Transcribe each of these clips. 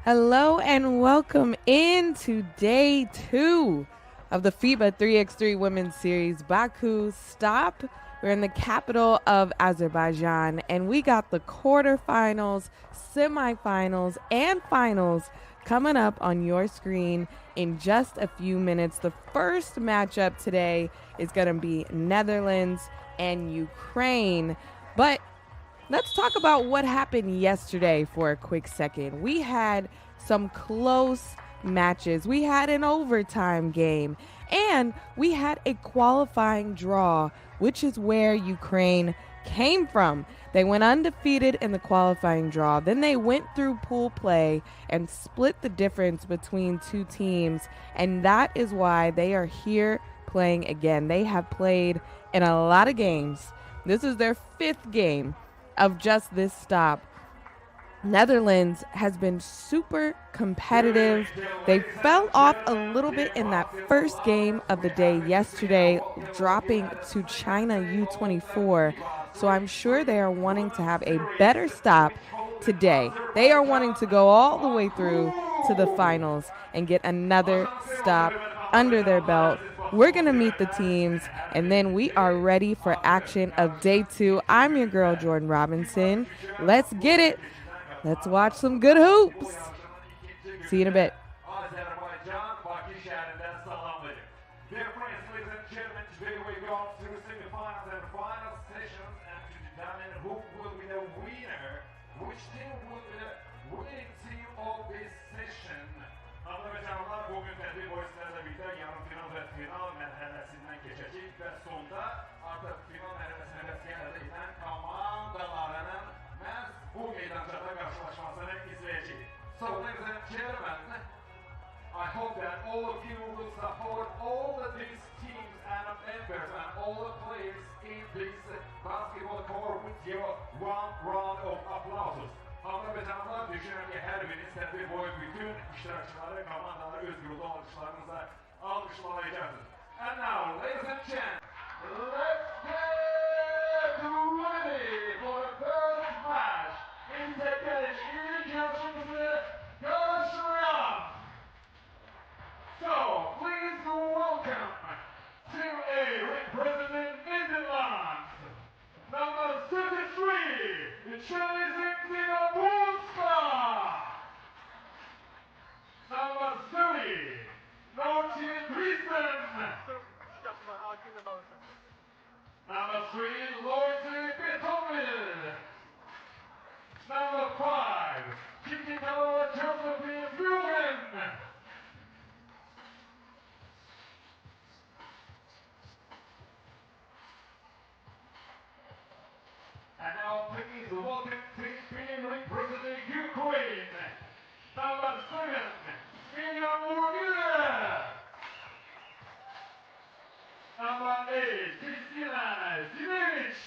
Hello and welcome into day 2 of the FIBA 3x3 Women's Series Baku stop. We're in the capital of Azerbaijan and we got the quarterfinals, semifinals, and finals coming up on your screen in just a few minutes. The first matchup today is going to be Netherlands and Ukraine. But let's talk about what happened yesterday for a quick second. We had some close matches. We had an overtime game, and we had a qualifying draw, which is where Ukraine came from. They went undefeated in the qualifying draw. Then they went through pool play and split the difference between two teams, and that is why they are here playing again. They have played in a lot of games. This is their 5th game of just this stop. Netherlands has been super competitive. They fell off a little bit in that first game of the day yesterday, dropping to China U24. So I'm sure they are wanting to have a better stop today. They are wanting to go all the way through to the finals and get another stop under their belt. We're going to meet the teams, and then we are ready for action of day 2. I'm your girl, Jordan Robinson. Let's get it. Let's watch some good hoops. See you in a bit. Azerbaijan, Baku şehrinden selamları. Dear friends, ladies and gentlemen, today we go through semifinals and final sessions and to determine who will be the winner, which team will be the winning team of this session. Hanımefendiler, bugün kendi boyutlarıyla birlikte yarım final ve final merhalesinden geçecek ve sonda artık final merhalesine rastlayan edilen komandalarının məhz bu meydancada karşılaşmasını izleyecek. So, ladies and gentlemen, I hope that all of you will support all of these teams and members and all the players in this basketball court with your one round of applause. Hanımefendiler, düşünüyorum ki her biriniz tedbir boyu bütün iştirakçıları, komandaları özgürlüğü alkışlarınıza alkışlayacaksınız. And now, ladies and gentlemen, let's get ready for the first match. İnteklerin ilk yarışımızı görüşürüz. So, please welcome to a representing Netherlands, number 33, Chasing Singapore. Number 30, Nortin Driesen. Number 3, Loite Beethoven. Number 5, Kikiko Josephine Buren. And now please welcome team representing Ukraine. Number 7, Ina Murgula. Number 8, Kristina Zivich.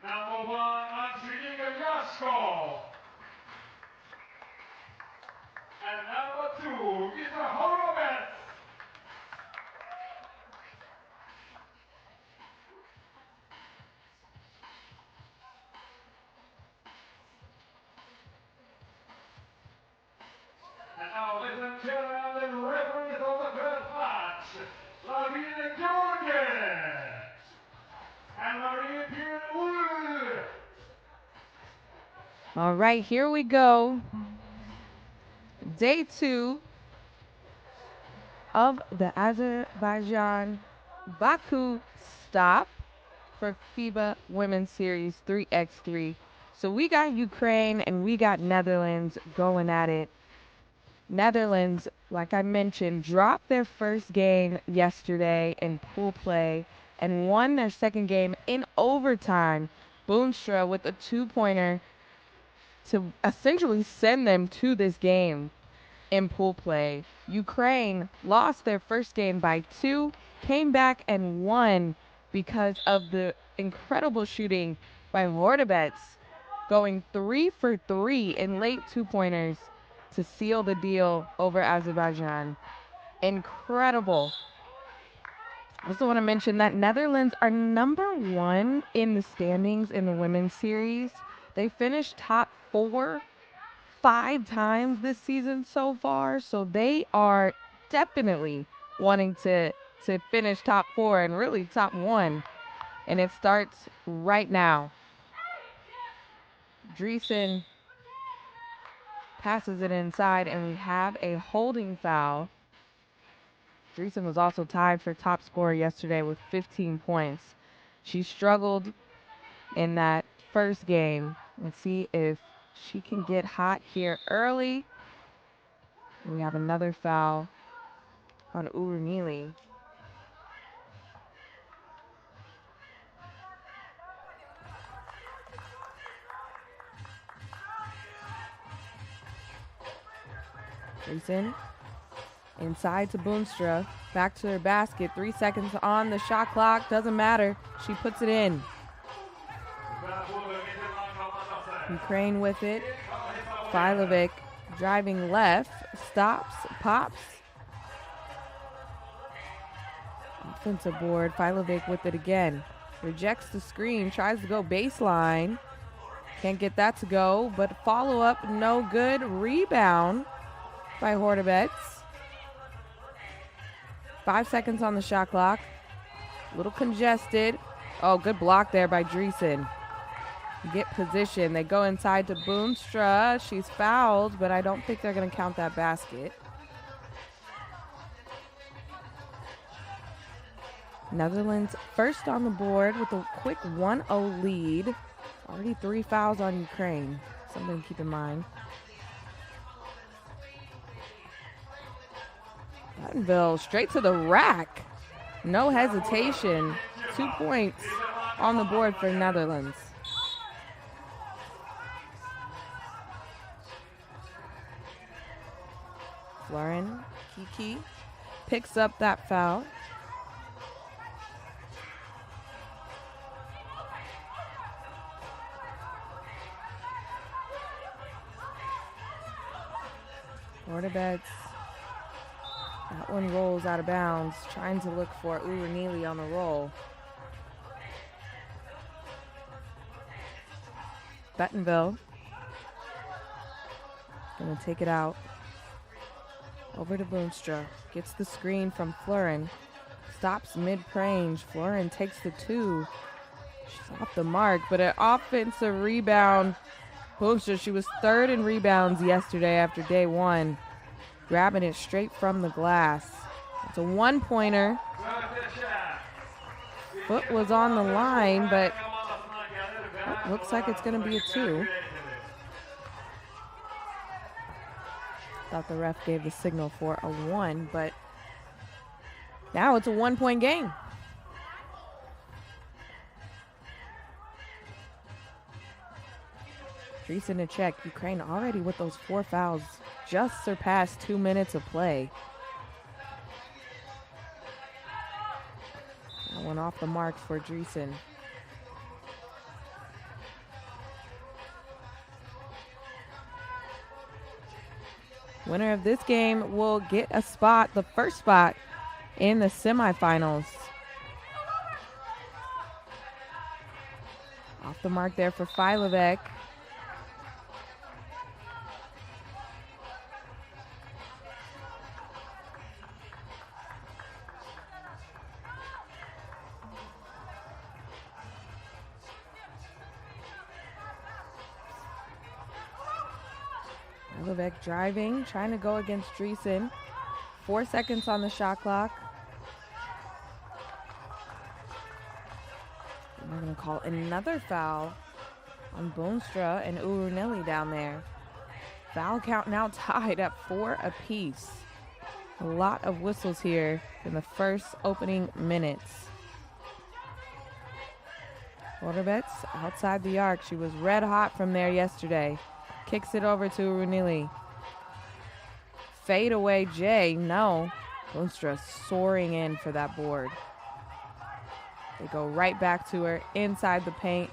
Number 1, Angelina Yashko. And number 2, Mr. Horowitz. And now, ladies and gentlemen, the referees of the first match, Lavina George and Maria Pierre. All right, here we go. Day 2 of the Azerbaijan Baku stop for FIBA Women's Series 3x3. So we got Ukraine and we got Netherlands going at it. Netherlands, like I mentioned, dropped their first game yesterday in pool play and won their second game in overtime. Boonstra with a 2-pointer to essentially send them to this game in pool play. Ukraine lost their first game by 2, came back and won because of the incredible shooting by Horowitz, going 3 for 3 in late 2-pointers to seal the deal over Azerbaijan. Incredible. I also want to mention that Netherlands are number 1 in the standings in the women's series. They finished top 5 times this season so far. So they are definitely wanting to finish top 4 and really top 1. And it starts right now. Dreesen passes it inside, and we have a holding foul. Dreesen was also tied for top scorer yesterday with 15 points. She struggled in that first game. Let's see if she can get hot here early. We have another foul on Urunili. Dreesen inside to Boonstra. Back to her basket. 3 seconds on the shot clock. Doesn't matter. She puts it in. Ukraine with it. Filovic driving left. Stops. Pops. Offensive board. Filovic with it again. Rejects the screen. Tries to go baseline. Can't get that to go. But follow up. No good. Rebound by Hordebets. 5 seconds on the shot clock. A little congested. Oh, good block there by Dreesen. Get position. They go inside to Boonstra. She's fouled, but I don't think they're going to count that basket. Netherlands first on the board with a quick 1-0 lead. Already 3 fouls on Ukraine. Something to keep in mind. Buttonville straight to the rack. No hesitation. 2 points on the board for Netherlands. Lauren Kiki picks up that foul. Hordebets. That one rolls out of bounds, trying to look for Urunili on the roll. Buttonville gonna take it out. Over to Boonstra. Gets the screen from Florin. Stops mid-range. Florin takes the 2. She's off the mark, but an offensive rebound. Boonstra, she was 3rd in rebounds yesterday after day 1. Grabbing it straight from the glass. It's a 1-pointer. Foot was on the line, but looks like it's going to be a 2. Thought the ref gave the signal for a 1, but now it's a 1-point game. Dreesen to check. Ukraine already with those 4 fouls. Just surpassed 2 minutes of play. That one off the mark for Dreesen. Winner of this game will get a spot, the first spot in the semifinals. Off the mark there for Filovic. Filovic driving, trying to go against Dreesen. 4 seconds on the shot clock. And we're going to call another foul on Boonstra and Urunili down there. Foul count now tied at 4 apiece. A lot of whistles here in the first opening minutes. Hordebets outside the arc. She was red hot from there yesterday. Kicks it over to Urunili. Fade away Jay. No. Boonstra soaring in for that board. They go right back to her inside the paint.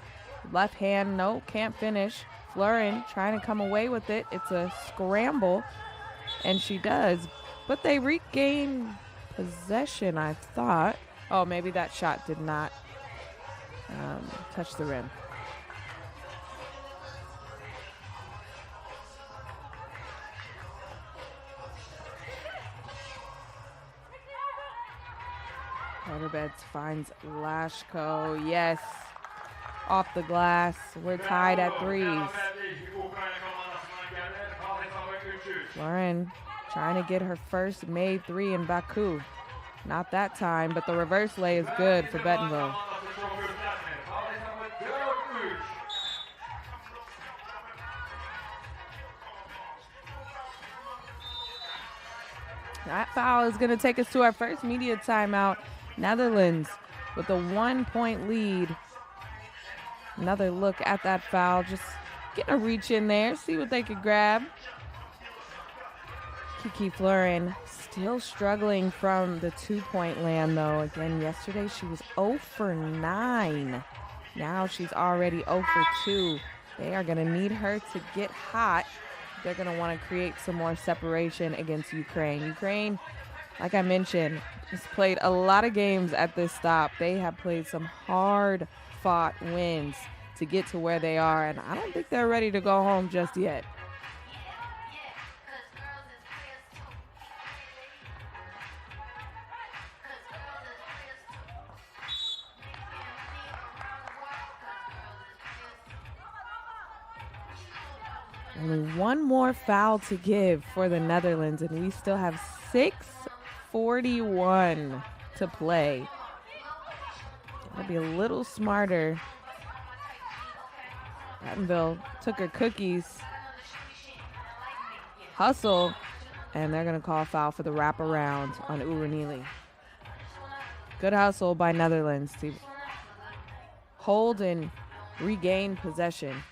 Left hand, no, can't finish. Florin trying to come away with it. It's a scramble, and she does. But they regain possession, I thought. Oh, maybe that shot did not touch the rim. Horbets finds Lashko. Yes. Off the glass. We're tied at threes. Lauren trying to get her first made three in Baku. Not that time, but the reverse lay is good for Bettenville. That foul is going to take us to our first media timeout. Netherlands with a 1-point lead. Another look at that foul. Just getting a reach in there, see what they could grab. Kiki Fleuren still struggling from the 2-point land, though. Again, yesterday she was 0 for 9. Now she's already 0 for 2. They are going to need her to get hot. They're going to want to create some more separation against Ukraine. Ukraine, like I mentioned, has played a lot of games at this stop. They have played some hard-fought wins to get to where they are, and I don't think they're ready to go home just yet. Only one more foul to give for the Netherlands, and we still have 6:41 to play. Gotta be a little smarter. Battenville took her cookies. Hustle, and they're gonna call foul for the wraparound on Uranili. Good hustle by Netherlands to hold and regain possession.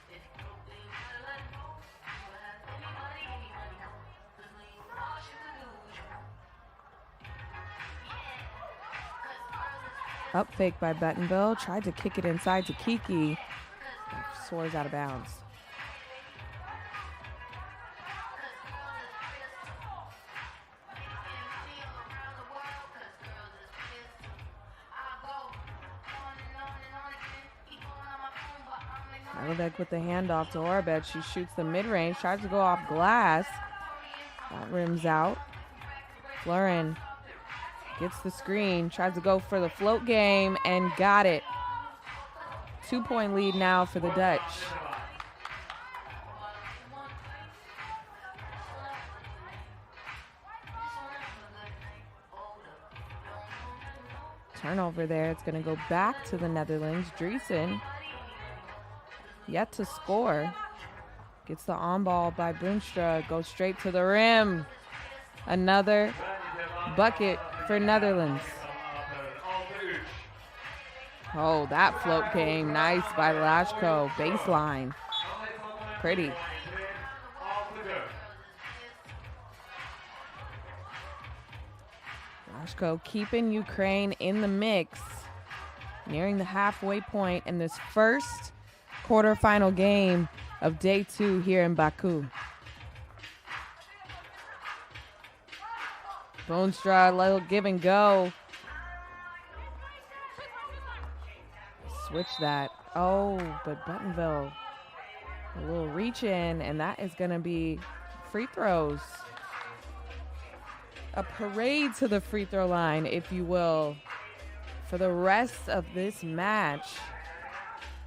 Up fake by Bettenville. Tried to kick it inside to Kiki. Soars out of bounds. Alevek with the handoff to Orbet. She shoots the mid-range. Tries to go off glass. That rims out. Fleuren gets the screen, tries to go for the float game, and got it. 2-point lead now for the Dutch. Turnover there. It's going to go back to the Netherlands. Driesen yet to score. Gets the on ball by Boonstra. Goes straight to the rim. Another bucket for Netherlands. Oh, that float game. Nice by Lashko. Baseline. Pretty. Lashko keeping Ukraine in the mix. Nearing the halfway point in this first quarterfinal game of day 2 here in Baku. Boonstra, little give and go. Switch that. Oh, but Bettenville, a little reach in, and that is going to be free throws. A parade to the free throw line, if you will, for the rest of this match.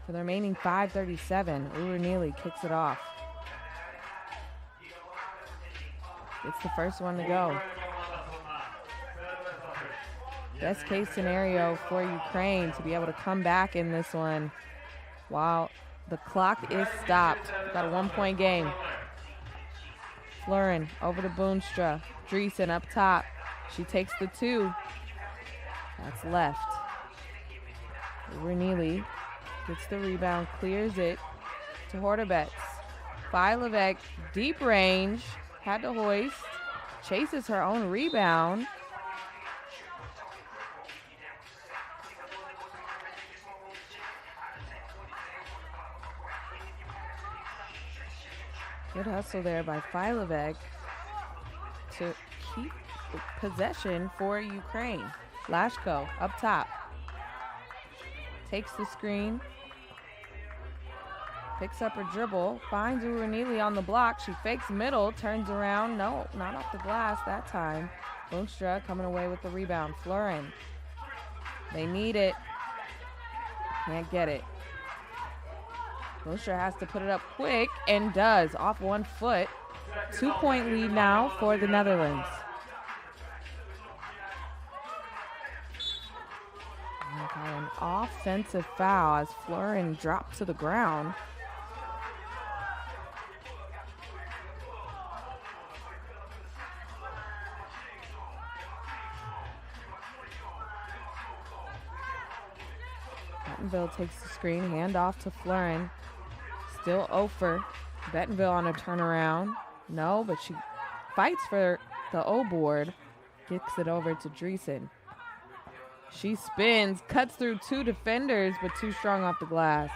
For the remaining 5:37, Uranili kicks it off. It's the first one to go. Best case scenario for Ukraine to be able to come back in this one while the clock is stopped. Got a 1-point game. Fleuren over to Boonstra. Driesen up top. She takes the 2. That's left. Uranili gets the rebound, clears it to Hortebets. Filevek, deep range, had to hoist, chases her own rebound. Good hustle there by Filevek to keep possession for Ukraine. Lashko up top. Takes the screen. Picks up her dribble. Finds Uranili on the block. She fakes middle. Turns around. No, not off the glass that time. Boonstra coming away with the rebound. Fleuren They need it. Can't get it. Mosher has to put it up quick and does. Off 1 foot. 2-point lead now for the Netherlands. And got an offensive foul as Florin dropped to the ground. Bettenville takes the screen, handoff to Florin. Still Ofer. Bettenville on a turnaround. No, but she fights for the O board. Kicks it over to Dreesen. She spins, cuts through 2 defenders, but too strong off the glass.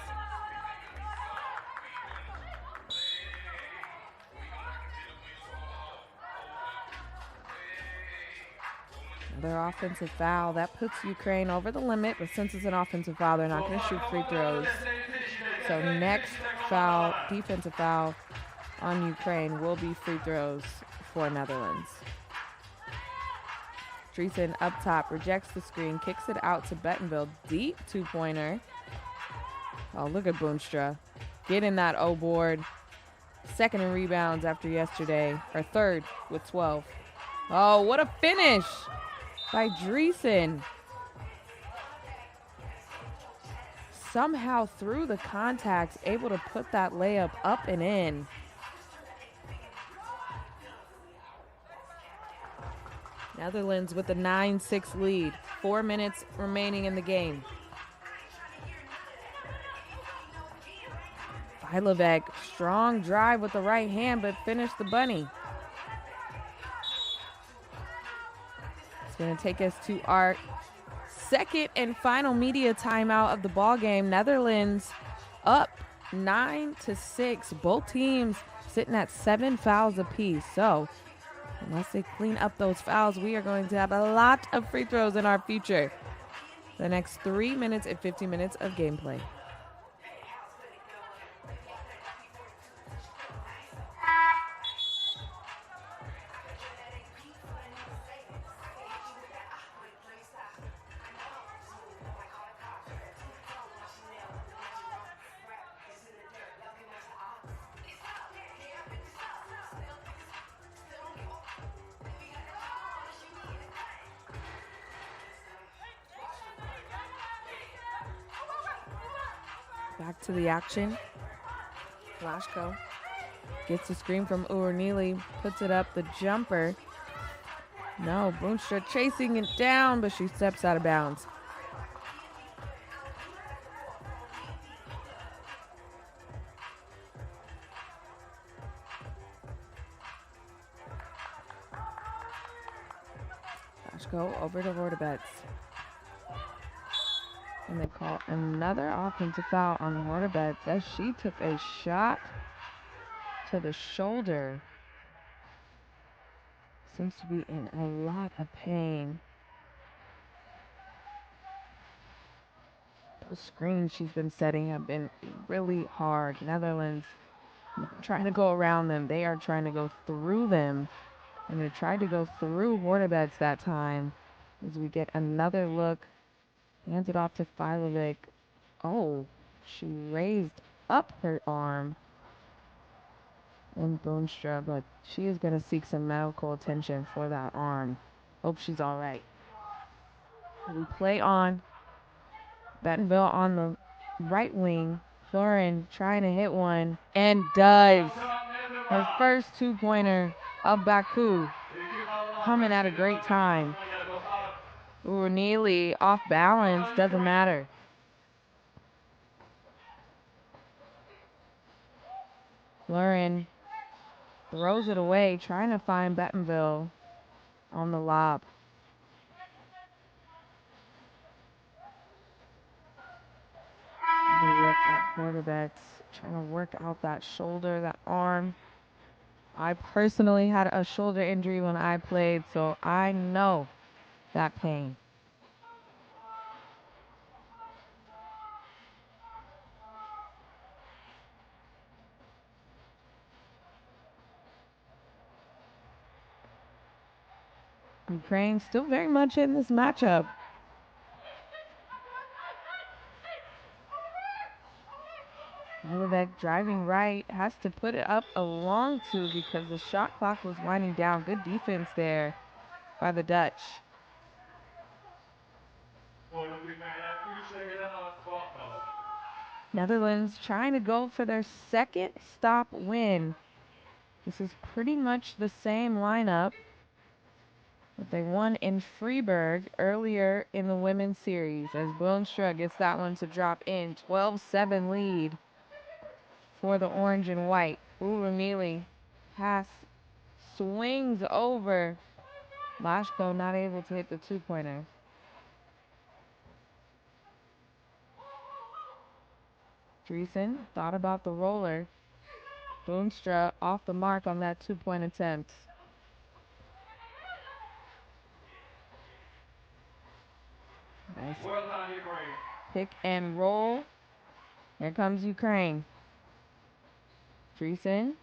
Another offensive foul. That puts Ukraine over the limit, but since it's an offensive foul, they're not going to shoot free throws. So next foul, defensive foul on Ukraine will be free throws for Netherlands. Dreesen up top, rejects the screen, kicks it out to Bettenville. Deep 2-pointer. Oh, look at Boonstra. Getting that O board. Second in rebounds after yesterday. Or third with 12. Oh, what a finish by Dreesen. Somehow through the contacts, able to put that layup up and in. Netherlands with a 9-6 lead. 4 minutes remaining in the game. Vajlovic, strong drive with the right hand, but finished the bunny. It's going to take us to our second and final media timeout of the ball game. Netherlands up 9-6. Both teams sitting at 7 fouls apiece. So unless they clean up those fouls, we are going to have a lot of free throws in our future. The next 3 minutes and 50 minutes of gameplay. Back to the action. Flashko gets the screen from Uernili, puts it up, the jumper. No, Boonstra chasing it down, but she steps out of bounds. Flashko over to Hortebets. And they call another offensive foul on Hortebets as she took a shot to the shoulder. Seems to be in a lot of pain. Those screens she's been setting have been really hard. Netherlands trying to go around them. They are trying to go through them. And they tried to go through Hortebets that time. As we get another look. Hands it off to Vajlovic. Oh, she raised up her arm. And Boonstra, but she is going to seek some medical attention for that arm. Hope she's all right. We play on. Bettenville on the right wing. Florin trying to hit one and does. Her first 2-pointer of Baku. Coming at a great time. Uernili off balance, doesn't matter. Florin throws it away, trying to find Bettenville on the lob. Hortebets trying to work out that shoulder, that arm. I personally had a shoulder injury when I played, so I know that pain. Ukraine still very much in this matchup. Levesque driving right, has to put it up a long two because the shot clock was winding down. Good defense there by the Dutch. Netherlands trying to go for their second stop win. This is pretty much the same lineup that they won in Freiburg earlier in the women's series, as Boonstra gets that one to drop in. 12-7 lead for the orange and white. Uramili pass swings over. Lashko not able to hit the two-pointer. Dreesen thought about the roller. Boonstra off the mark on that two-point attempt. Nice pick and roll. Here comes Ukraine. Dreesen.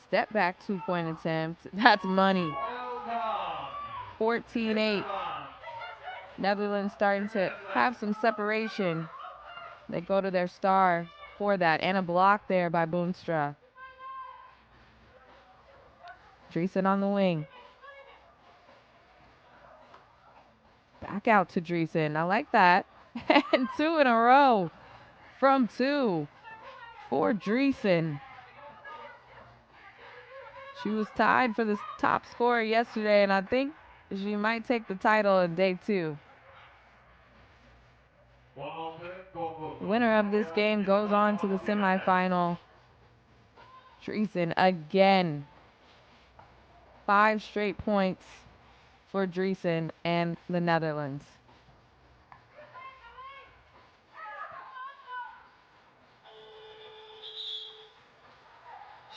Step back two-point attempt. That's money. 14-8. Netherlands starting to have some separation. They go to their star for that. And a block there by Boonstra. Dreesen on the wing. Back out to Dreesen. I like that. And two in a row from two for Dreesen. She was tied for the top scorer yesterday, and I think she might take the title in day two. The winner of this game goes on to the semifinal. Dreesen again. 5 straight points for Dreesen and the Netherlands.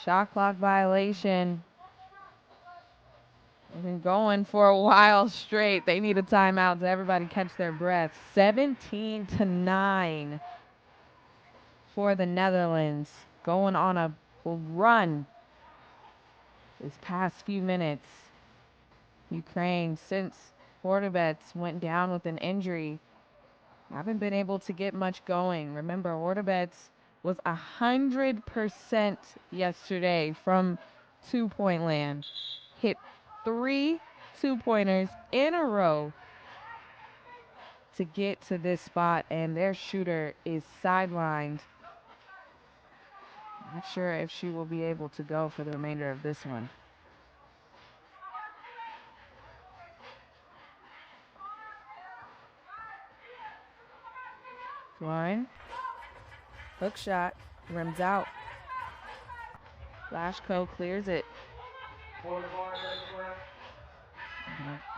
Shot clock violation. They've been going for a while straight. They need a timeout to everybody catch their breath. 17-9 for the Netherlands. Going on a run this past few minutes. Ukraine, since Ordubets went down with an injury, haven't been able to get much going. Remember, Ordubets was 100% yesterday from two-point land. Hit 3 two-pointers in a row to get to this spot, and their shooter is sidelined. Not sure if she will be able to go for the remainder of this one. Lauren. Hook shot. Rims out. Lashko clears it.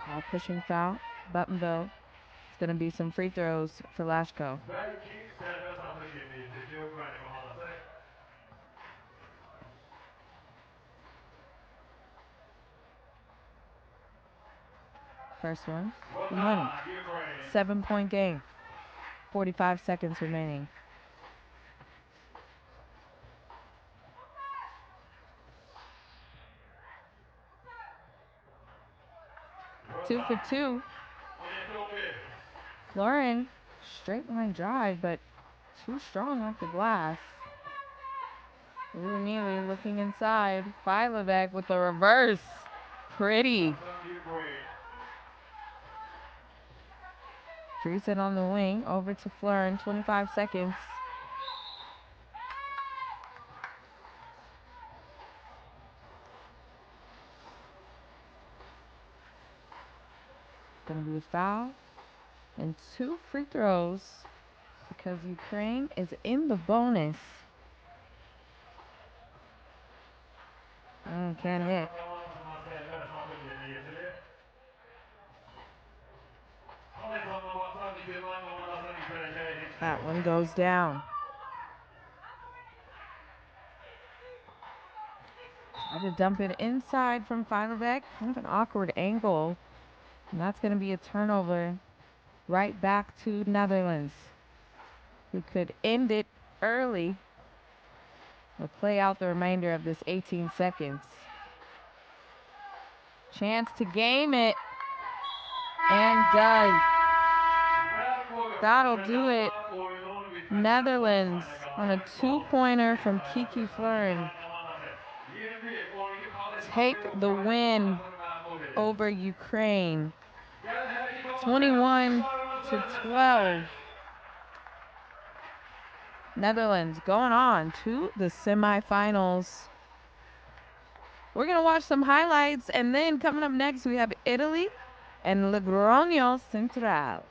Call pushing foul. Buttonville. It's going to be some free throws for Lashko. First one. Money. 7-point game. 45 seconds remaining. Two for two. Lauren, straight line drive, but too strong off the glass. Neely looking inside. Filovac with a reverse. Pretty. Dreesen on the wing. Over to Fleuren. 25 seconds. Gonna be a foul. And 2 free throws because Ukraine is in the bonus. Can't hit. That one goes down. Try to dump it inside from Filovac. Kind of an awkward angle. And that's going to be a turnover right back to Netherlands, who could end it early or play out the remainder of this 18 seconds. Chance to game it. And does. That'll do it. Netherlands on a two-pointer from Kiki Fleuren take the win over Ukraine, 21-12. Netherlands going on to the semifinals. We're going to watch some highlights, and then coming up next, we have Italy and Logrono Central.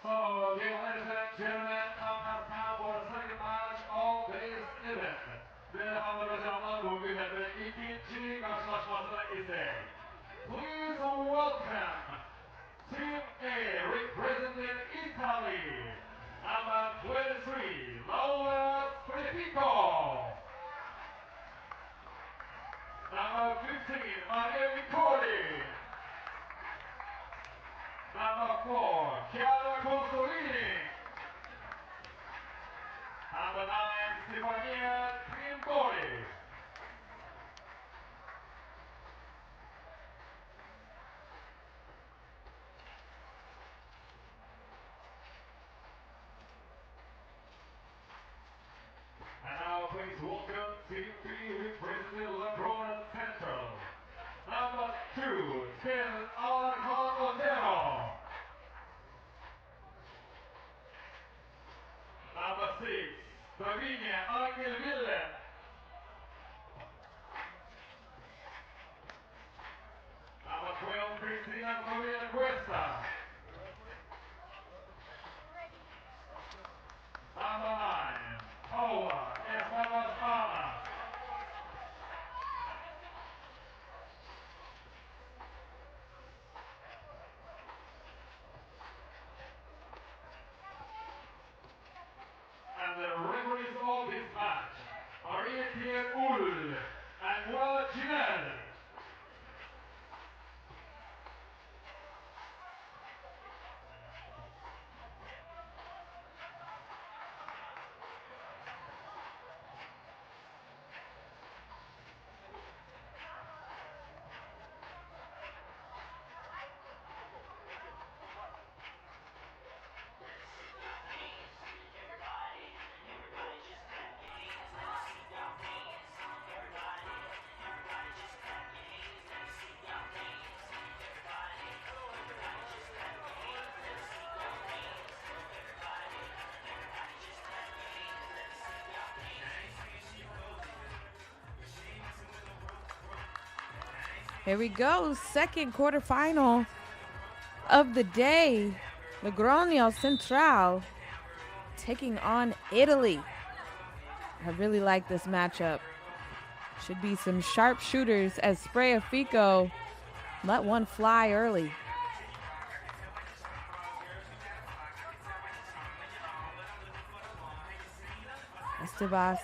So, dear ladies and gentlemen, now time for the second match of this event. The Azerbaijan movie ikinci karşılaşmasına ise please welcome Team A representing Italy, number 23, Laura Sprefico. Number 15, Maria Victori. Number 4, Chiara Consolini. Number 9, Stefania Trimboli. And now please welcome Team 3 representing Logrono Central. Number 2, Tim Alarcon Otero. Number 6, Davinia Angel Ville. Number 12, Cristina Maria Cuesta. Number 9, Paula Esmamas Amas. And the referees of this match are Etienne Ull and Willa Ginelle. Here we go, second quarterfinal of the day. Logrono Central taking on Italy. I really like this matchup. Should be some sharp shooters as Spreafico let one fly early. Estebas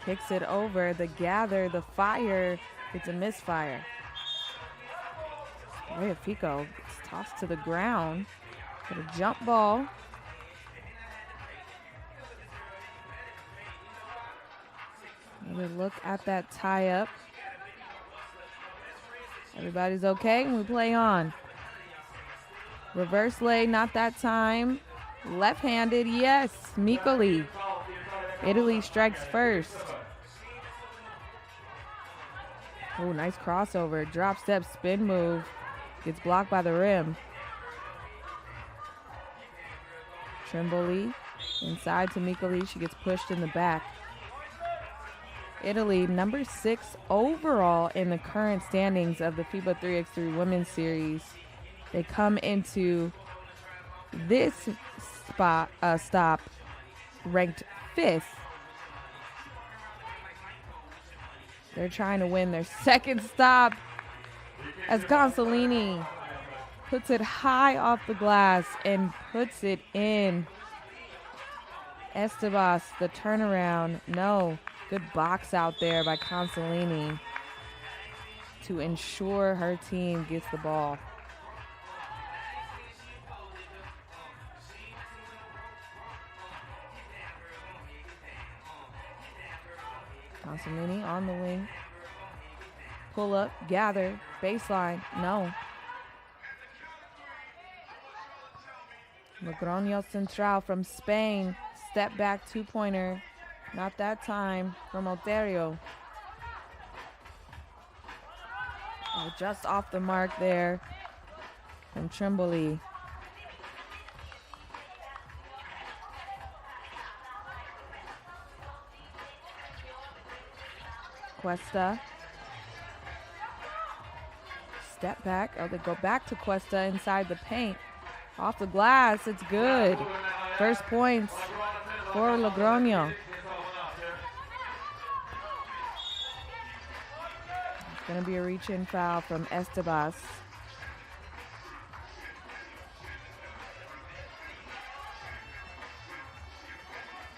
kicks it over. The gather, the fire. It's a misfire. Fico gets tossed to the ground. Got a jump ball. Another look at that tie-up. Everybody's okay, and we play on. Reverse lay, not that time. Left-handed, yes. Mikoli. Italy strikes first. Oh, nice crossover. Drop step, spin move. Gets blocked by the rim. Trimboli inside to Mikoli. She gets pushed in the back. Italy, number 6 overall in the current standings of the FIBA 3x3 Women's Series. They come into this stop ranked 5th. They're trying to win their second stop as Consolini puts it high off the glass and puts it in. Estebas, the turnaround, no. Good box out there by Consolini to ensure her team gets the ball. Consolini on the wing. Pull up, gather, baseline, no. Logrono Central from Spain. Step back 2-pointer. Not that time from Alterio. Oh, just off the mark there from Trimboli. Cuesta. Step back. Oh, they go back to Cuesta inside the paint. Off the glass, it's good. First points for Logrono. It's going to be a reach-in foul from Estebas.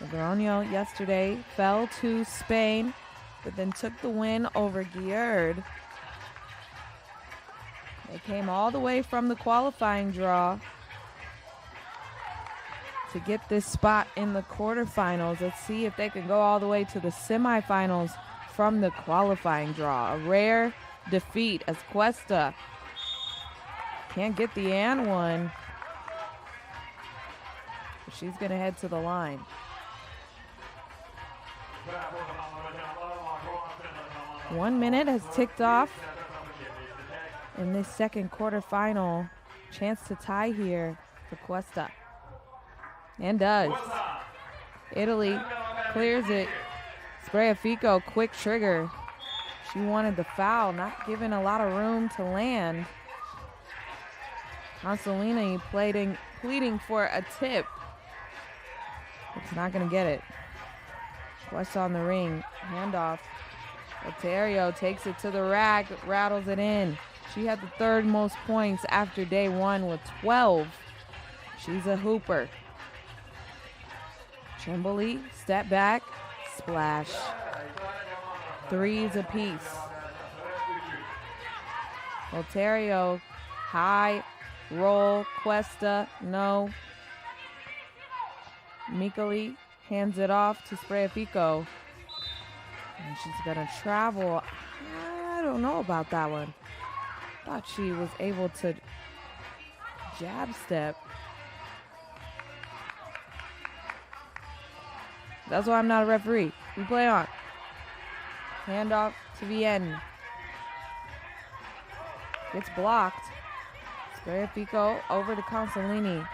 Logrono yesterday fell to Spain, but then took the win over Giard. They came all the way from the qualifying draw to get this spot in the quarterfinals. Let's see if they can go all the way to the semifinals from the qualifying draw. A rare defeat as Cuesta can't get the and one. She's going to head to the line. One minute has ticked off in this second quarterfinal. Chance to tie here for Cuesta. And does. Italy clears it. Fico, quick trigger. She wanted the foul, not given a lot of room to land. Consolini pleading for a tip. It's not going to get it. Cuesta on the ring. Handoff. Alterio takes it to the rack, rattles it in. She had the third most points after day one with 12. She's a hooper. Trimboli, step back, splash. Threes apiece. Alterio, high, roll, Cuesta, no. Mikoli hands it off to Fico. And she's going to travel. I don't know about that one. Thought she was able to jab step. That's why I'm not a referee. We play on. Handoff to Vienne. Gets blocked. Fico over to Consolini.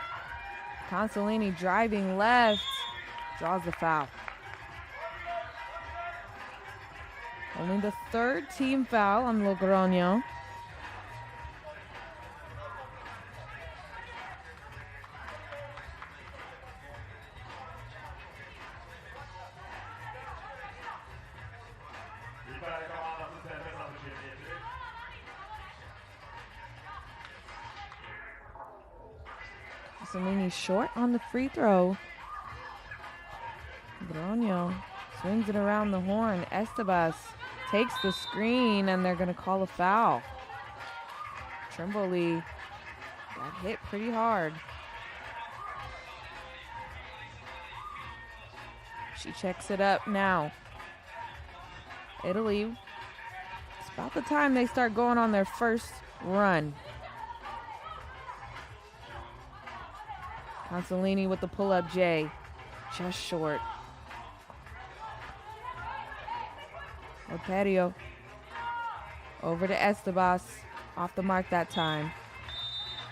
Consolini driving left. Draws the foul. Only the third team foul on Logrono. Consolini short on the free throw. Logrono swings it around the horn. Estebas takes the screen, and they're going to call a foul. Trimboli got hit pretty hard. She checks it up now. Italy, it's about the time they start going on their first run. Consolini with the pull-up J, just short. Oterio over to Estebas, off the mark that time.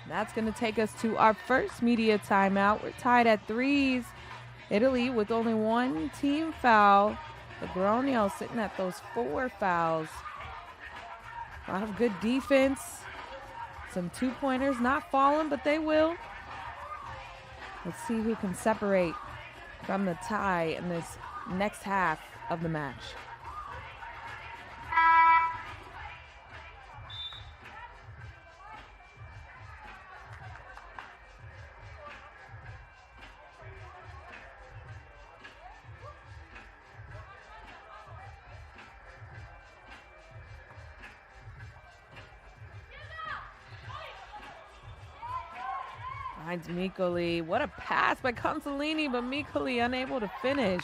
That's going to take us to our first media timeout. We're tied at 3s. Italy with only one team foul. Logrono sitting at those 4 fouls. A lot of good defense. Some 2-pointers not falling, but they will. Let's see who can separate from the tie in this next half of the match. Finds Mikoli. What a pass by Consolini, but Mikoli unable to finish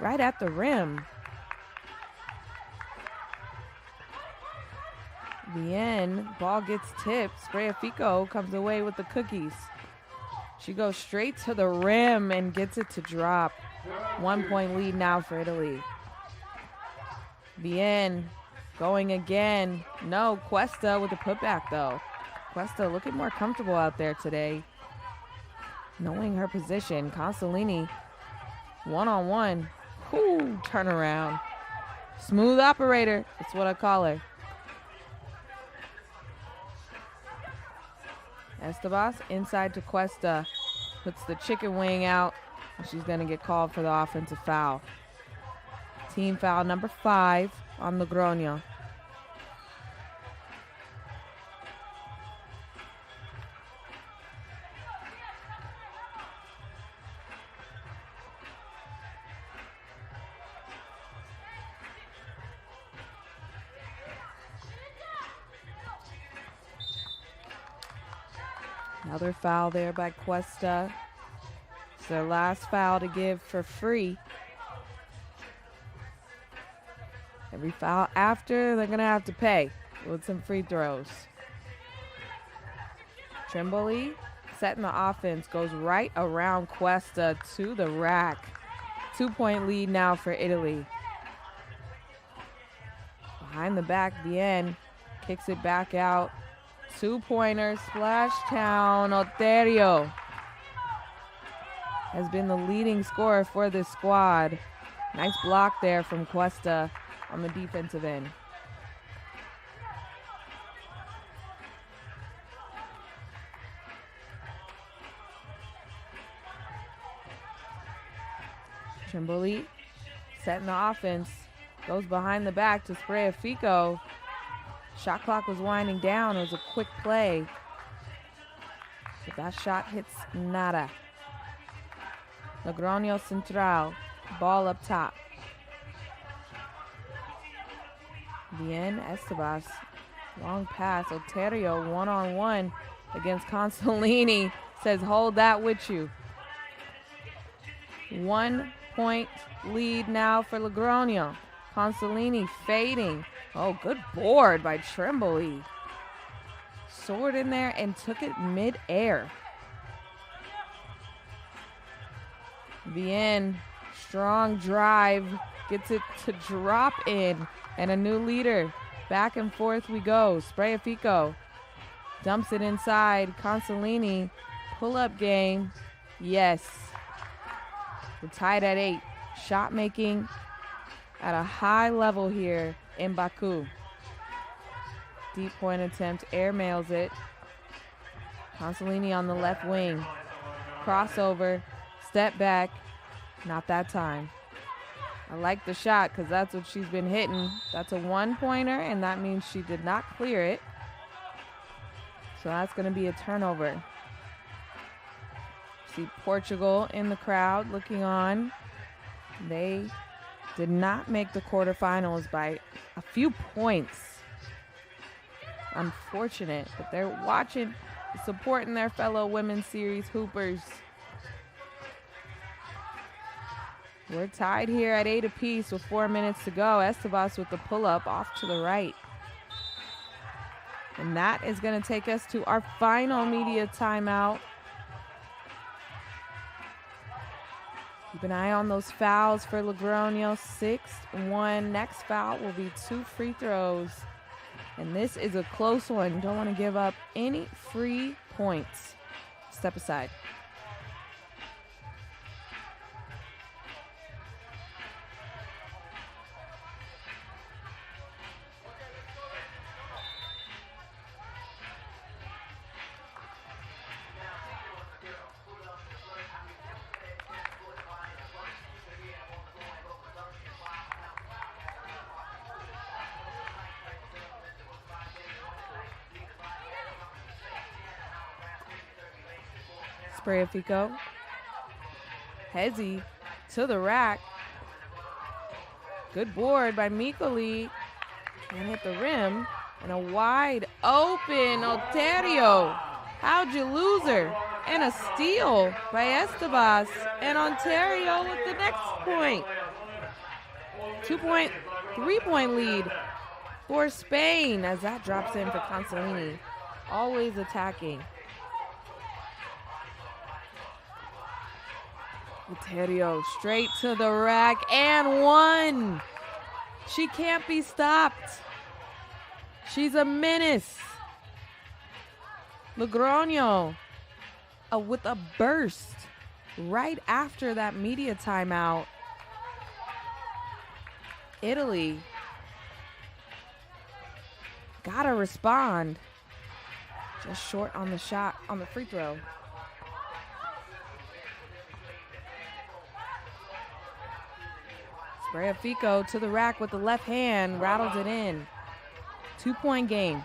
right at the rim. The end, ball gets tipped. Spreafico comes away with the cookies. She goes straight to the rim and gets it to drop. 1-point lead now for Italy. The end, going again. No, Cuesta with the putback though. Cuesta looking more comfortable out there today. Knowing her position, Consolini, one-on-one. Ooh, turn around. Smooth operator, that's what I call her. Estebas inside to Cuesta. Puts the chicken wing out, and she's going to get called for the offensive foul. Team foul number 5 on Logrono. Another foul there by Cuesta. It's their last foul to give for free. Every foul after, they're going to have to pay with some free throws. Trimboli setting the offense, goes right around Cuesta to the rack. 2-point lead now for Italy. Behind the back, Bien kicks it back out. 2-pointer, splash town. Oterio has been the leading scorer for this squad. Nice block there from Cuesta on the defensive end. Trimboli setting the offense, goes behind the back to Spreafico. Shot clock was winding down. It was a quick play. But that shot hits nada. Logrono Central. Ball up top. Bien Estebas. Long pass. Oterio one-on-one against Consolini. Says, hold that with you. 1-point lead now for Logrono. Consolini fading. Oh, good board by Trimboli. Soared in there and took it mid-air. Bien, strong drive, gets it to drop in, and a new leader. Back and forth we go. Spreafico dumps it inside. Consolini, pull-up game. Yes. We're tied at 8. Shot making at a high level here in Baku. Deep point attempt, air mails it. Consolini on the left wing. Crossover, step back, not that time. I like the shot because that's what she's been hitting. That's a 1-pointer, and that means she did not clear it. So that's going to be a turnover. See Portugal in the crowd looking on. They did not make the quarterfinals by a few points. Unfortunate, but they're watching, supporting their fellow women's series hoopers. We're tied here at 8 apiece with 4 minutes to go. Estebas with the pull-up off to the right. And that is going to take us to our final media timeout. Keep an eye on those fouls for Logrono. 6-1. Next foul will be 2 free throws. And this is a close one. Don't want to give up any free points. Step aside. Fico. Hezi to the rack. Good board by Mikoli. Can't hit the rim. And a wide open Ontario. How'd you lose her? And a steal by Estebas. And Ontario with the next point. 3-point lead for Spain as that drops in for Consolini. Always attacking. Ontario straight to the rack and one. She can't be stopped. She's a menace. Logrono with a burst right after that media timeout. Italy gotta respond. Just short on the shot, on the free throw. Fico to the rack with the left hand, rattles it in. 2-point game.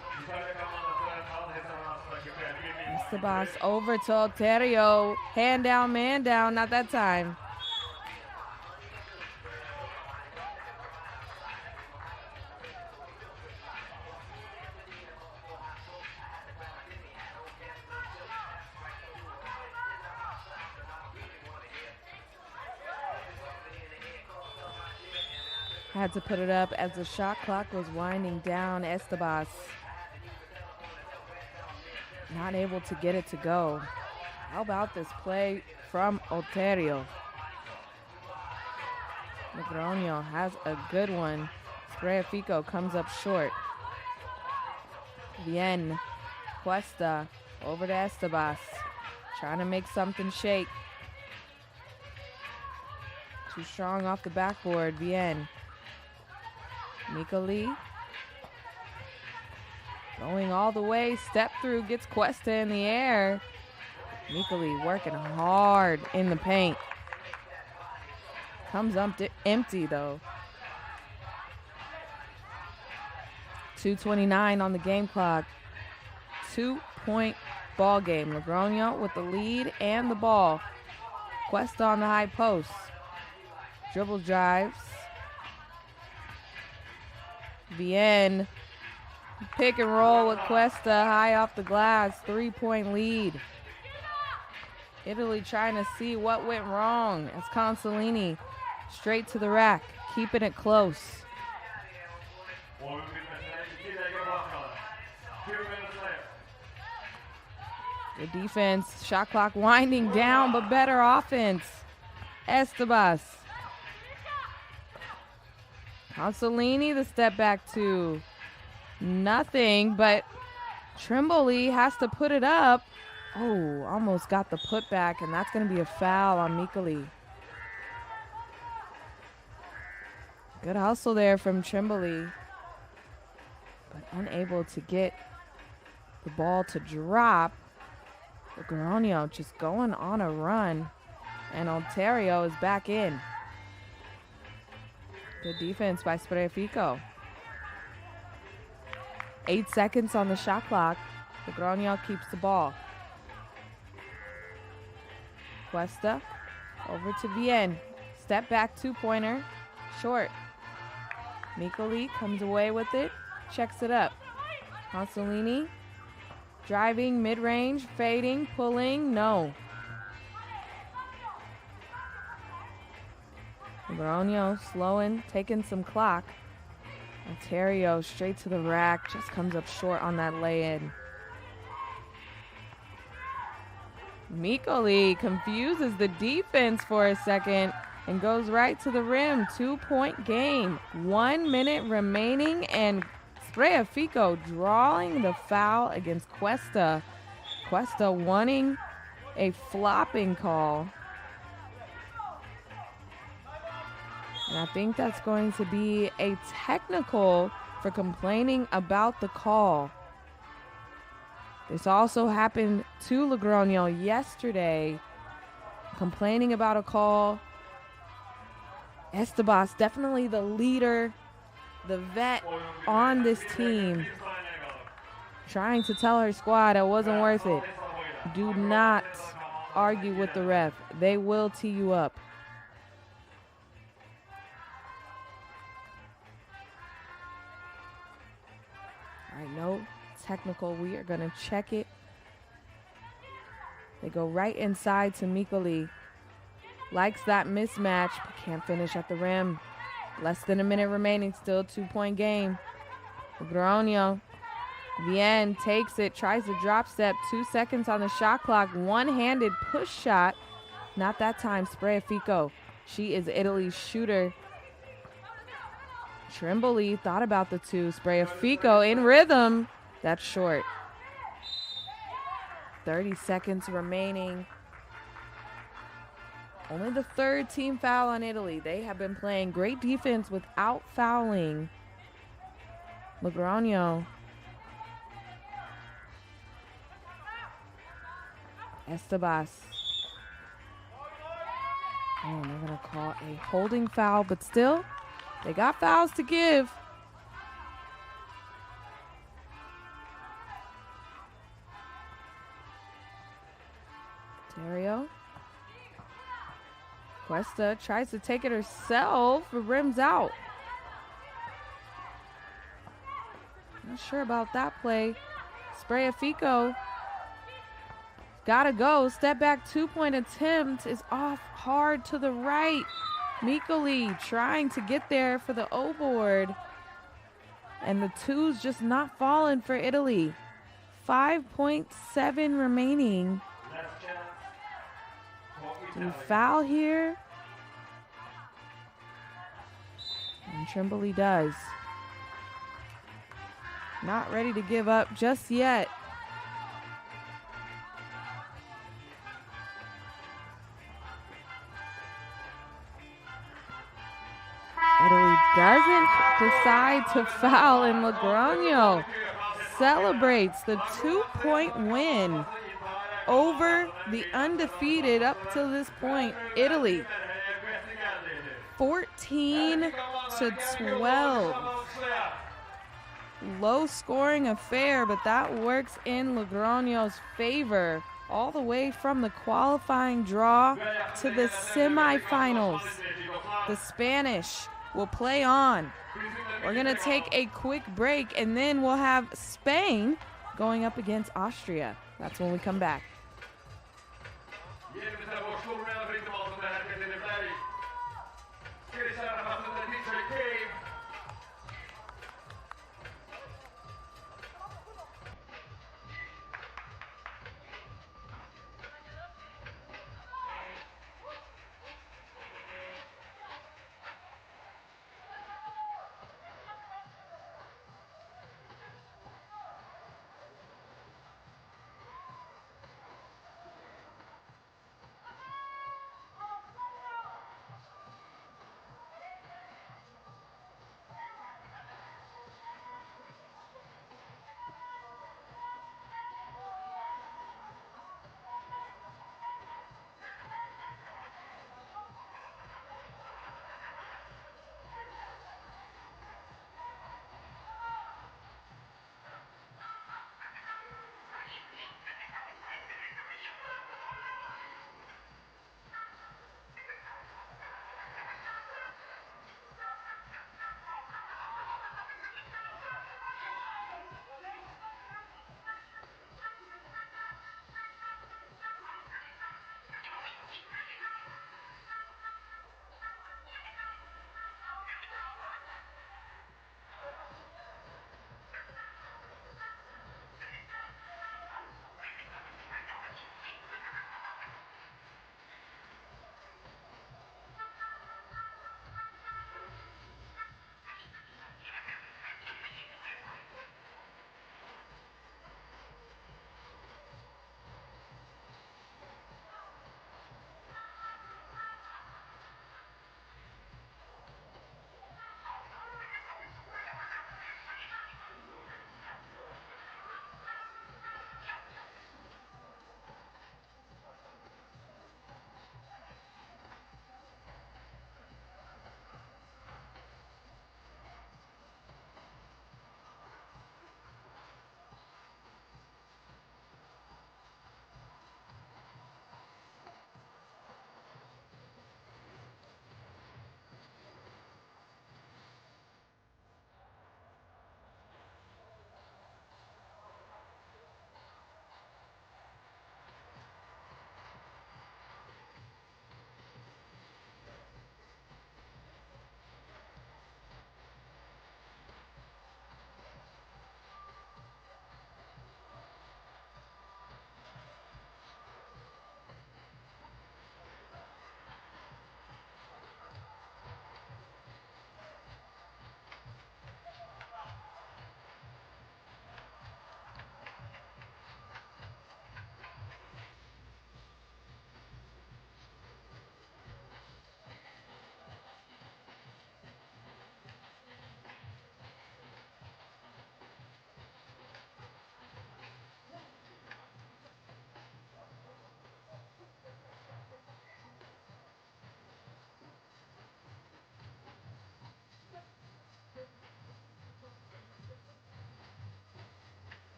Estebas over to Ontario. Hand down, man down, not that time. Had to put it up as the shot clock was winding down. Estebas not able to get it to go. How about this play from Ontario? Logrono has a good one. Fico comes up short. Bien. Cuesta over to Estebas. Trying to make something shake. Too strong off the backboard. Bien. Mikoli going all the way, step through, gets Cuesta in the air. Mikoli working hard in the paint. Comes up empty though. 2:29 on the game clock. 2-point ball game. Logrono with the lead and the ball. Cuesta on the high post. Dribble drives. Bien. Pick and roll with Cuesta high off the glass. 3-point lead. Italy trying to see what went wrong as Consolini straight to the rack, keeping it close. Good defense. Shot clock winding down, but better offense. Estebas. Consolini, the step back to nothing, but Trimboli has to put it up. Oh, almost got the putback, and that's going to be a foul on Mikoli. Good hustle there from Trimboli, but unable to get the ball to drop. Logrono just going on a run, and Ontario is back in. Good defense by Fico. 8 seconds on the shot clock. Logrono keeps the ball. Cuesta over to Bien. Step back two-pointer. Short. Mikoli comes away with it. Checks it up. Consolini. Driving, mid-range, fading, pulling. No. Logrono slowing, taking some clock. Ontario straight to the rack. Just comes up short on that lay-in. Mikoli confuses the defense for a second and goes right to the rim. 2-point game. 1 minute remaining, and Spreafico drawing the foul against Cuesta. Cuesta wanting a flopping call. And I think that's going to be a technical for complaining about the call. This also happened to Logrono yesterday, complaining about a call. Estebas, definitely the leader, the vet on this team, trying to tell her squad it wasn't worth it. Do not argue with the ref. They will tee you up. All right, no technical. We are going to check it. They go right inside to Mikoli. Likes that mismatch, but can't finish at the rim. Less than a minute remaining, still a 2-point game. Logrono. Vien takes it, tries to drop step. 2 seconds on the shot clock. One-handed push shot. Not that time. Spreafico. She is Italy's shooter. Trimboli thought about the two. Spreafico in rhythm. That's short. 30 seconds remaining. Only the third team foul on Italy. They have been playing great defense without fouling. Logrono. Estebas. Oh, they're going to call a holding foul, but still, they got fouls to give. Ontario. Cuesta tries to take it herself, but rims out. Not sure about that play. Spreafico. Gotta go. Step back 2-point attempt is off hard to the right. Mikoli trying to get there for the O board. And the two's just not falling for Italy. 5.7 remaining. Do you foul here? And Trimboli does. Not ready to give up just yet. Italy doesn't decide to foul, and Logrono celebrates the 2-point win over the undefeated up to this point, Italy. 14-12. Low scoring affair, but that works in Logrono's favor all the way from the qualifying draw to the semifinals. The Spanish will play on. We're going to take a quick break, and then we'll have Spain going up against Austria. That's when we come back.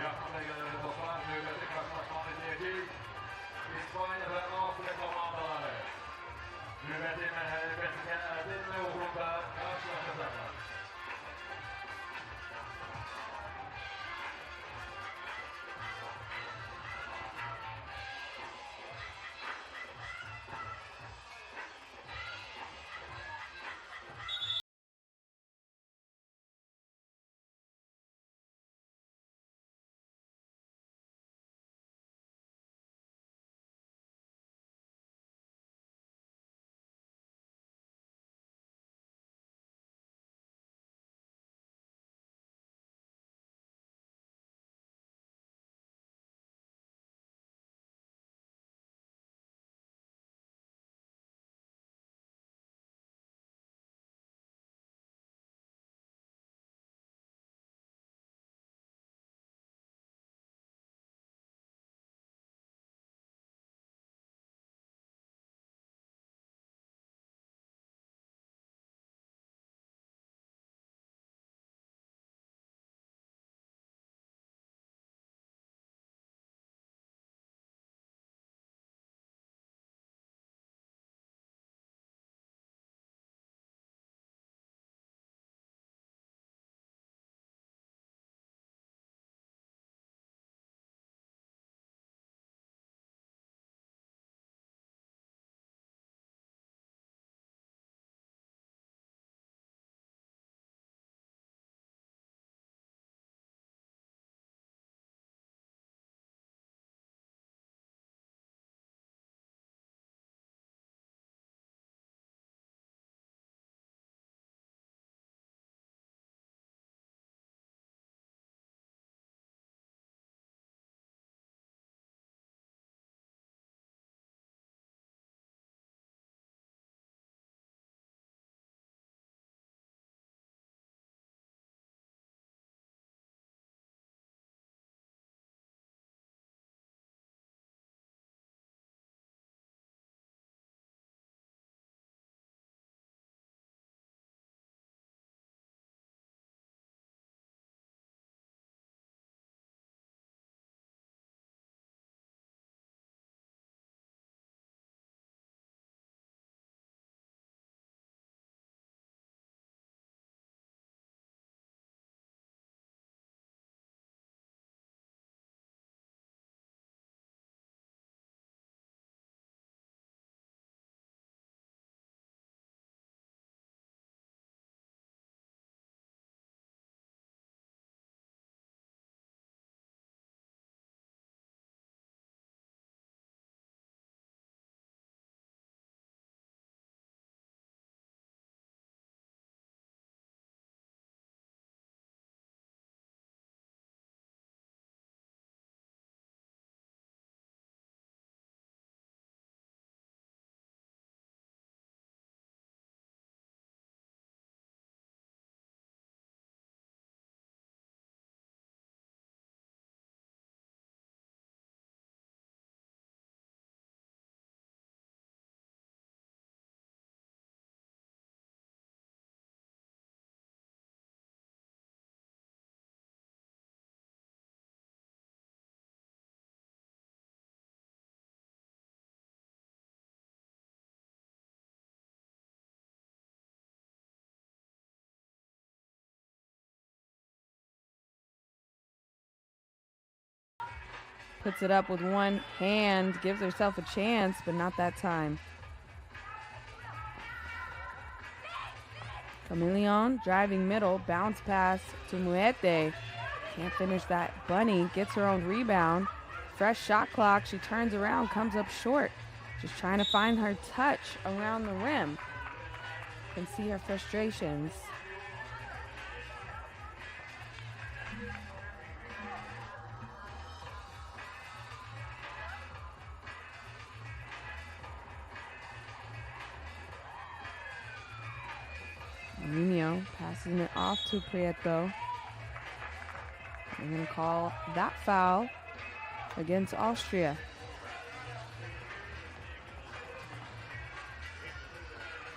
Yakındakileri toplar, nöbeti karşılaşmanın edecek. İspanya ve Austria komandaları. Nöbeti mərhələbəsi Ədil və uğrunda karşılaşacaqlar. Puts it up with one hand, gives herself a chance, but not that time. Chameleon driving middle, bounce pass to Muete. Can't finish that. Bunny gets her own rebound. Fresh shot clock. She turns around, comes up short. Just trying to find her touch around the rim. Can see her frustrations. Nino passing it off to Prieto. They're going to call that foul against Austria.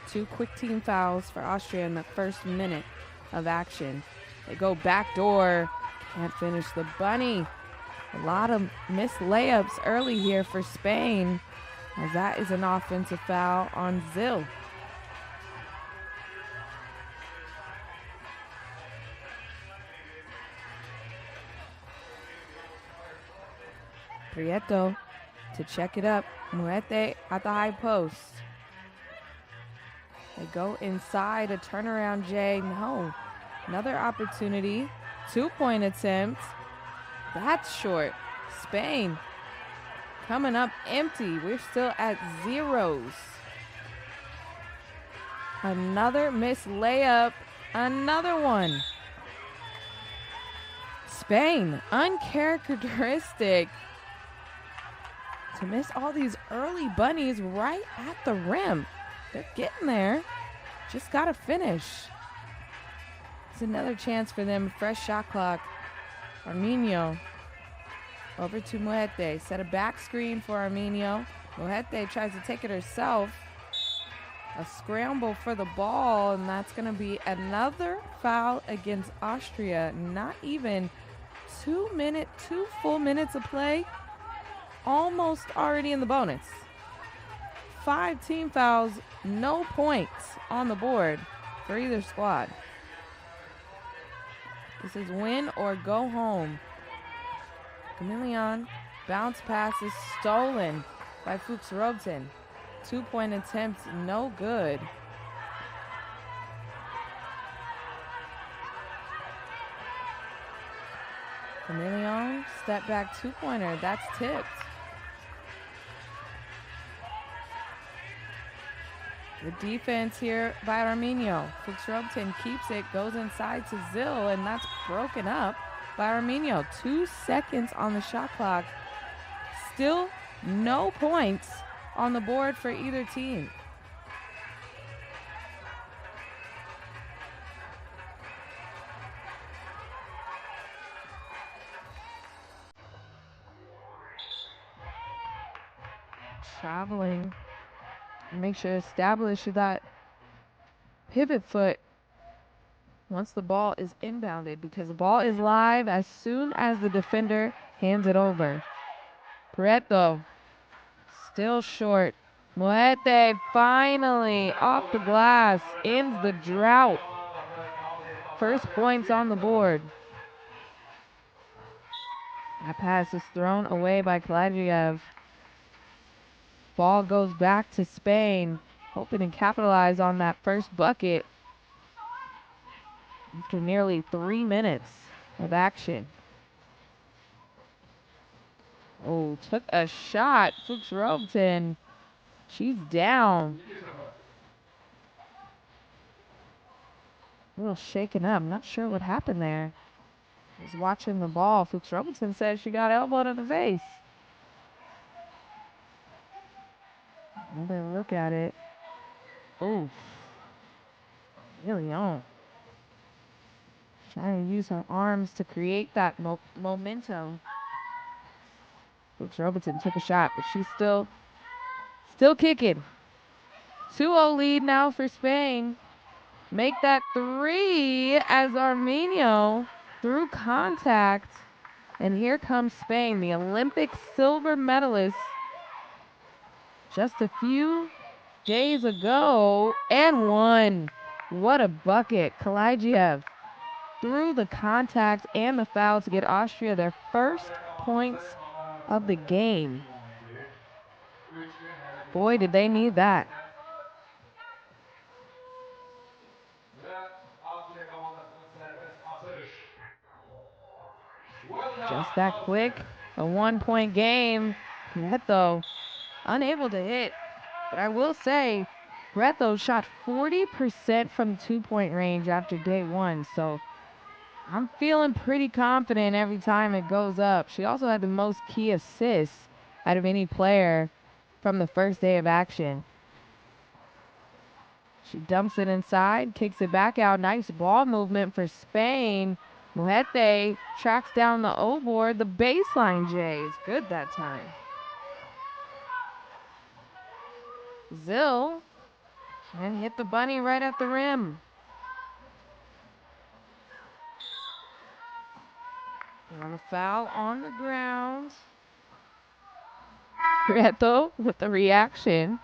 Two quick team fouls for Austria in the first minute of action. They go backdoor, Can't finish the bunny. A lot of missed layups early here for Spain, as that is an offensive foul on Zil. Prieto to check it up. Muete at the high post. They go inside, a turnaround J. No. Another opportunity. 2-point attempt. That's short. Spain coming up empty. We're still at zeros. Another missed layup. Another one. Spain, uncharacteristic to miss all these early bunnies right at the rim. They're getting there. Just got to finish. It's another chance for them. Fresh shot clock. Arminio over to Muete. Set a back screen for Arminio. Muete tries to take it herself. A scramble for the ball, and that's going to be another foul against Austria. Not even 2 full minutes of play. Almost already in the bonus. 5 team fouls, no points on the board for either squad. This is win or go home. Chameleon, bounce pass is stolen by Fuchs Robson. 2-point attempt, no good. Chameleon, step back 2-pointer, that's tipped. The defense here by Arminio. Fuchs Robson keeps it, goes inside to Zil, and that's broken up by Arminio. 2 seconds on the shot clock. Still no points on the board for either team. Traveling. Make sure to establish that pivot foot once the ball is inbounded, because the ball is live as soon as the defender hands it over. Prieto still short. Muete finally off the glass, ends the drought. First points on the board. That pass is thrown away by Kalajiev. Ball goes back to Spain, hoping to capitalize on that first bucket after nearly 3 minutes of action. Oh, took a shot. Fuchs Robson. She's down. A little shaken up. Not sure what happened there. Was watching the ball. Fuchs Robson says she got elbowed in the face. Another look at it. Oh, really on. Trying to use her arms to create that momentum. Fuchs Robson took a shot, but she's still kicking. 2-0 lead now for Spain. Make that 3 as Arminio through contact. And here comes Spain, the Olympic silver medalist just a few days ago, and won. What a bucket. Kalajiev through the contact and the foul to get Austria their first points of the game. Boy, did they need that. Just that quick. A 1-point game. Prieto unable to hit. But I will say, Prieto shot 40% from 2-point range after day 1. So I'm feeling pretty confident every time it goes up. She also had the most key assists out of any player from the first day of action. She dumps it inside, kicks it back out. Nice ball movement for Spain. Muete tracks down the O-board. The baseline J is good that time. Zil and hit the bunny right at the rim. have a foul on the ground. Prieto with the reaction.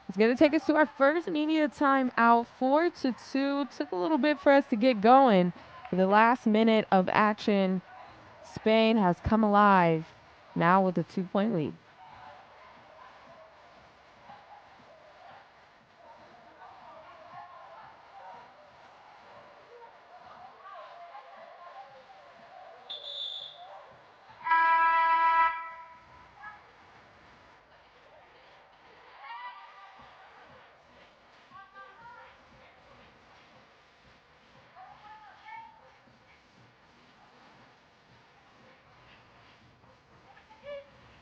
It's going to take us to our first media timeout, 4-2. Took a little bit for us to get going. For the last minute of action, Spain has come alive, now with a 2-point lead.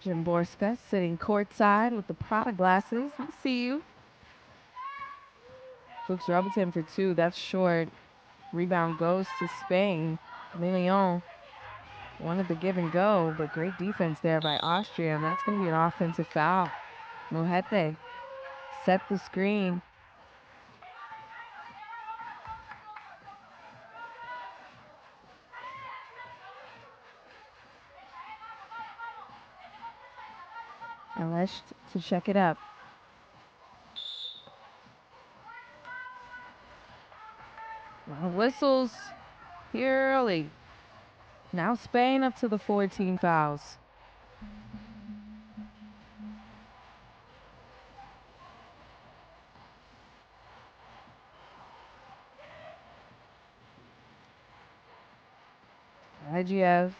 Jim Borska sitting courtside with the Prada glasses. We see you. Fuchs Robinson for 2. That's short. Rebound goes to Spain. Leon wanted the give and go, but great defense there by Austria, and that's going to be an offensive foul. Mojete set the screen. Alesh to check it up. Whistles here early. Now Spain up to the 14 fouls. Igiev,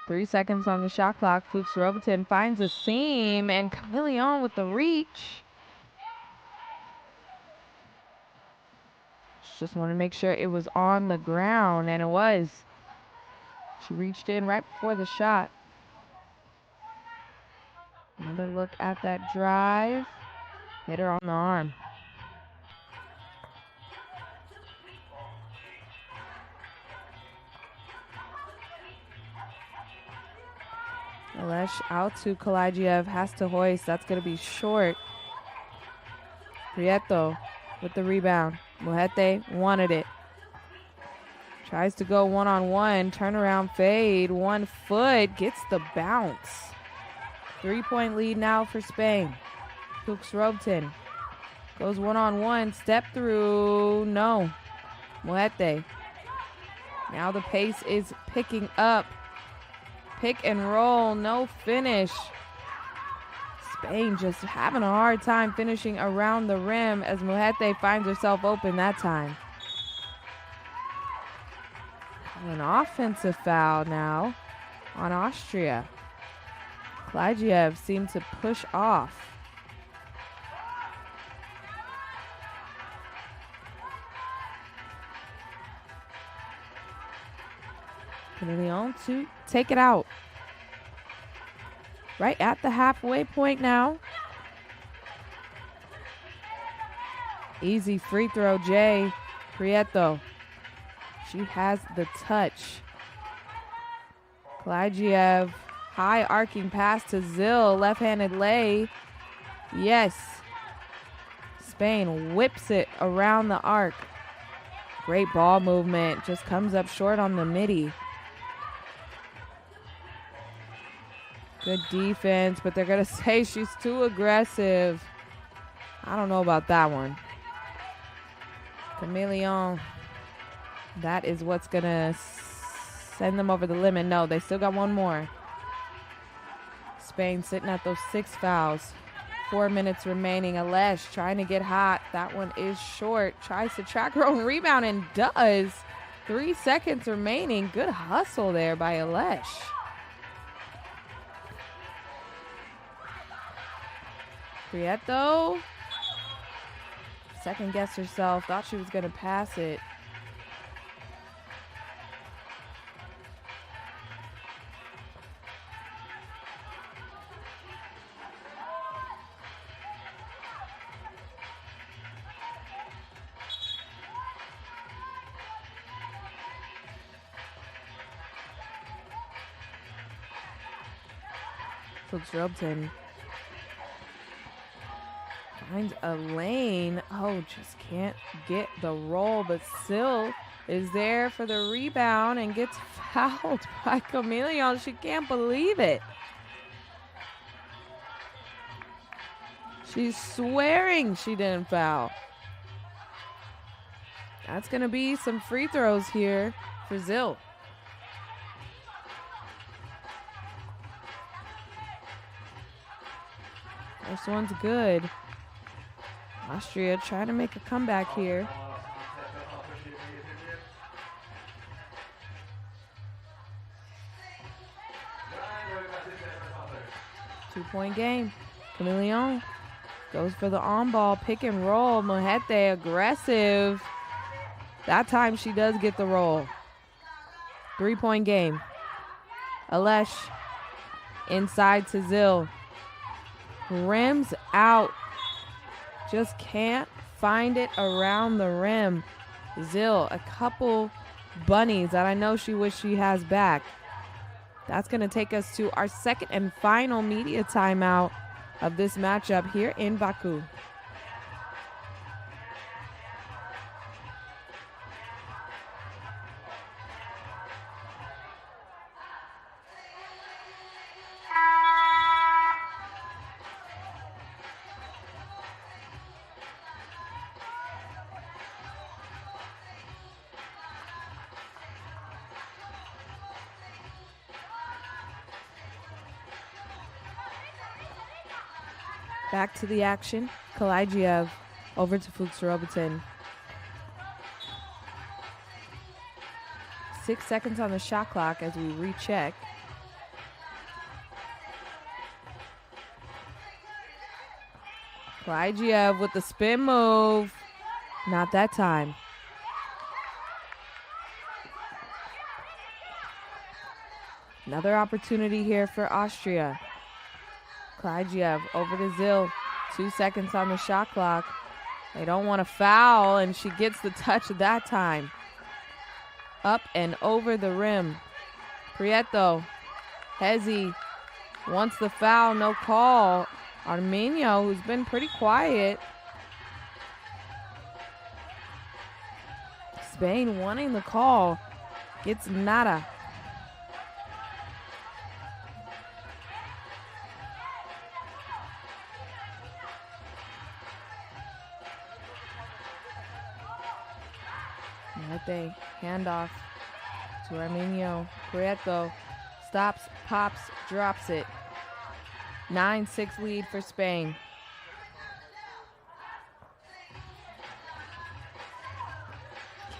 3 seconds on the shot clock. Fuchs Robertson finds a seam, and Camilleon with the reach. Just want to make sure it was on the ground, and it was. She reached in right before the shot. Another look at that drive. Hit her on the arm. Alesh out to Kalajiev, has to hoist. That's going to be short. Prieto with the rebound. Mojete wanted it. Tries to go one-on-one. Turnaround fade. 1 foot. Gets the bounce. 3-point lead now for Spain. Fuchs Robton goes one-on-one. Step through. No. Mojete. Now the pace is picking up. Pick and roll. No finish. Spain just having a hard time finishing around the rim as Mojete finds herself open that time. An offensive foul now on Austria. Kalajiev seemed to push off. Leon to take it out. Right at the halfway point now. Easy free throw, Jay Prieto. She has the touch. Kalajiev, high arcing pass to Zil, left-handed lay. Yes. Spain whips it around the arc. Great ball movement, just comes up short on the midi. Good defense, but they're going to say she's too aggressive. I don't know about that one. Camilleon, that is what's going to send them over the limit. No, they still got one more. Spain sitting at those 6 fouls. 4 minutes remaining. Alesh trying to get hot. That one is short. Tries to track her own rebound and does. 3 seconds remaining. Good hustle there by Alesh. Prieto second guessed herself, thought she was going to pass it. Fuchs Robton finds a lane. Oh, just can't get the roll, but still is there for the rebound and gets fouled by Chameleon. She can't believe it. She's swearing she didn't foul. That's going to be some free throws here for Zil. This one's good. Austria trying to make a comeback here. Two-point game. Chameleon goes for the on-ball pick and roll. Mohete aggressive. That time she does get the roll. Three-point game. Alesh inside to Zil. Rims out. Just can't find it around the rim. Zil, a couple bunnies that I know she wishes she has back. That's going to take us to our second and final media timeout of this matchup here in Baku. Back to the action. Kalajiev over to Fuchs Robertson. 6 seconds on the shot clock as we recheck. Kalajiev with the spin move. Not that time. Another opportunity here for Austria. Kalajiev over to Zil. 2 seconds on the shot clock. They don't want to foul, and she gets the touch that time. Up and over the rim. Prieto. Hezi wants the foul, no call. Arminio, who's been pretty quiet. Spain wanting the call. Gets nada. Mete, handoff to Arminio. Prieto stops, pops, drops it. 9-6 lead for Spain.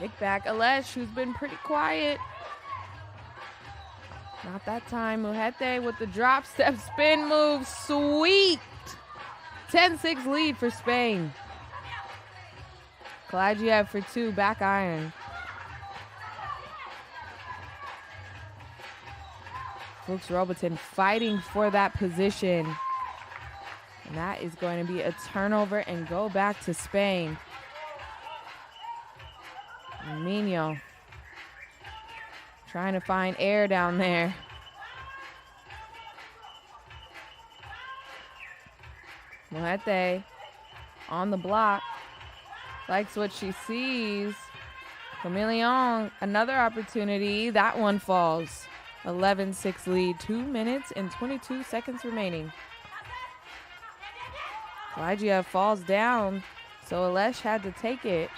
Kick back, Alesh, who's been pretty quiet. Not that time. Mujete with the drop step spin move. Sweet. 10-6 lead for Spain. Kalajiev for two, back iron. Fuchs Robertson fighting for that position. And that is going to be a turnover and go back to Spain. Arminio trying to find air down there. Mujete on the block. Likes what she sees. Chameleon, another opportunity. That one falls. 11-6 lead. 2 minutes and 22 seconds remaining. Kalajiev falls down, so Alesh had to take it.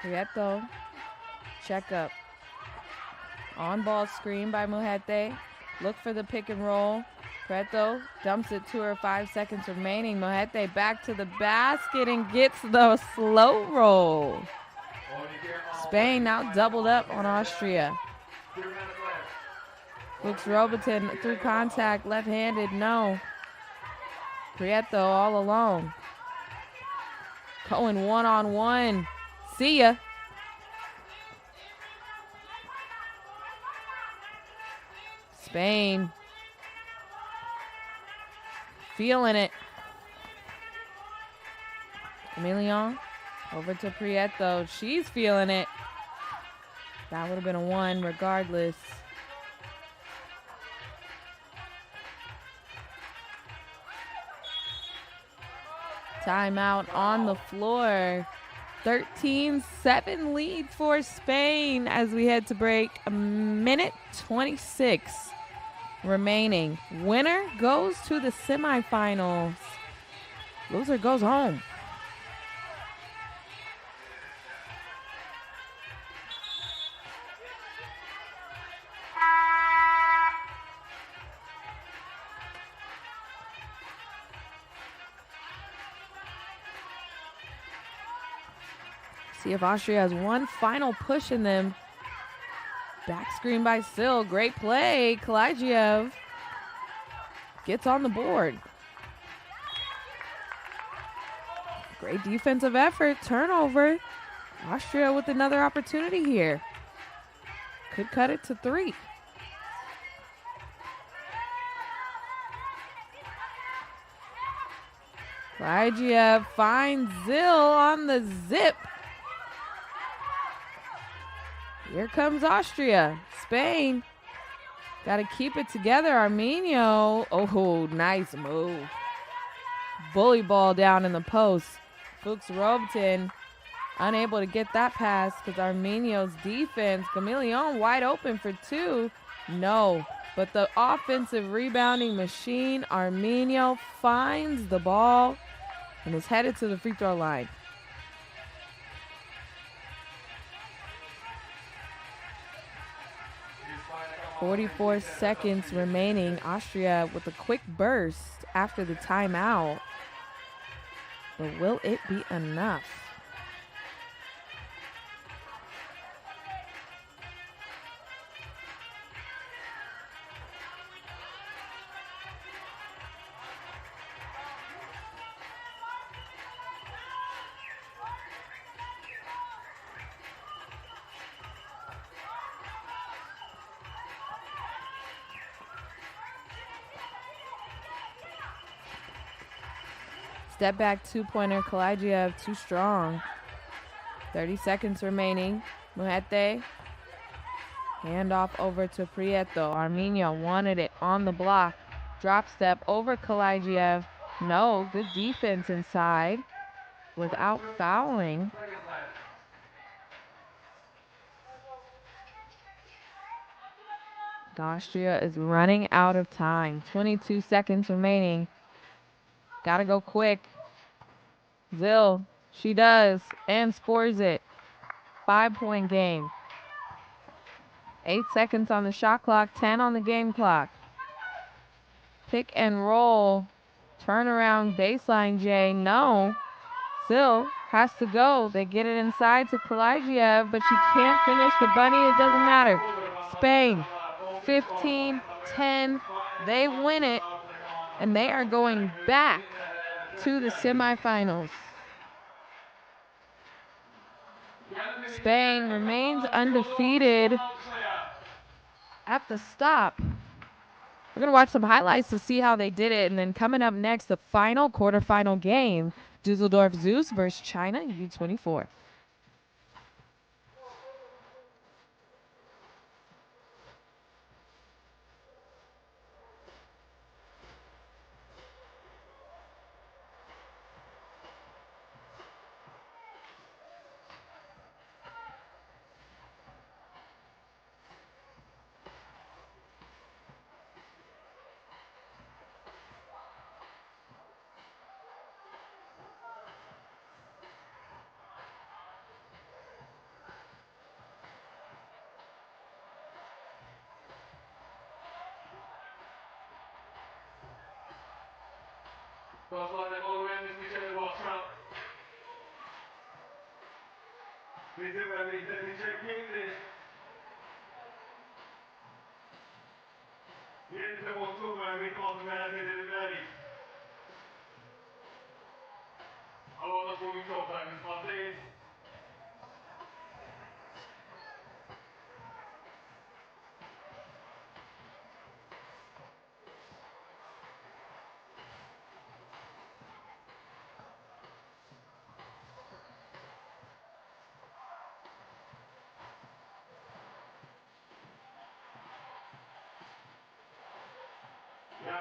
Prieto, check up. On ball screen by Mujete. Look for the pick and roll. Prieto dumps it to her. 5 seconds remaining. Mujete back to the basket and gets the slow roll. Spain now doubled up on Austria. Fuchs Robertson through contact, left-handed, no. Prieto all alone. Going one-on-one. See ya. Spain feeling it. Chameleon Over to Prieto. She's feeling it. That would have been a 1 regardless. Timeout on the floor. 13-7 lead for Spain as we head to break. A minute 26 remaining. Winner goes to the semifinals. Loser goes home. See if Austria has one final push in them. Back screen by Sil. Great play. Kalajiev gets on the board. Great defensive effort. Turnover. Austria with another opportunity here. Could cut it to 3. Kalajiev finds Zil on the zip. Here comes Austria. Spain got to keep it together. Armenio. Oh, nice move. Bully ball down in the post. Fuchs Robeton unable to get that pass because Armenio's defense. Gamillion wide open for 2. No, but the offensive rebounding machine, Armenio, finds the ball and is headed to the free throw line. 44 seconds remaining. Austria with a quick burst after the timeout. But will it be enough? Step back 2-pointer, Kalajiev too strong. 30 seconds remaining. Muhete. Handoff over to Prieto. Armenio wanted it on the block. Drop step over Kalajiev. No, good defense inside without fouling. Austria is running out of time. 22 seconds remaining. Gotta go quick. Zil, she does, and scores it. 5-point game. 8 seconds on the shot clock, 10 on the game clock. Pick and roll. Turnaround baseline, Jay. No. Zil has to go. They get it inside to Kalajiev, but she can't finish the bunny. It doesn't matter. Spain, 15-10. They win it, and they are going back to the semifinals. Spain remains undefeated at the stop. We're going to watch some highlights to see how they did it. And then coming up next, the final quarterfinal game, Düsseldorf Zeus versus China U24.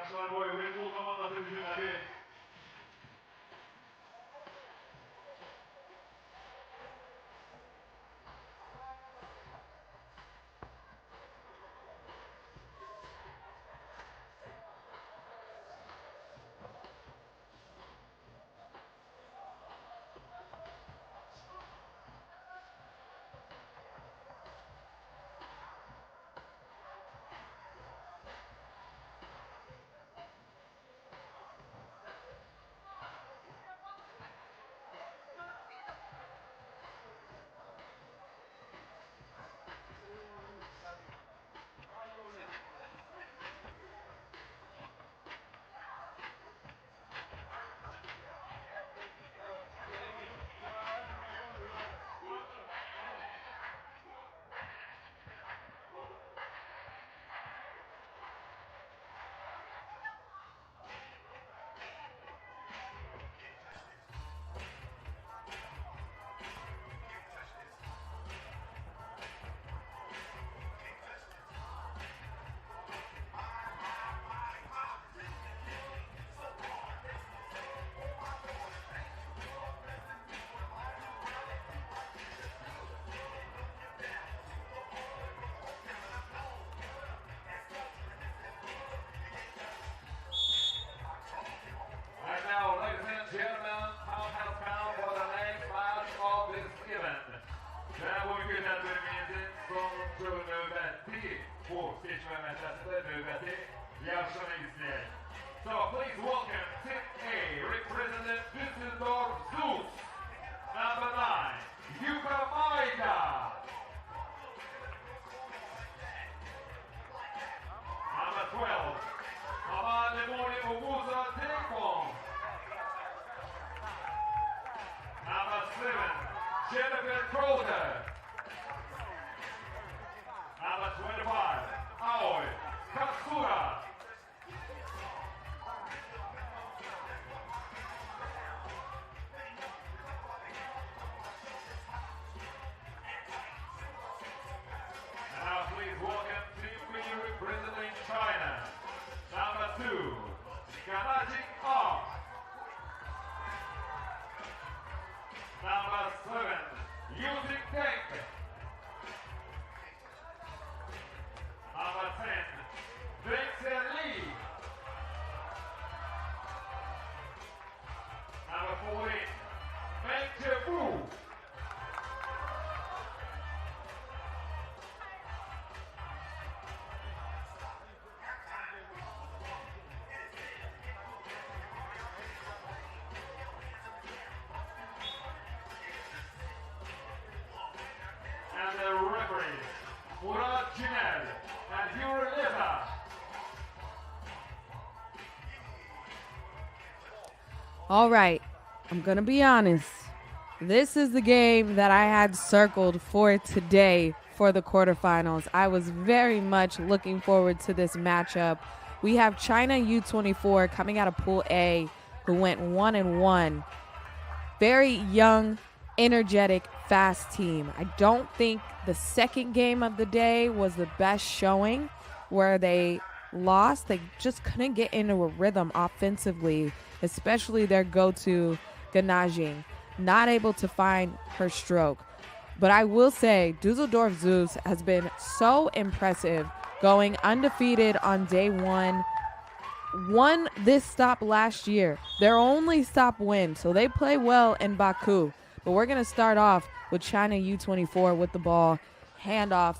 Yaşlar boyu Red Bull zamanla tecrübeli. So please welcome Team A, representing Düsseldorf Zeus. Number 9, Yuka Maida. Number 12, Amandemoni Ogusa Tekon. Number 7, Jennifer Crowder. Number 25, Aoi Katsura. Now please welcome Team B representing China. Number 2, Kanajik Off. Number 7, Yusik Tank. Number 10, Vixen Lee. Number 14, Meng Chebu. And the referees, Murat Cinel and Yuri Leza. All right, I'm going to be honest. This is the game that I had circled for today for the quarterfinals. I was very much looking forward to this matchup. We have China U24 coming out of Pool A, who went 1-1. Very young, energetic, fast team. I don't think the second game of the day was the best showing, where they lost. They just couldn't get into a rhythm offensively, especially their go-to Ganajing, not able to find her stroke. But I will say Düsseldorf Zeus has been so impressive, going undefeated on day one. Won this stop last year, their only stop win, so they play well in Baku. But we're going to start off with China U24 with the ball. Handoff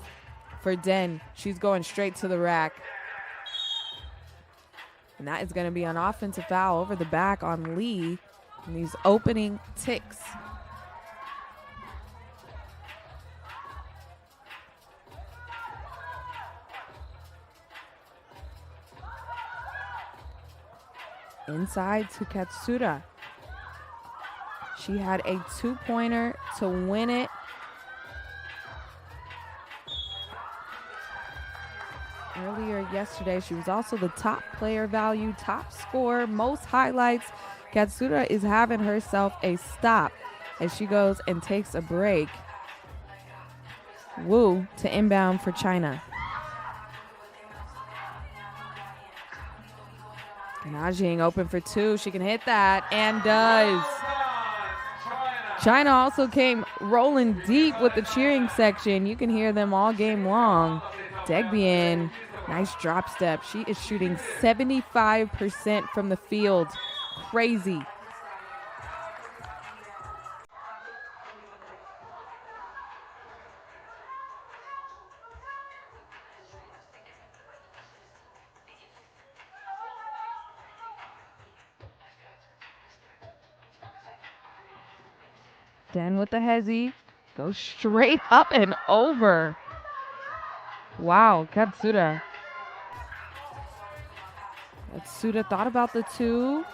for Den. She's going straight to the rack. And that is going to be an offensive foul over the back on Lee in these opening ticks. Inside to Katsura. She had a two-pointer to win it. Earlier yesterday, she was also the top player value, top scorer, most highlights. Katsura is having herself a stop as she goes and takes a break. Wu to inbound for China. Najing open for two. She can hit that and does. China also came rolling deep with the cheering section. You can hear them all game long. Degbian, nice drop step. She is shooting 75% from the field. Crazy. Den with the hezzy. Goes straight up and over. Wow, Katsuda. Katsuda thought about the two.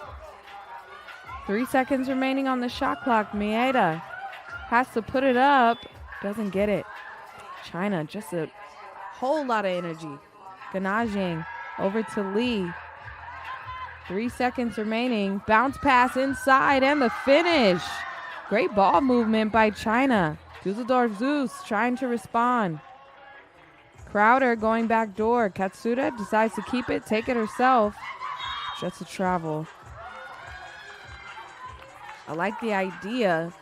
3 seconds remaining on the shot clock. Maeda has to put it up. Doesn't get it. China, just a whole lot of energy. Ganajing over to Lee. 3 seconds remaining. Bounce pass inside and the finish. Great ball movement by China. Düsseldorf Zeus trying to respond. Crowder going back door. Katsuda decides to keep it, take it herself. Just a travel. I like the idea.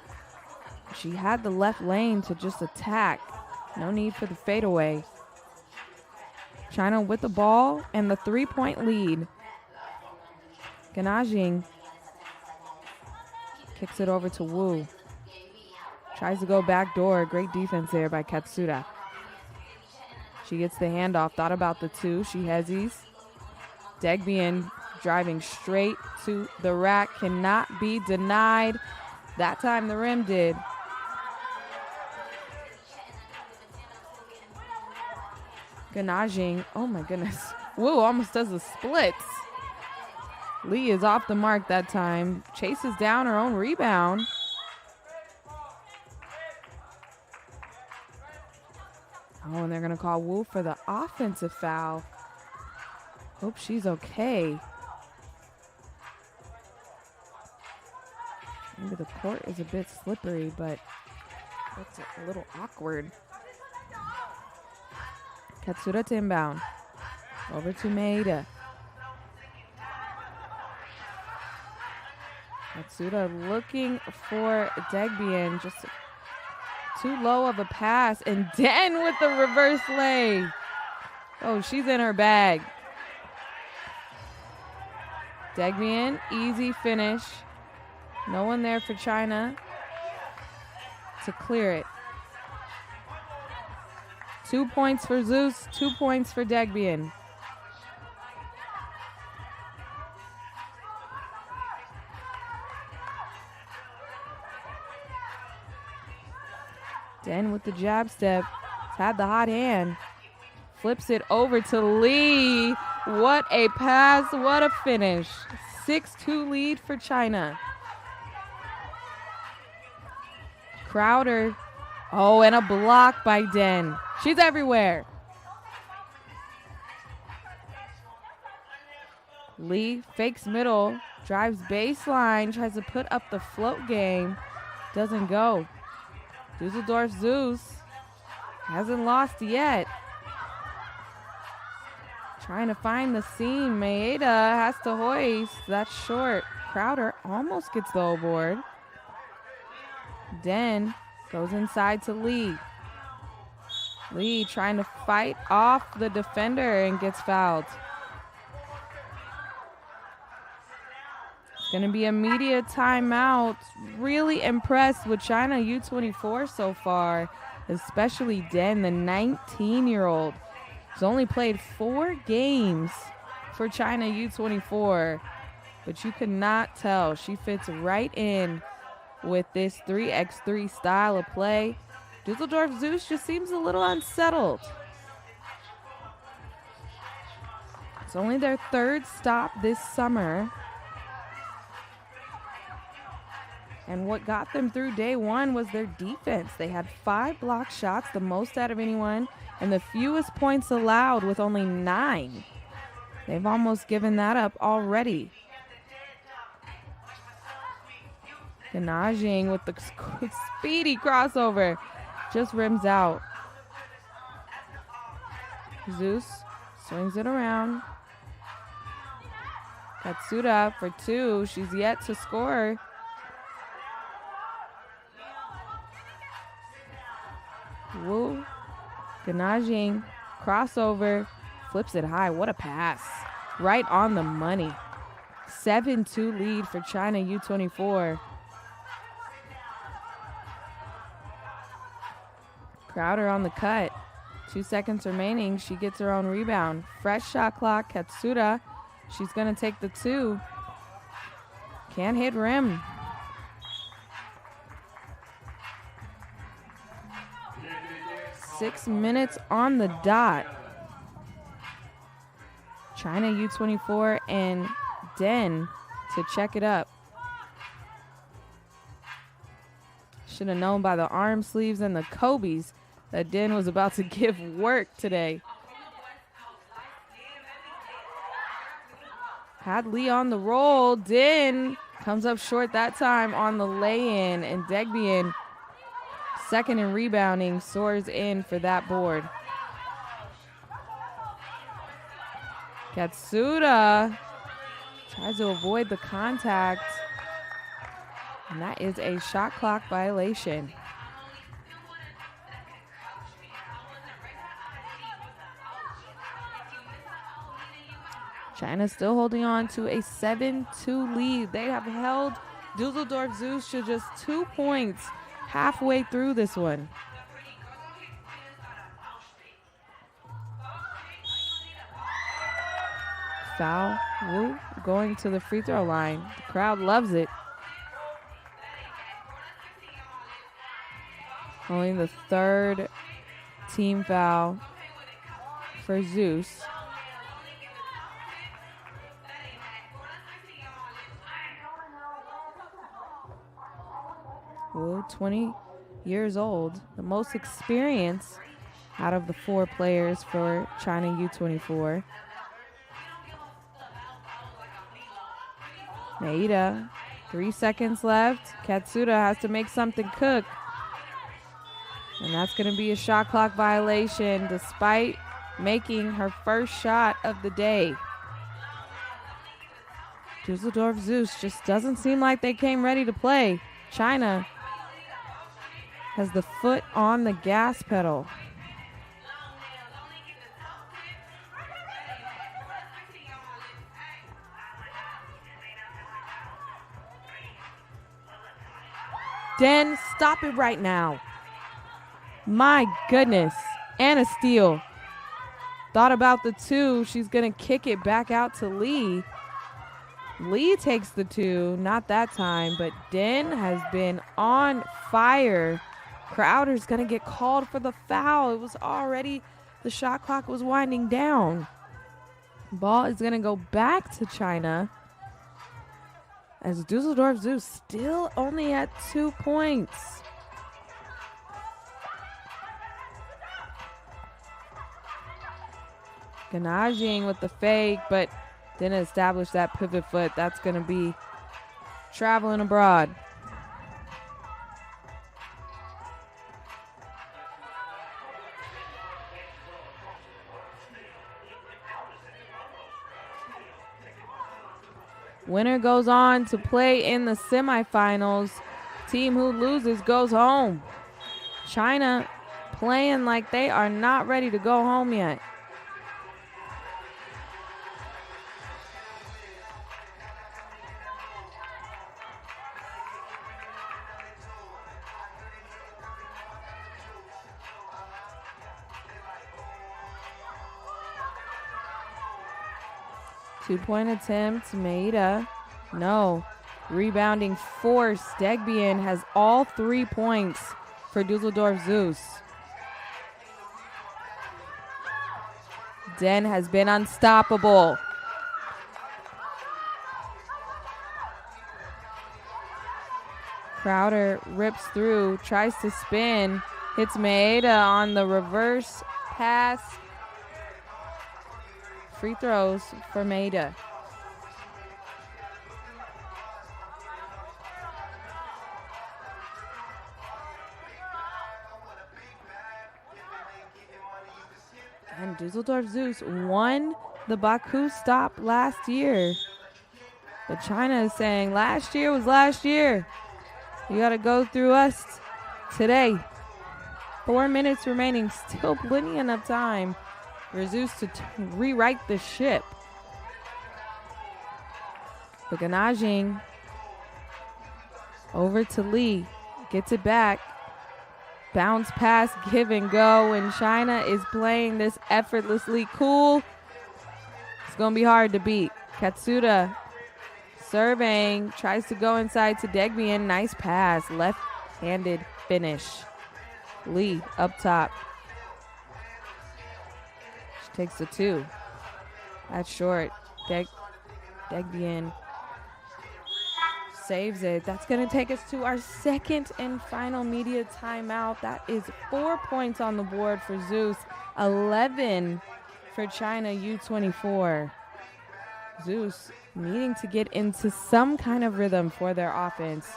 She had the left lane to just attack. No need for the fadeaway. China with the ball and the 3-point lead. Ganajing kicks it over to Wu. Tries to go back door. Great defense there by Katsuda. She gets the handoff. Thought about the two. She hezzies. Degbian driving straight to the rack. Cannot be denied. That time the rim did. Ganajing. Oh my goodness. Wu almost does the splits. Lee is off the mark that time. Chases down her own rebound. Oh, and they're going to call Wu for the offensive foul. Hope she's okay. Maybe the court is a bit slippery, but it's a little awkward. Katsuda to inbound. Over to Maeda. Katsuda looking for Degbian. Just too low of a pass. And Den with the reverse lay. Oh, she's in her bag. Degbian, easy finish. No one there for China to clear it. 2 points for Zeus, 2 points for Degbian. Den with the jab step. He's had the hot hand. Flips it over to Lee. What a pass. What a finish. 6-2 lead for China. Crowder. Oh, and a block by Den. She's everywhere. Lee fakes middle. Drives baseline. Tries to put up the float game. Doesn't go. Düsseldorf Zeus hasn't lost yet. Trying to find the seam. Maeda has to hoist. That's short. Crowder almost gets the board. Den goes inside to Lee. Lee trying to fight off the defender and gets fouled. Going to be a media timeout. Really impressed with China U24 so far, especially Den, the 19-year-old. She's only played 4 games for China U24, but you could not tell. She fits right in with this 3x3 style of play. Düsseldorf Zeus just seems a little unsettled. It's only their 3rd stop this summer. And what got them through day one was their defense. They had 5 block shots, the most out of anyone, and the fewest points allowed with only 9. They've almost given that up already. Ganajing with the speedy crossover. Just rims out. Zeus swings it around. Katsuda for 2. She's yet to score. Wu. Ganajing. Crossover. Flips it high. What a pass. Right on the money. 7-2 lead for China U24. Crowder on the cut. 2 seconds remaining. She gets her own rebound. Fresh shot clock. Katsuda. She's going to take the 2. Can't hit rim. Six minutes on the dot. China U24 and Den to check it up. Should have known by the arm sleeves and the Kobe's that Den was about to give work today. Had Lee on the roll. Den comes up short that time on the lay-in, and Degbian, second in rebounding, soars in for that board. Katsuda tries to avoid the contact, and that is a shot clock violation. China still holding on to a 7-2 lead. They have held Düsseldorf Zeus to just 2 points halfway through this one. Foul. Wu going to the free throw line. The crowd loves it. Only the 3rd team foul for Zeus. Wu, 20 years old, the most experience out of the 4 players for China U24. Maeda, 3 seconds left. Katsuda has to make something cook. And that's going to be a shot clock violation despite making her first shot of the day. Düsseldorf Zeus just doesn't seem like they came ready to play. China has the foot on the gas pedal. Den, stop it right now. My goodness. And a steal. Thought about the 2. She's going to kick it back out to Lee. Lee takes the 2. Not that time, but Den has been on fire. Crowder's going to get called for the foul. It was already, the shot clock was winding down. Ball is going to go back to China, as Düsseldorf Zeus still only at 2 points. Ganajing with the fake, but didn't establish that pivot foot. That's going to be traveling abroad. Winner goes on to play in the semifinals. Team who loses goes home. China playing like they are not ready to go home yet. Two-point attempt, Maeda. No. Rebounding force. Degbian has all 3 points for Düsseldorf Zeus. Den has been unstoppable. Crowder rips through, tries to spin, hits Maeda on the reverse pass. Free throws for Maeda. And Düsseldorf Zeus won the Baku stop last year. But China is saying last year was last year. You got to go through us today. 4 minutes remaining. Still plenty enough time for Zeus to rewrite the ship. But Ganajing over to Lee. Gets it back. Bounce pass, give and go. And China is playing this effortlessly cool. It's going to be hard to beat. Katsuda serving. Tries to go inside to Degbian. Nice pass. Left-handed finish. Lee up top. She takes the 2. That's short. Degbian saves it. That's going to take us to our second and final media timeout. That is 4 points on the board for Zeus, 11 for China U24. Zeus needing to get into some kind of rhythm for their offense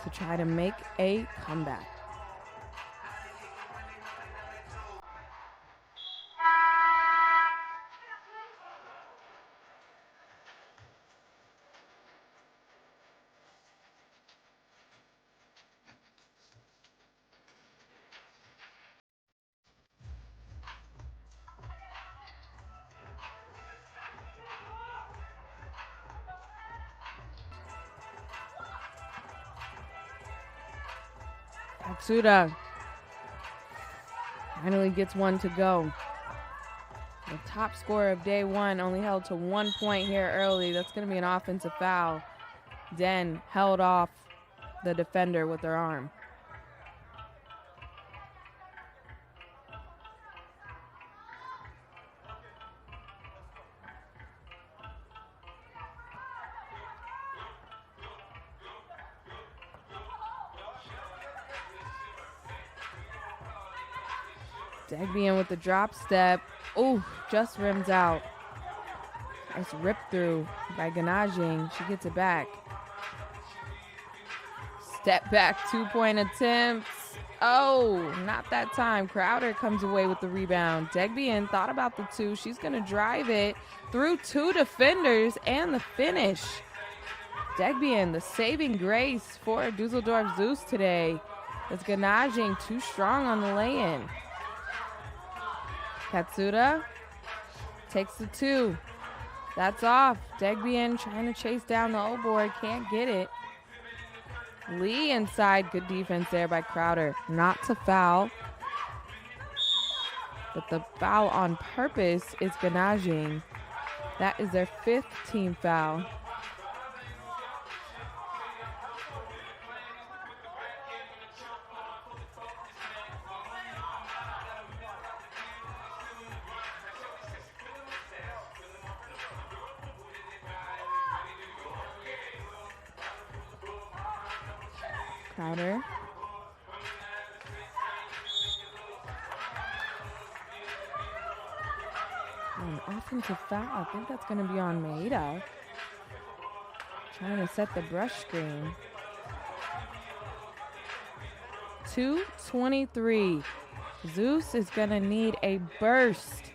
to try to make a comeback. Katsuda finally gets one to go. The top scorer of day one only held to 1 point here early. That's going to be an offensive foul. Den held off the defender with their arm. Degbian with the drop step. Ooh, just rims out. Nice rip through by Ganajing. She gets it back. Step back 2-point attempts. Oh, not that time. Crowder comes away with the rebound. Degbian thought about the 2. She's going to drive it through 2 defenders and the finish. Degbian, the saving grace for Düsseldorf Zeus today. As Ganajing too strong on the lay-in. Katsuda takes the 2. That's off. Degbian trying to chase down the O-board. Can't get it. Lee inside. Good defense there by Crowder. Not to foul. But the foul on purpose is Ganajing. That is their 5th team foul. Crowder. An offensive foul. I think that's going to be on Maeda. Trying to set the brush screen. 2:23. Zeus is going to need a burst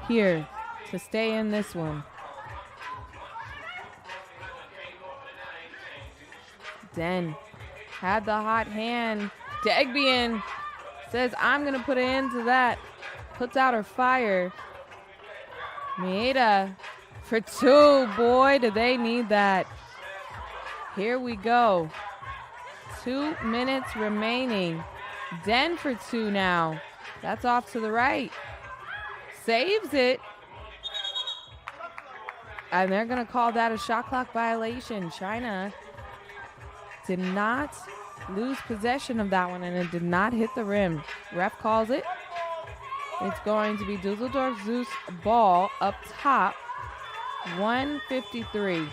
here to stay in this one. Den had the hot hand. Degbian says, I'm going to put an end to that. Puts out her fire. Maeda for 2. Boy, do they need that. Here we go. 2 minutes remaining. Den for 2 now. That's off to the right. Saves it. And they're going to call that a shot clock violation. China did not lose possession of that one, and it did not hit the rim. Ref calls it. It's going to be Düsseldorf Zeus ball up top. 1:53.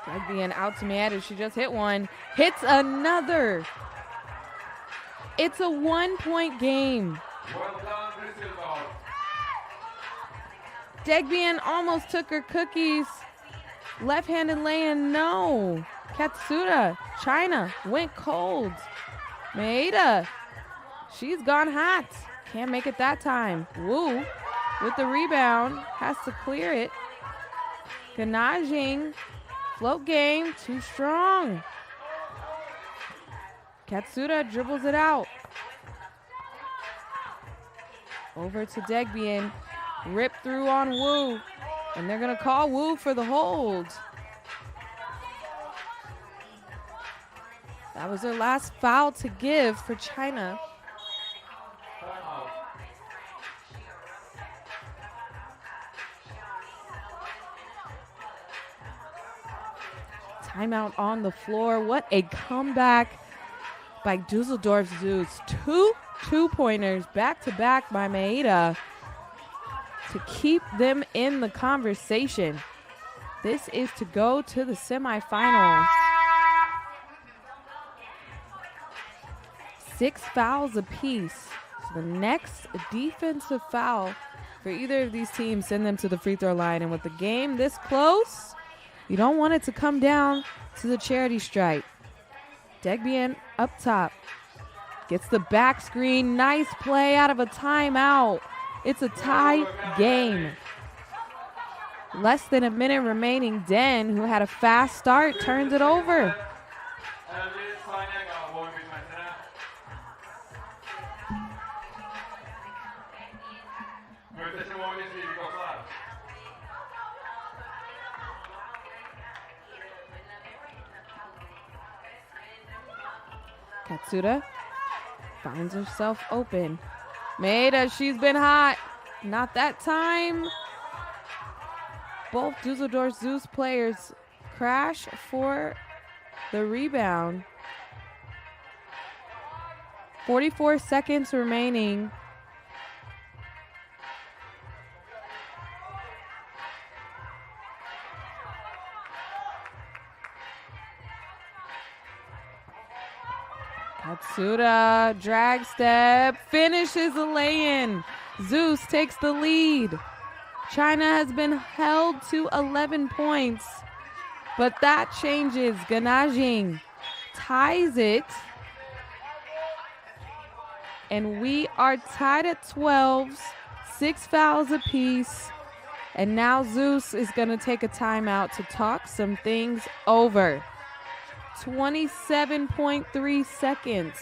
Degbian out to Maeda. She just hit one. Hits another. It's a 1-point game. Well done, Düsseldorf. Degbian almost took her cookies. Left-handed lay-in, no. Katsura, China, went cold. Maeda, she's gone hot. Can't make it that time. Wu with the rebound, has to clear it. Ganajing, float game, too strong. Katsura dribbles it out. Over to Degbien, rip through on Wu, and they're gonna call Wu for the hold. That was their last foul to give for China. Timeout on the floor. What a comeback by Düsseldorf Zeus. Two two-pointers back-to-back by Maeda to keep them in the conversation. This is to go to the semifinals. 6 fouls apiece. So the next defensive foul for either of these teams send them to the free throw line. And with the game this close, you don't want it to come down to the charity stripe. Degbien up top. Gets the back screen. Nice play out of a timeout. It's a tie game. Less than a minute remaining. Den, who had a fast start, turns it over. Katsura finds herself open. Maeda, she's been hot. Not that time. Both Düsseldorf Zeus players crash for the rebound. 44 seconds remaining. Katsura, drag step, finishes a lay-in. Zeus takes the lead. China has been held to 11 points, but that changes. Ganajing ties it, and we are tied at 12, 6 fouls apiece, and now Zeus is going to take a timeout to talk some things over. 27.3 seconds.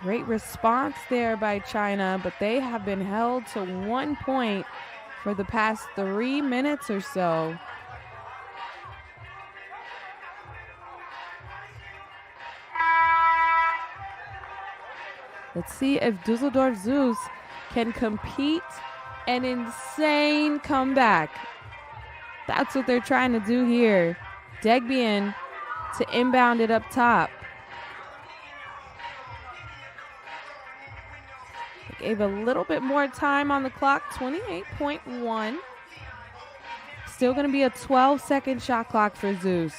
Great response there by China, but they have been held to 1 point for the past 3 minutes or so. Let's see if Düsseldorf Zeus can compete an insane comeback. That's what they're trying to do here. Degbien to inbound it up top. They gave a little bit more time on the clock, 28.1. Still going to be a 12-second shot clock for Zeus.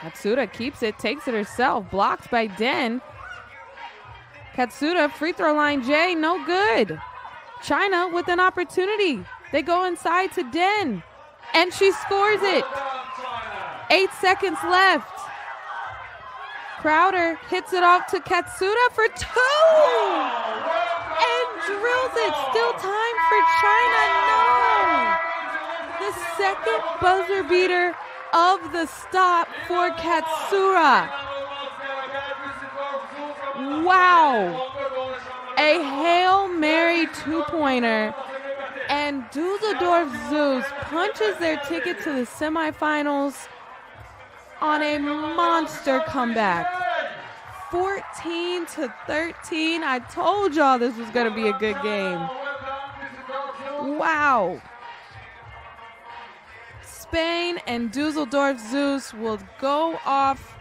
Katsura keeps it, takes it herself, blocked by Den. Katsura, free throw line, Jay, no good. China with an opportunity. They go inside to Den, and she scores it. 8 seconds left. Crowder hits it off to Katsura for 2 and drills it. Still time for China. No. The second buzzer beater of the stop for Katsura. Wow. A Hail Mary two-pointer, and Düsseldorf Zeus punches their ticket to the semifinals on a monster comeback. 14-13. I told y'all this was going to be a good game. Wow. Spain and Düsseldorf Zeus will go off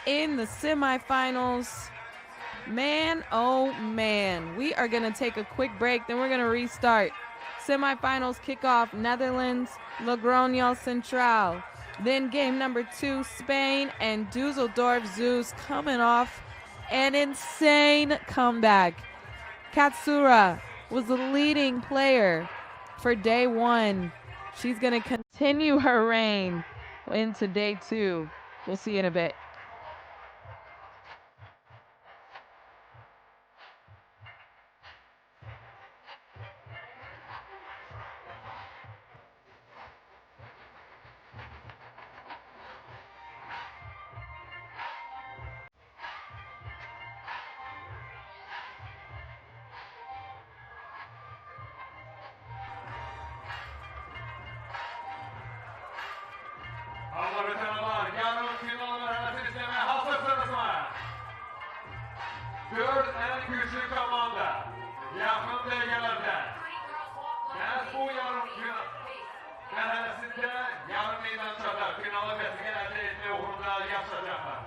in the semifinals. Man, oh man. We are going to take a quick break, then we're going to restart. Semifinals kickoff, Netherlands, Logrono Central. Then game number 2, Spain and Düsseldorf Zeus coming off An insane comeback. Katsura was the leading player for day one. She's going to continue her reign into day two. We'll see in a bit. Allah veteranlar, yarın final merhalesi izlemeye hazırsınız mı? 4 en güçlü komanda yakın bölgelerde. Yani bu yarım final merhalesinde yarım meydançada finala vesile elde etme uğrunda yarışacaklar.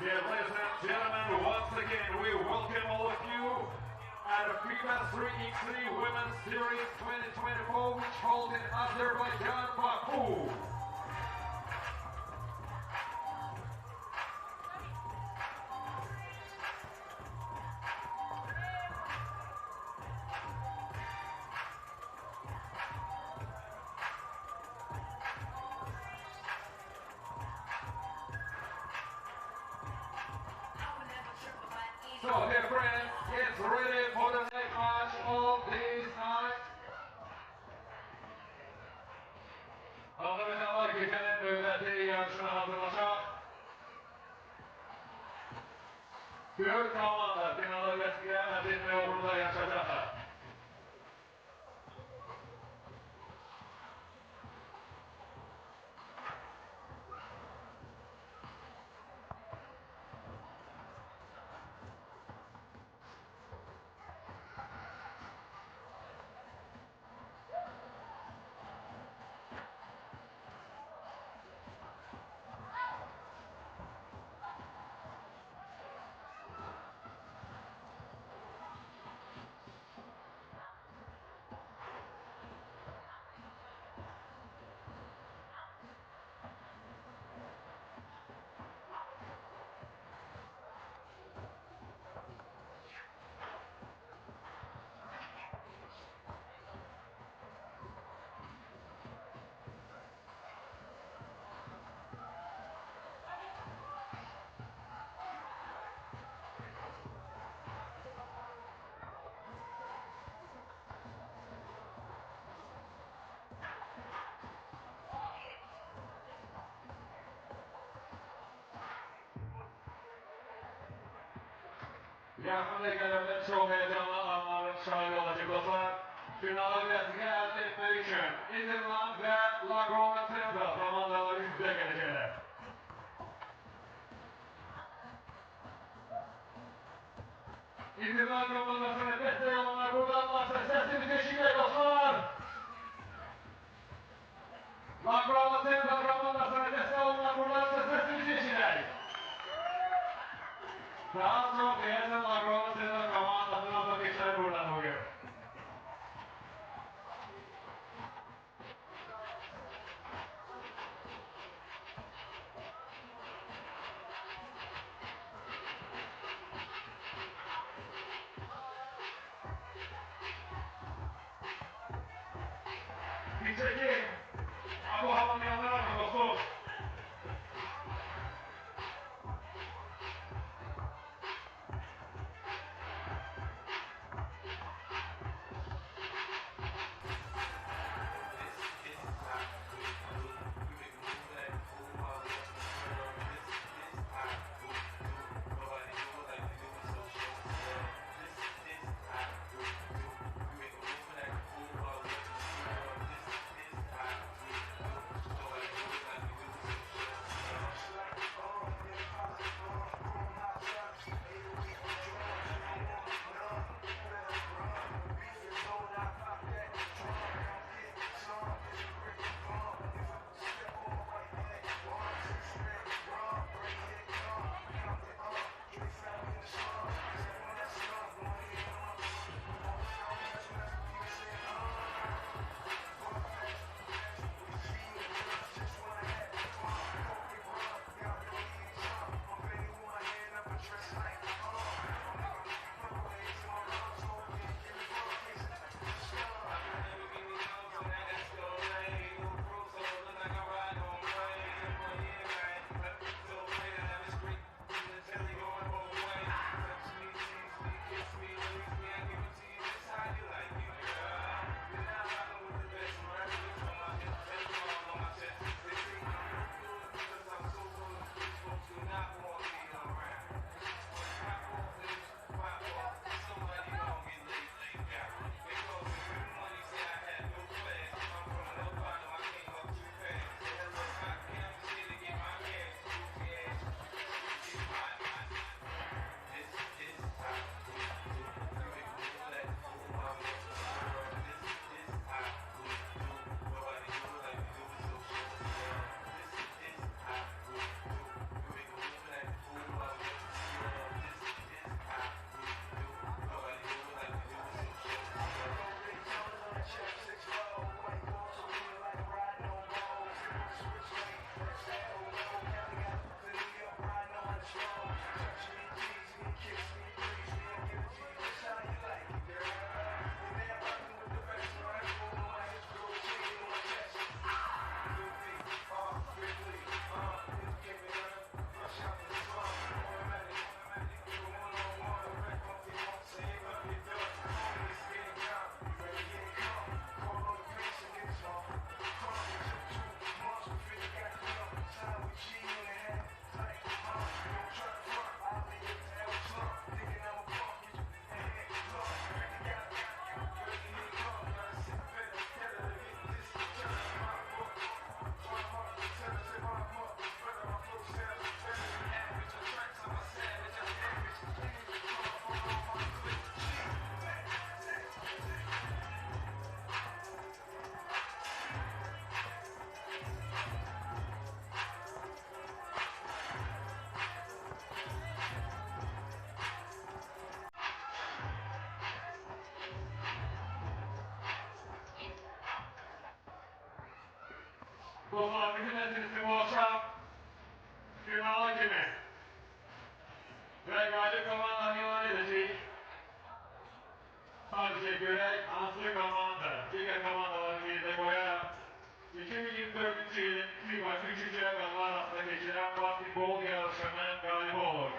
Dear ladies and gentlemen, once again we welcome all of you at the FIBA 3x3 Women's Series 2024, which holds in Azerbaijan, Baku. So, dear friends, get ready for the next match of this night. Hanımefendiler, gecenin nöbeti yarışına hazırlaşan Dört komanda finala vesile edilme uğrunda yarışacaklar. Yakında gelenler çok heyecanlı anların şahidi olacak dostlar. Finale geldi için İzlanda ve Logrono komandaları yüzde gelecekler. İzlanda komandasına destek olanlar buradan varsa sesimizi eşiğe dostlar. Logrono komandasına destek olanlar buradan varsa sesimizi eşiğe. Daha çok yerden Logrono komandasına otobüsler buradan bugün. Diyecek bu havanın yanına bakın dostum. Dostlar bütün hepinizi bu akşam final kimi ve galip komandan ilan edecek. Sadece göre ansızlık komanda, diğer komandaların birine koyarak 2024 yılın FIBA 3. rakamlar arasında geçiren basketbol yarışlarının galibi olur.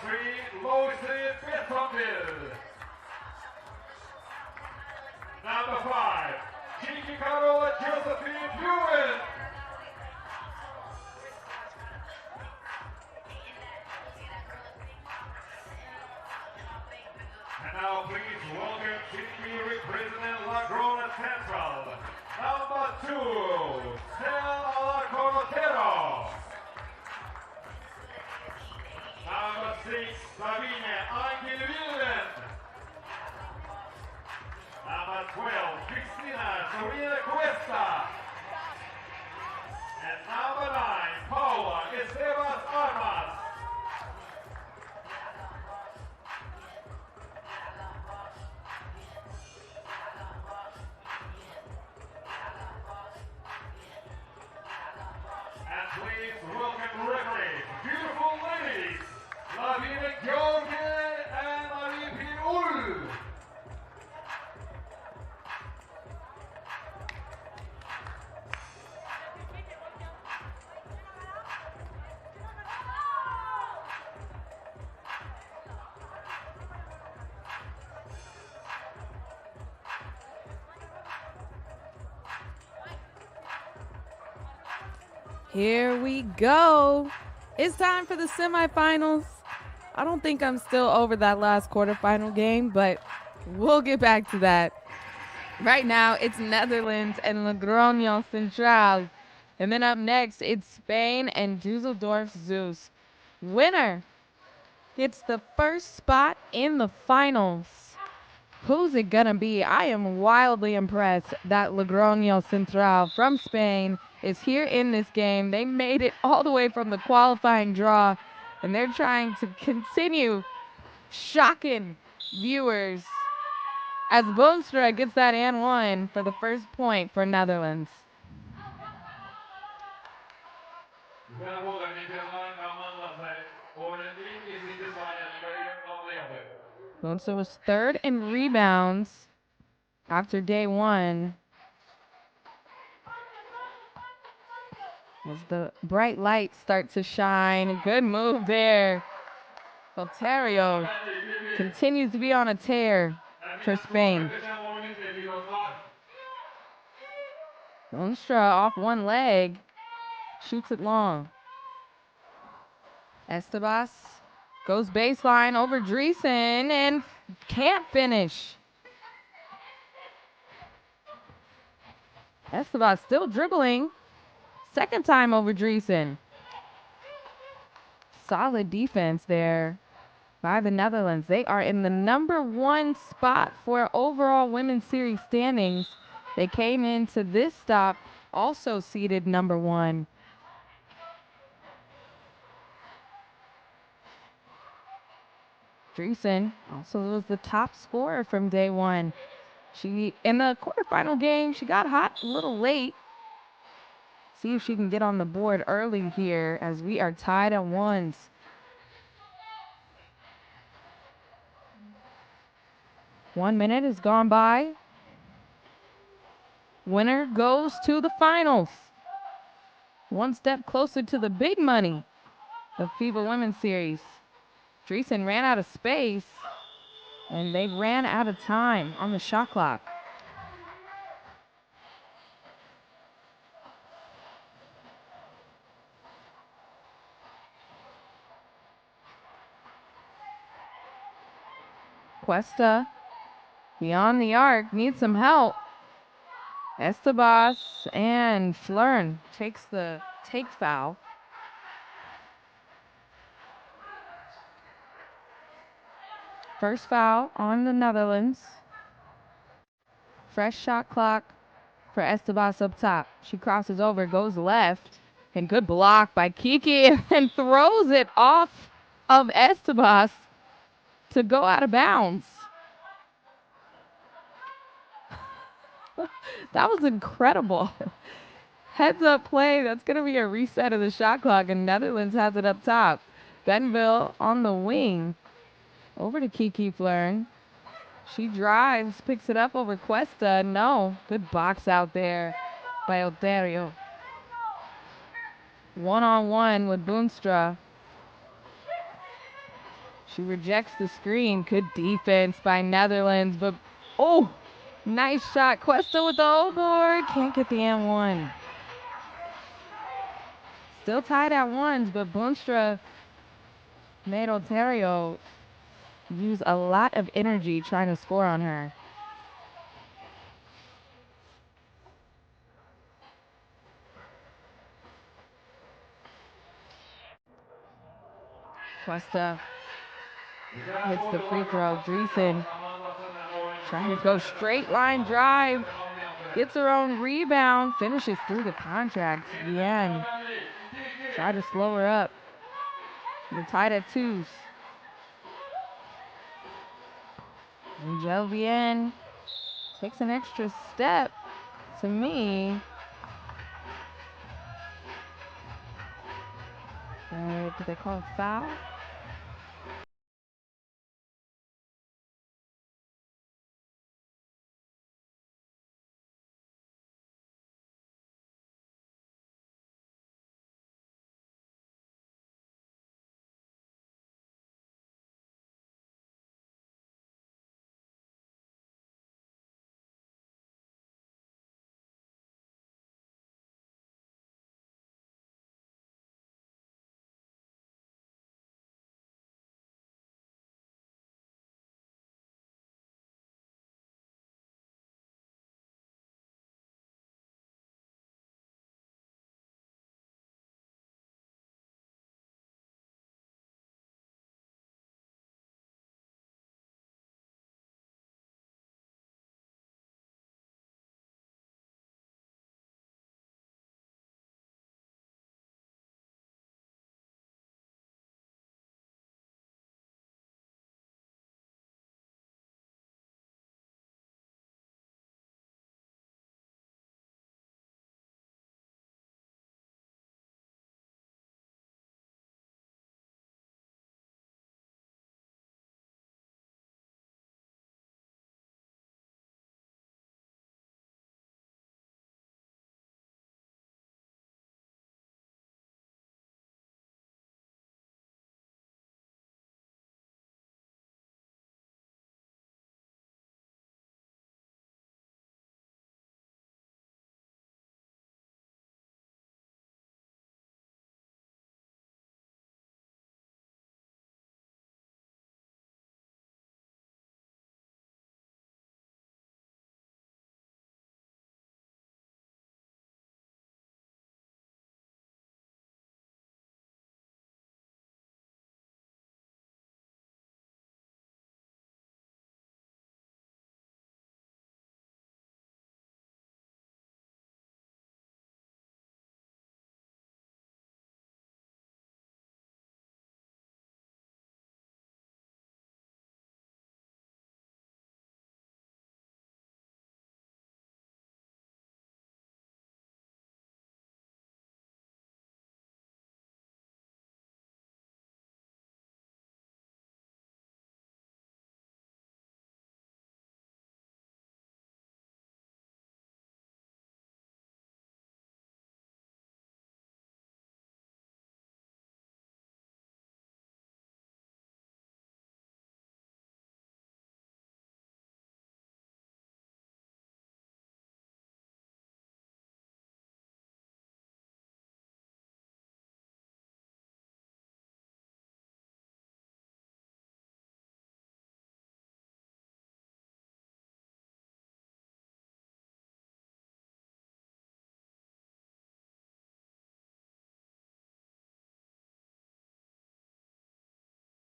3, Lucy Bessonville. Number 5, Kiki Carola Josephine Hewitt. And now please welcome Kiki representing Logrono Central. Number 2, Stella Corotero. Number 6, Sabine Angelvillen. Number 12, Cristina Sorina Cuesta. And number 9, Paula Estevas Armas. And please welcome referees, beautiful ladies, Lavina George and Marie Ull. Here we go. It's time for the semifinals. I don't think I'm still over that last quarterfinal game, but we'll get back to that. Right now, it's Netherlands and Logrono Central. And then up next, it's Spain and Düsseldorf Zeus. Winner gets the first spot in the finals. Who's it gonna be? I am wildly impressed that Logrono Central from Spain is here in this game. They made it all the way from the qualifying draw, and they're trying to continue shocking viewers as Boonstra gets that and one for the first point for Netherlands. Boonstra was third in rebounds after day one. As the bright lights start to shine. Good move there. Valterio continues to be on a tear for Spain. Boonstra off one leg. Shoots it long. Estebas goes baseline over Dreesen and can't finish. Estebas still dribbling. Second time over Dreesen. Solid defense there by the Netherlands. They are in the number 1 spot for overall women's series standings. They came into this stop also seeded number 1. Dreesen also was the top scorer from day one. She, in the quarterfinal game, she got hot a little late. See if she can get on the board early here as we are tied at ones. 1 minute has gone by. Winner goes to the finals. One step closer to the big money of FIBA Women's Series. Dreesen ran out of space, and they ran out of time on the shot clock. Cuesta, beyond the arc, needs some help. Estebas and Flern takes the take foul. First foul on the Netherlands. Fresh shot clock for Estebas up top. She crosses over, goes left, and good block by Kiki and throws it off of Estebas to go out of bounds. That was incredible. Heads up play. That's going to be a reset of the shot clock, and Netherlands has it up top. Benville on the wing. Over to Kiki Flern. She drives, picks it up over Cuesta. No, good box out there by Valterio. 1-on-1 with Boonstra. She rejects the screen. Good defense by Netherlands, but oh, nice shot. Cuesta with the O-board. Can't get the N1. Still tied at ones, but Boonstra made Ontario use a lot of energy trying to score on her. Cuesta hits the free throw. Dreesen trying to go straight line drive. Gets her own rebound. Finishes through the contact. Vienne tried to slow her up. They're tied at twos. And Joe Vienne takes an extra step. To me, did they call a foul?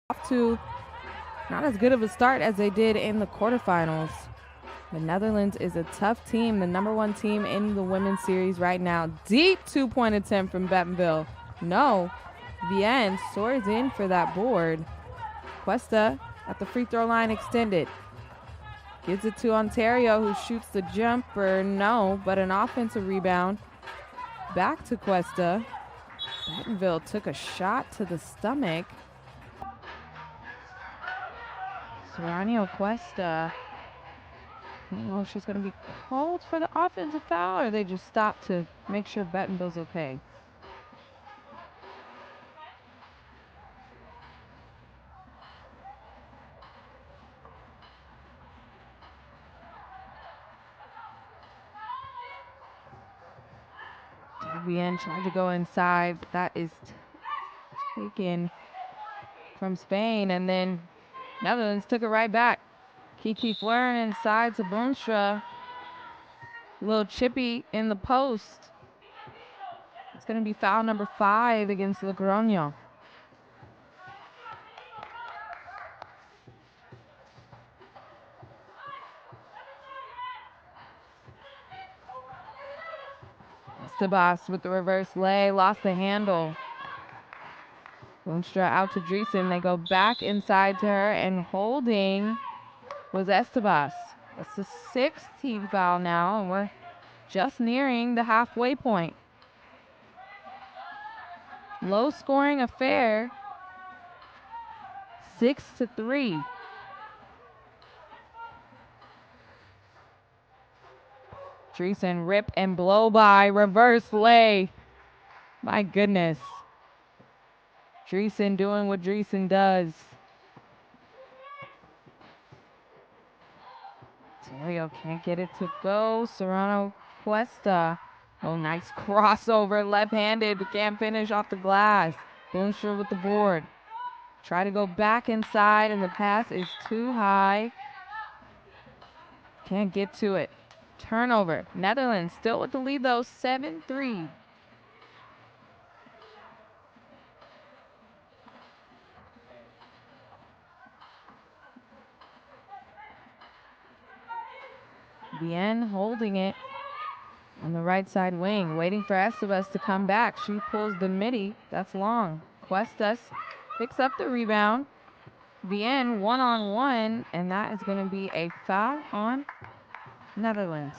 Off to not as good of a start as they did in the quarterfinals. The Netherlands is a tough team, the number one team in the women's series right now. Deep two-point attempt from Bettenville. No. Vienne soars in for that board. Cuesta at the free throw line extended. Gives it to Ontario, who shoots the jumper. No, but an offensive rebound. Back to Cuesta. Bettenville took a shot to the stomach. Serrano Cuesta. I don't know if she's going to be called for the offensive foul, or they just stop to make sure Bettenville's okay. Bien tried to go inside. That is taken from Spain, and then Netherlands took it right back. Kiki Fleuren inside to Boonstra. A little chippy in the post. It's going to be foul number 5 against Logrono. Sebas with the reverse lay, lost the handle. Boonstra out to Dreesen. They go back inside to her, and holding was Estebas. That's the 6th team foul now, and we're just nearing the halfway point. Low scoring affair. 6-3. Dreesen rip and blow by, reverse lay. My goodness. Dreesen doing what Dreesen does. Telio can't get it to go. Serrano Cuesta. Oh, nice crossover, left-handed, but can't finish off the glass. Boonstra with the board. Try to go back inside, and the pass is too high. Can't get to it. Turnover. Netherlands still with the lead, though, 7-3. Bien holding it on the right side wing, waiting for Estebas to come back. She pulls the midi. That's long. Cuestas picks up the rebound. Bien one-on-one, and that is going to be a foul on Netherlands.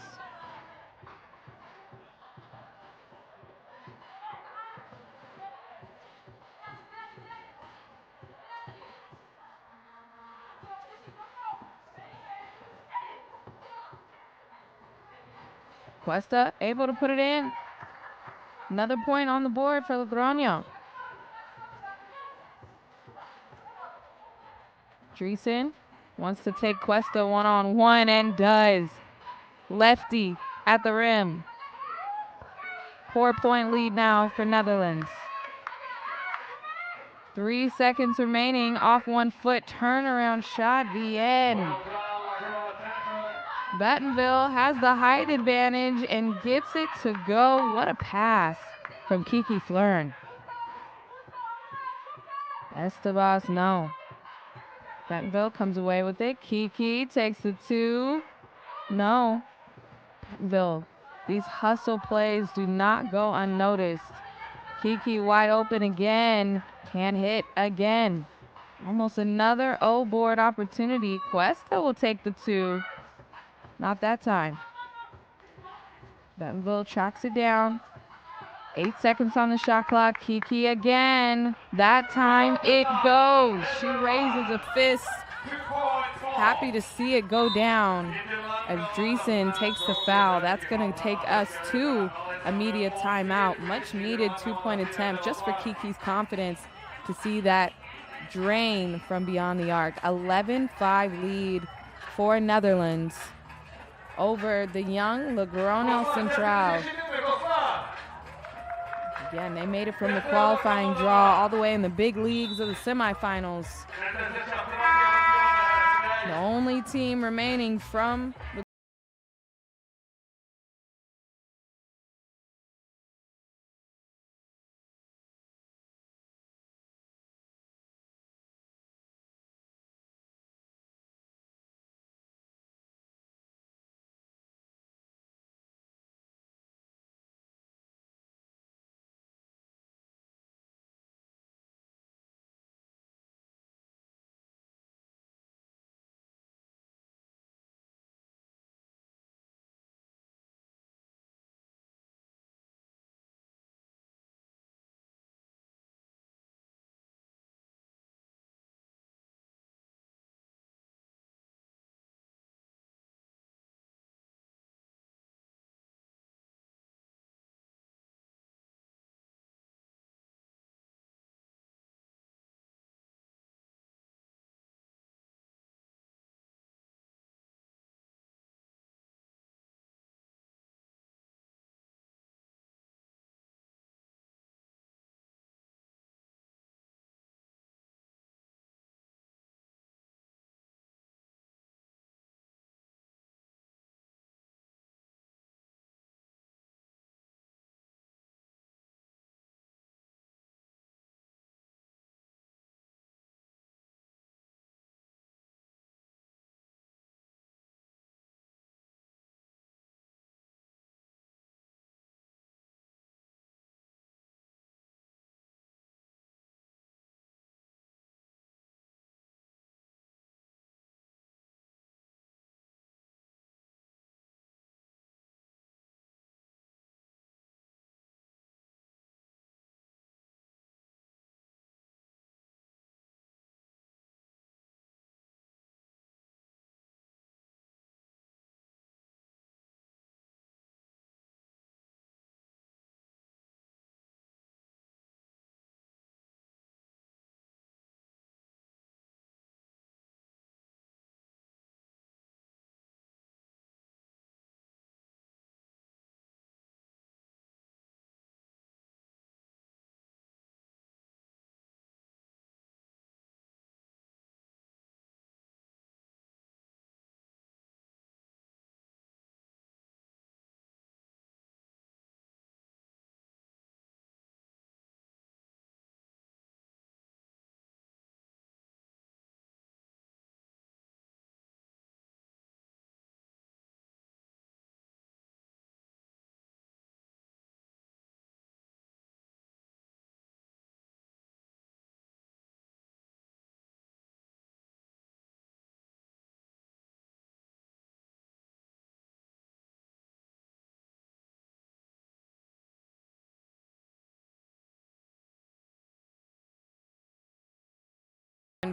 Cuesta able to put it in. Another point on the board for Logrono. Dreesen wants to take Cuesta one-on-one and does. Lefty at the rim. 4-point lead now for Netherlands. 3 seconds remaining. Off 1 foot. Turnaround shot. The end. Battenville has the height advantage and gets it to go. What a pass from Kiki Fleuren. Estebas, no. Battenville comes away with it. Kiki takes the 2. No. Battenville, these hustle plays do not go unnoticed. Kiki wide open again. Can't hit again. Almost another O-board opportunity. Cuesta will take the 2. Not that time. Bentonville tracks it down. 8 seconds on the shot clock. Kiki again. That time it goes. She raises a fist. Happy to see it go down as Dreesen takes the foul. That's going to take us to immediate timeout. Much needed 2-point attempt just for Kiki's confidence to see that drain from beyond the arc. 11-5 lead for Netherlands over the young Logrono Central. Again, they made it from the qualifying draw all the way in the big leagues of the semifinals. The only team remaining from the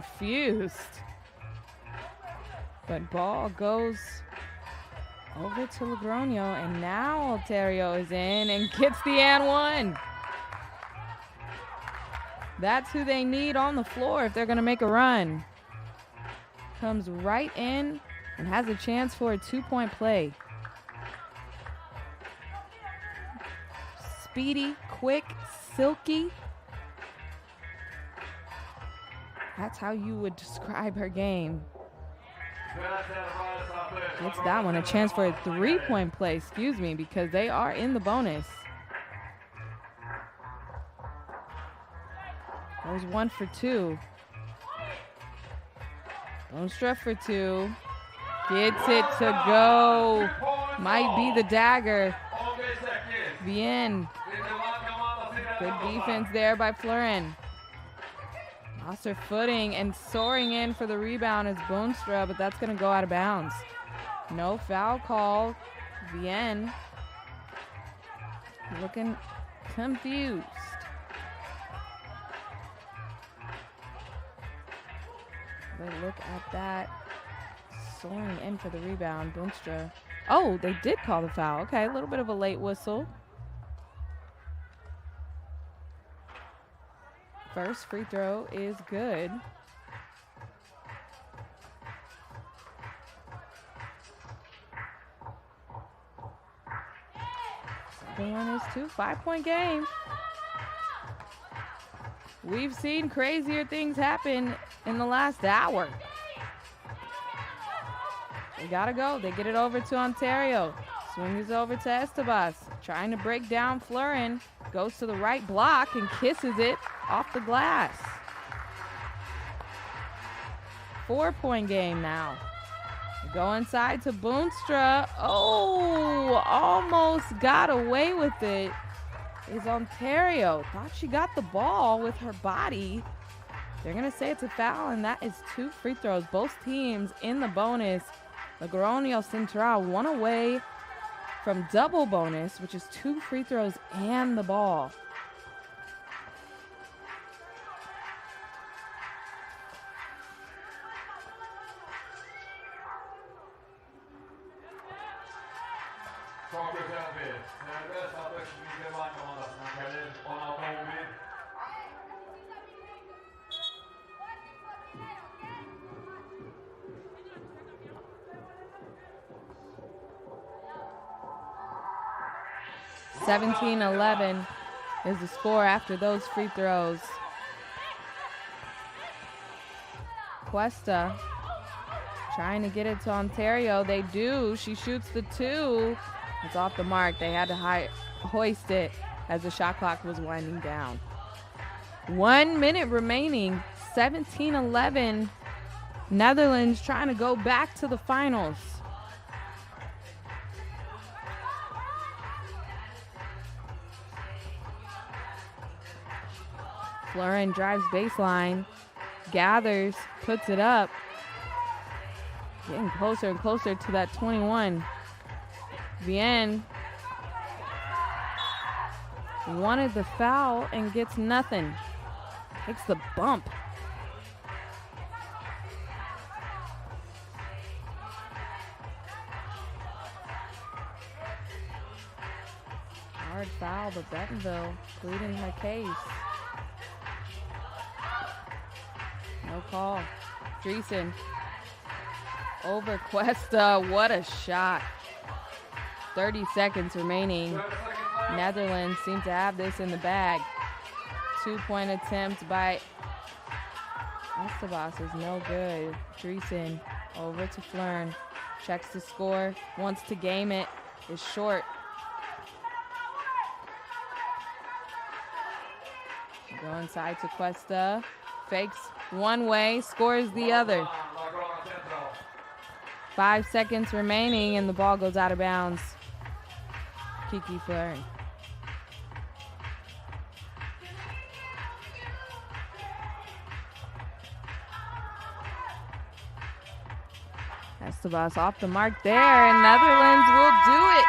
confused. But ball goes over to Logrono, and now Ontario is in and gets the and one. That's who they need on the floor if they're going to make a run. Comes right in and has a chance for a 2-point play. Speedy, quick, silky. That's how you would describe her game. Gets that one, a chance for a 3-point play, excuse me, because they are in the bonus. Goes 1 for 2. Boonstra for 2. Gets it to go. Might be the dagger. Bien. Good defense there by Florin. Lost her footing and soaring in for the rebound is Boonstra, but that's going to go out of bounds. No foul call. Bien. Looking confused. But look at that. Soaring in for the rebound. Boonstra. Oh, they did call the foul. Okay, a little bit of a late whistle. First free throw is good. Second one is 2. 5-point game. We've seen crazier things happen in the last hour. They gotta go. They get it over to Ontario. Swings over to Estebas. Trying to break down Florin. Goes to the right block and kisses it off the glass. 4-point game now. Go inside to Boonstra. Oh, almost got away with it. Is Ontario. Thought she got the ball with her body. They're going to say it's a foul, and that is 2 free throws. Both teams in the bonus. Logrono Central 1 away from double bonus, which is 2 free throws and the ball. (17-11) is the score after those free throws. Cuesta trying to get it to Ontario. They do. She shoots the 2. It's off the mark. They had to hoist it as the shot clock was winding down. 1 minute remaining. 17-11. Netherlands trying to go back to the finals. Florin drives baseline, gathers, puts it up. Getting closer and closer to that 21. Bien wanted the foul and gets nothing. Takes the bump. Hard foul, but Bentonville pleading her case. No call. Dreesen over Cuesta. What a shot. 30 seconds remaining. Netherlands seem to have this in the bag. 2-point attempt by Estebas is no good. Dreesen over to Flern. Checks the score. Wants to game it. Is short. Go inside to Cuesta. Fakes one way, scores the other. 5 seconds remaining and the ball goes out of bounds. Kiki Fleury. Estebas off the mark there, and Netherlands will do it.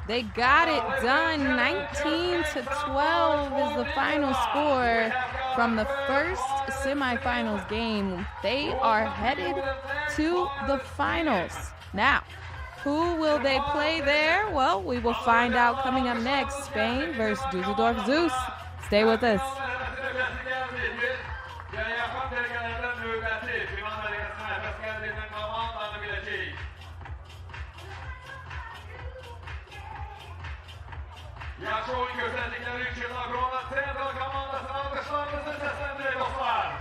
They got it done. 19-12 is the final score. from the first semifinals game. They are headed to the finals. Now, who will they play there? Well, we will find out coming up next. Spain versus Düsseldorf Zeus. Stay with us. Yaşlı oyun gösterdikleri için Logrono Senegal komandasına alkışlarınızı seslendirin dostlar.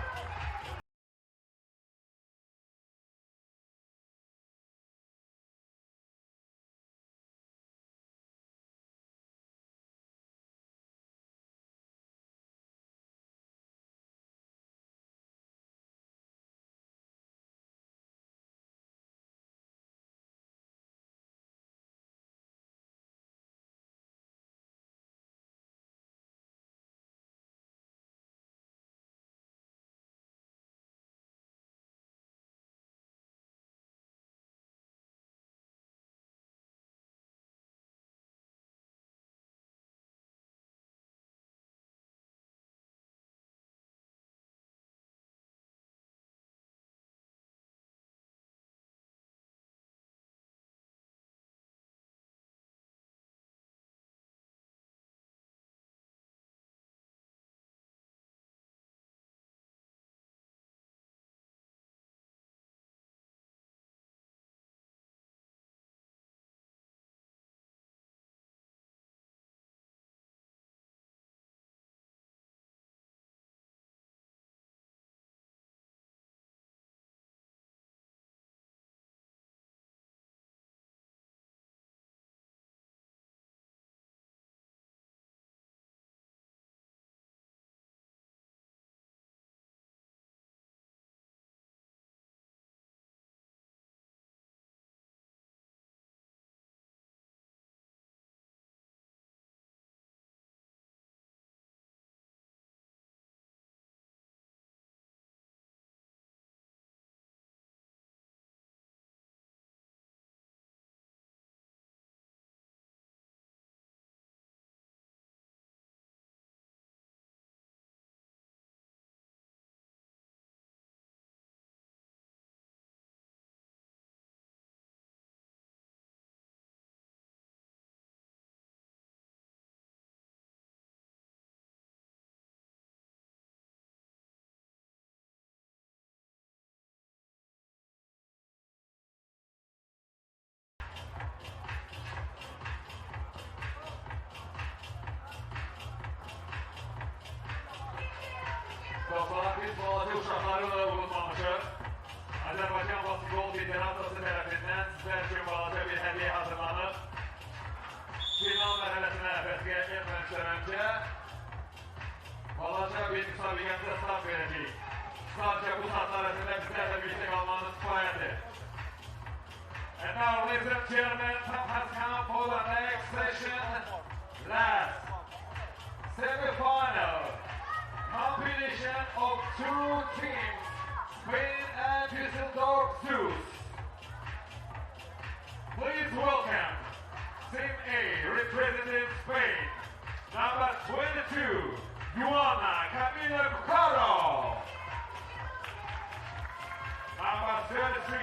Dostlar, biz balaca uşaqlarla unutmamışıq. Azərbaycan basketbol federasiyası tərəfindən sizlər üçün balaca bir hədiyyə hazırlanıb. Final mərhələsinə vəsqəyə etməmişdən öncə balaca bir müsabiqəmizə start verəcəyik. Sadəcə bu saatlar ərzində bizlərlə birlikdə qalmanız kifayətdir. And now, ladies and gentlemen, time has come for the next session. Last semi-final competition of two teams, Spain and Düsseldorf Zeus. Please welcome Team A, representing Spain, number 22, Joana Camila Bucaro. Number 33,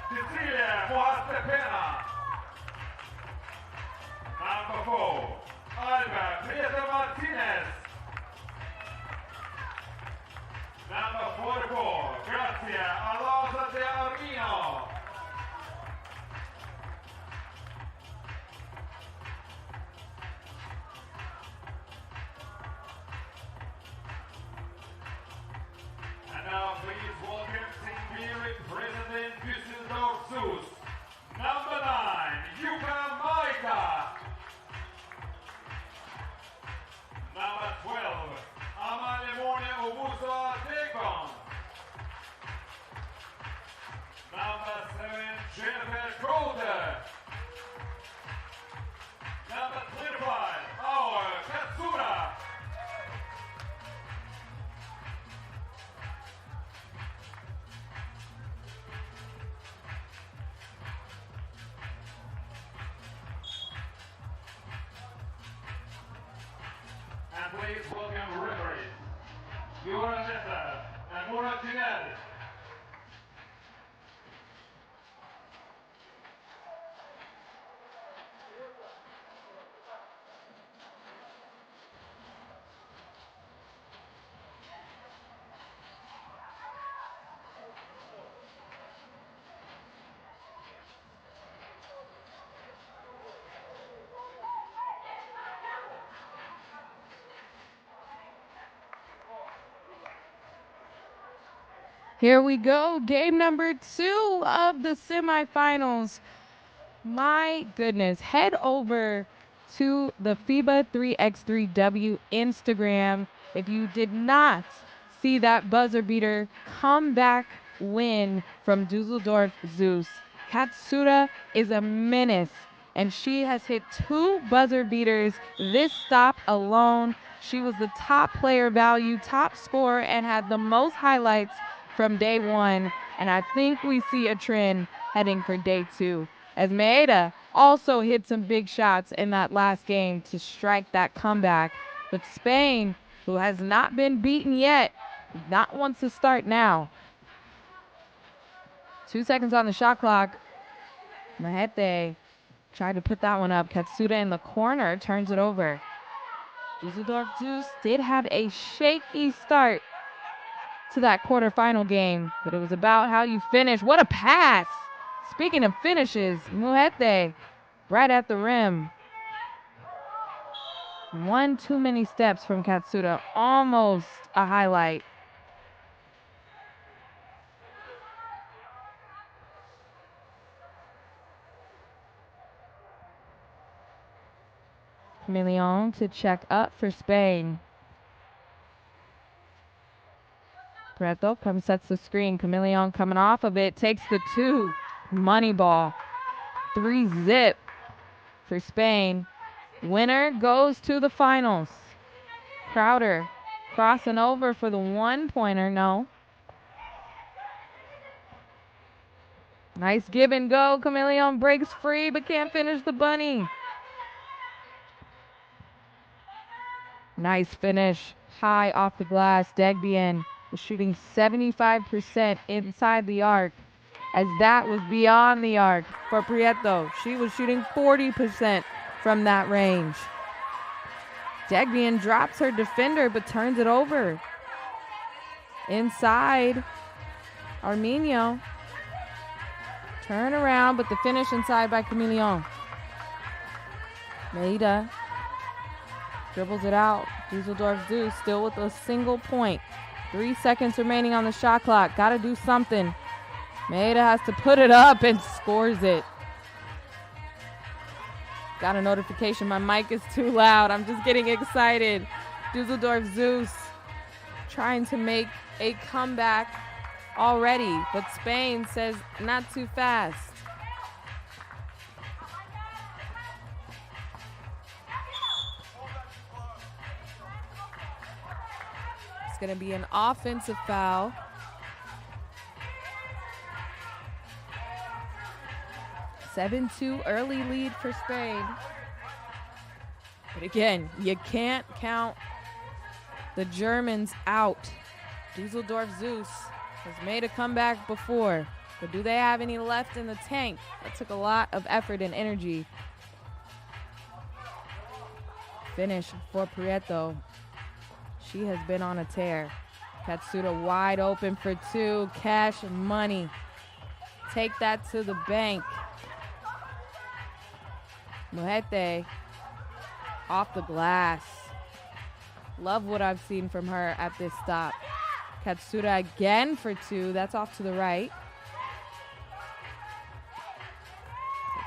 Cecilia Moastepena. Number 4, Alba Prieta Martinez. Number 44, Gracia Alonso de Armino. And now please welcome Team B representing Düsseldorf Zeus. Number 9, Yuka Maika. Number 12, Amalimone Obusa Degon. Number 7, Jennifer Coulter. Number 25, Aor Katsura. And please welcome referee Jonas Cesar and Murat Tiner. Here we go, game number 2 of the semifinals. My goodness, head over to the FIBA 3x3W Instagram. If you did not see that buzzer beater comeback win from Düsseldorf Zeus, Katsura is a menace, and she has hit 2 buzzer beaters this stop alone. She was the top player value, top scorer, and had the most highlights from day 1, and I think we see a trend heading for day 2, as Maeda also hit some big shots in that last game to strike that comeback. But Spain, who has not been beaten yet, not wants to start now. 2 seconds on the shot clock. Mahete tried to put that one up. Katsura in the corner turns it over. Düsseldorf Zeus did have a shaky start to that quarterfinal game, but it was about how you finish. What a pass! Speaking of finishes, Muhete right at the rim. One too many steps from Katsura, almost a highlight. Million to check up for Spain. Preto comes, sets the screen. Chameleon coming off of it, takes the 2. Money ball. 3-zip for Spain. Winner goes to the finals. Crowder crossing over for the 1-pointer. No. Nice give and go. Chameleon breaks free but can't finish the bunny. Nice finish. High off the glass. Degbian was shooting 75% inside the arc, as that was beyond the arc for Prieto. She was shooting 40% from that range. Degbian drops her defender but turns it over. Inside, Arminio. Turn around, but the finish inside by Chameleon. Maeda dribbles it out. Düsseldorf Zeus still with a single point. 3 seconds remaining on the shot clock. Got to do something. Maeda has to put it up and scores it. Got a notification. My mic is too loud. I'm just getting excited. Düsseldorf Zeus trying to make a comeback already, but Spain says not too fast. It's going to be an offensive foul. (7-2) early lead for Spain. But again, you can't count the Germans out. Düsseldorf Zeus has made a comeback before, but do they have any left in the tank? That took a lot of effort and energy. Finish for Prieto. She has been on a tear. Katsura wide open for 2. Cash money. Take that to the bank. Muhete off the glass. Love what I've seen from her at this stop. Katsura again for 2. That's off to the right.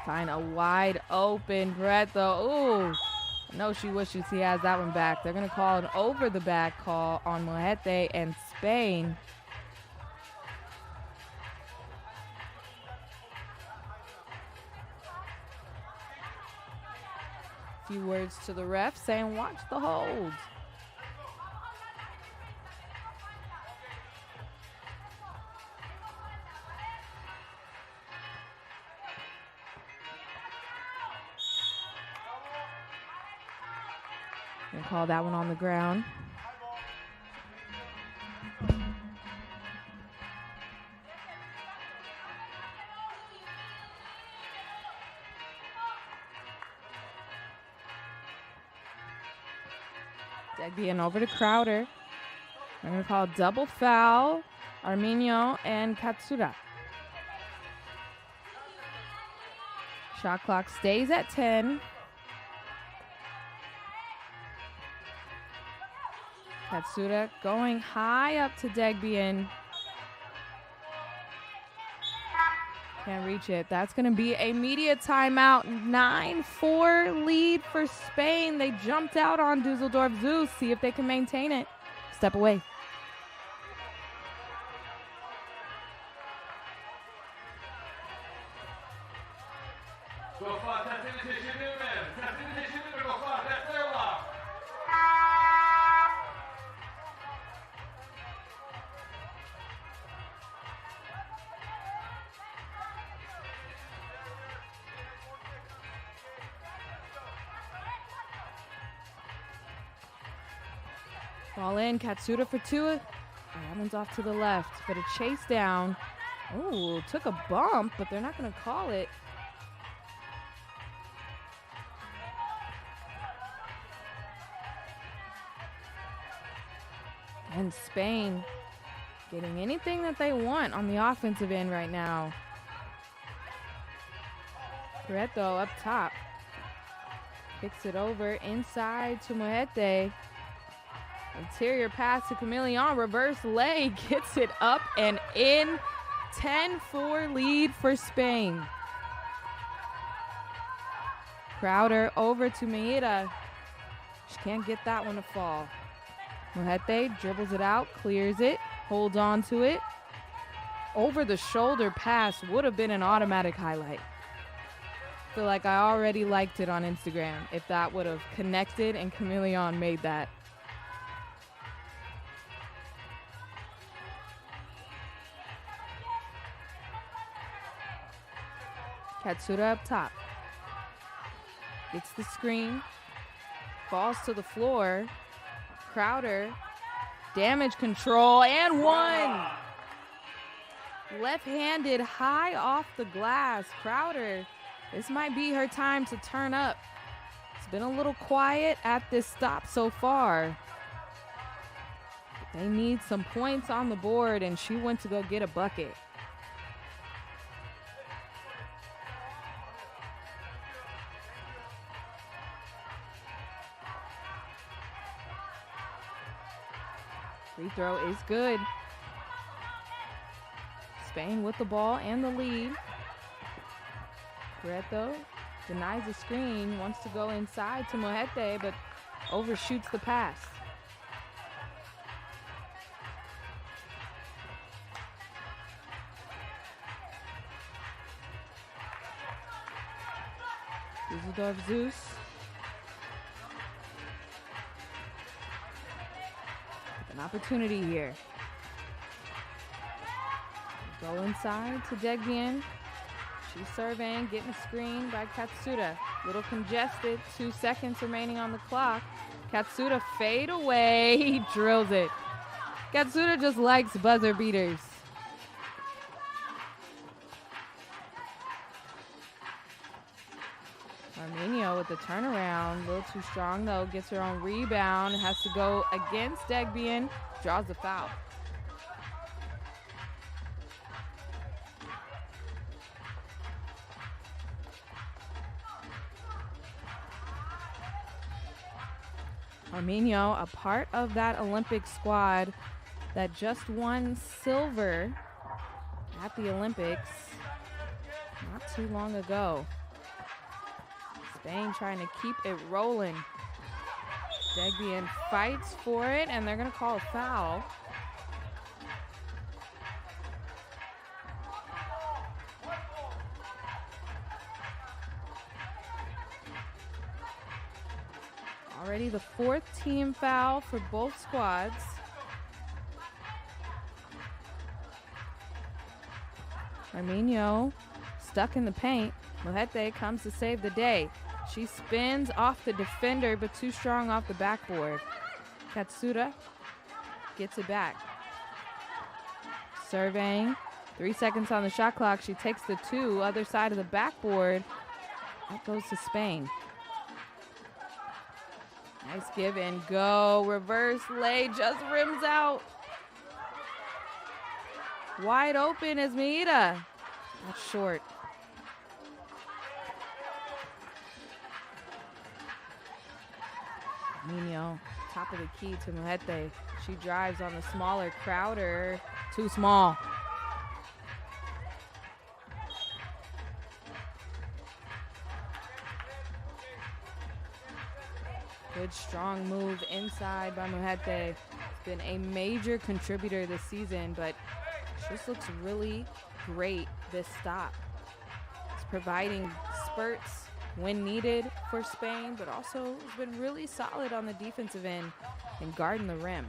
Find a wide open Preto. Ooh. No, she wishes he has that one back. They're going to call an over the back call on Muhete and Spain. A few words to the ref saying watch the hold. And call that one on the ground. Degbian over to Crowder. We're going to call double foul, Arminio and Katsura. Shot clock stays at 10. Katsura going high up to Degbian. Can't reach it. That's going to be a media timeout. 9-4 lead for Spain. They jumped out on Düsseldorf Zeus. See if they can maintain it. Step away. Ball in, Katsura for two. That one's off to the left, but a chase down. Oh, took a bump, but they're not going to call it. And Spain getting anything that they want on the offensive end right now. Barreto up top. Kicks it over inside to Moete. Interior pass to Chameleon, reverse leg, gets it up and in. 10-4 lead for Spain. Crowder over to Maeda. She can't get that one to fall. Moete dribbles it out, clears it, holds on to it. Over the shoulder pass would have been an automatic highlight. I feel like I already liked it on Instagram if that would have connected and Chameleon made that. Katsura up top. Gets the screen. Falls to the floor. Crowder. Damage control and one. Left-handed high off the glass. Crowder. This might be her time to turn up. It's been a little quiet at this stop so far. They need some points on the board, and she went to go get a bucket. Free throw is good. Spain with the ball and the lead. Barreto denies the screen, wants to go inside to Moete, but overshoots the pass. Düsseldorf Zeus. An opportunity here. Go inside to Degbian. She's surveying, getting a screen by Katsura. Little congested, 2 seconds remaining on the clock. Katsura fade away, he drills it. Katsura just likes buzzer beaters. Arminio with the turnaround, a little too strong though, gets her own rebound, has to go against Degbian, draws the foul. Arminio, a part of that Olympic squad that just won silver at the Olympics not too long ago. Spain trying to keep it rolling. Degbian fights for it, and they're going to call a foul. Already the 4th team foul for both squads. Arminio stuck in the paint. Moete comes to save the day. She spins off the defender, but too strong off the backboard. Katsura gets it back. Surveying. 3 seconds on the shot clock. She takes the 2, other side of the backboard. That goes to Spain. Nice give and go. Reverse lay just rims out. Wide open is Maeda. That's short. Nino, top of the key to Muhete. She drives on the smaller Crowder. Too small. Good strong move inside by Muhete. It's been a major contributor this season, but she just looks really great this stop. It's providing spurts when needed for Spain, but also has been really solid on the defensive end and guarding the rim.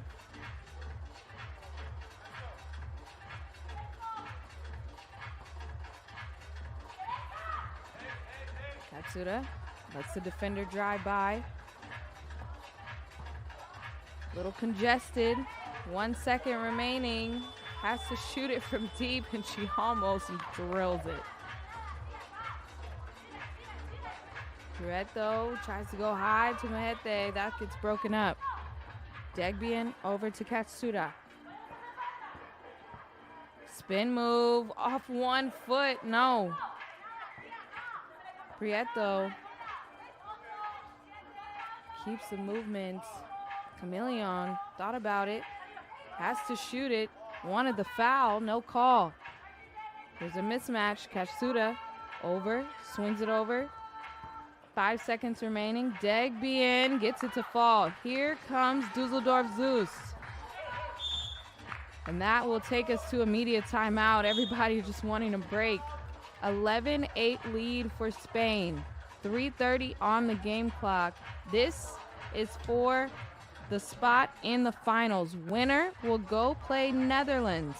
Katsura lets the defender drive by. Little congested, 1 second remaining. Has to shoot it from deep, and she almost drills it. Prieto tries to go high to Muhete. That gets broken up. Degbian over to Katsura. Spin move off 1 foot. No. Prieto keeps the movement. Chameleon thought about it. Has to shoot it. Wanted the foul. No call. There's a mismatch. Katsura over. Swings it over. 5 seconds remaining. Degbian gets it to fall. Here comes Düsseldorf Zeus. And that will take us to immediate timeout. Everybody just wanting a break. 11-8 lead for Spain. 3:30 on the game clock. This is for the spot in the finals. Winner will go play Netherlands.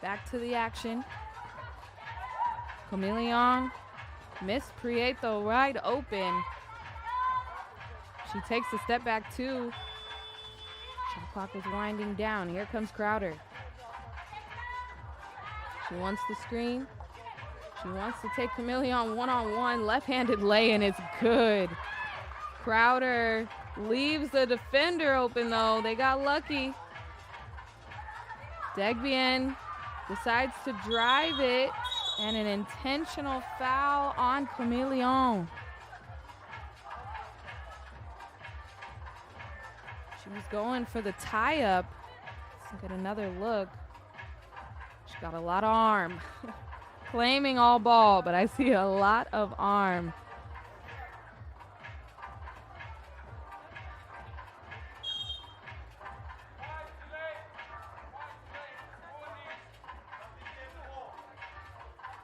Back to the action. Chameleon missed Prieto right open. She takes a step back too. Shot clock is winding down. Here comes Crowder. She wants the screen. She wants to take Chameleon one-on-one. Left-handed lay-in is good. Crowder leaves the defender open though. They got lucky. Degbian decides to drive it, and an intentional foul on Chameleon. She was going for the tie-up. Let's get another look. She got a lot of arm. Claiming all ball, but I see a lot of arm.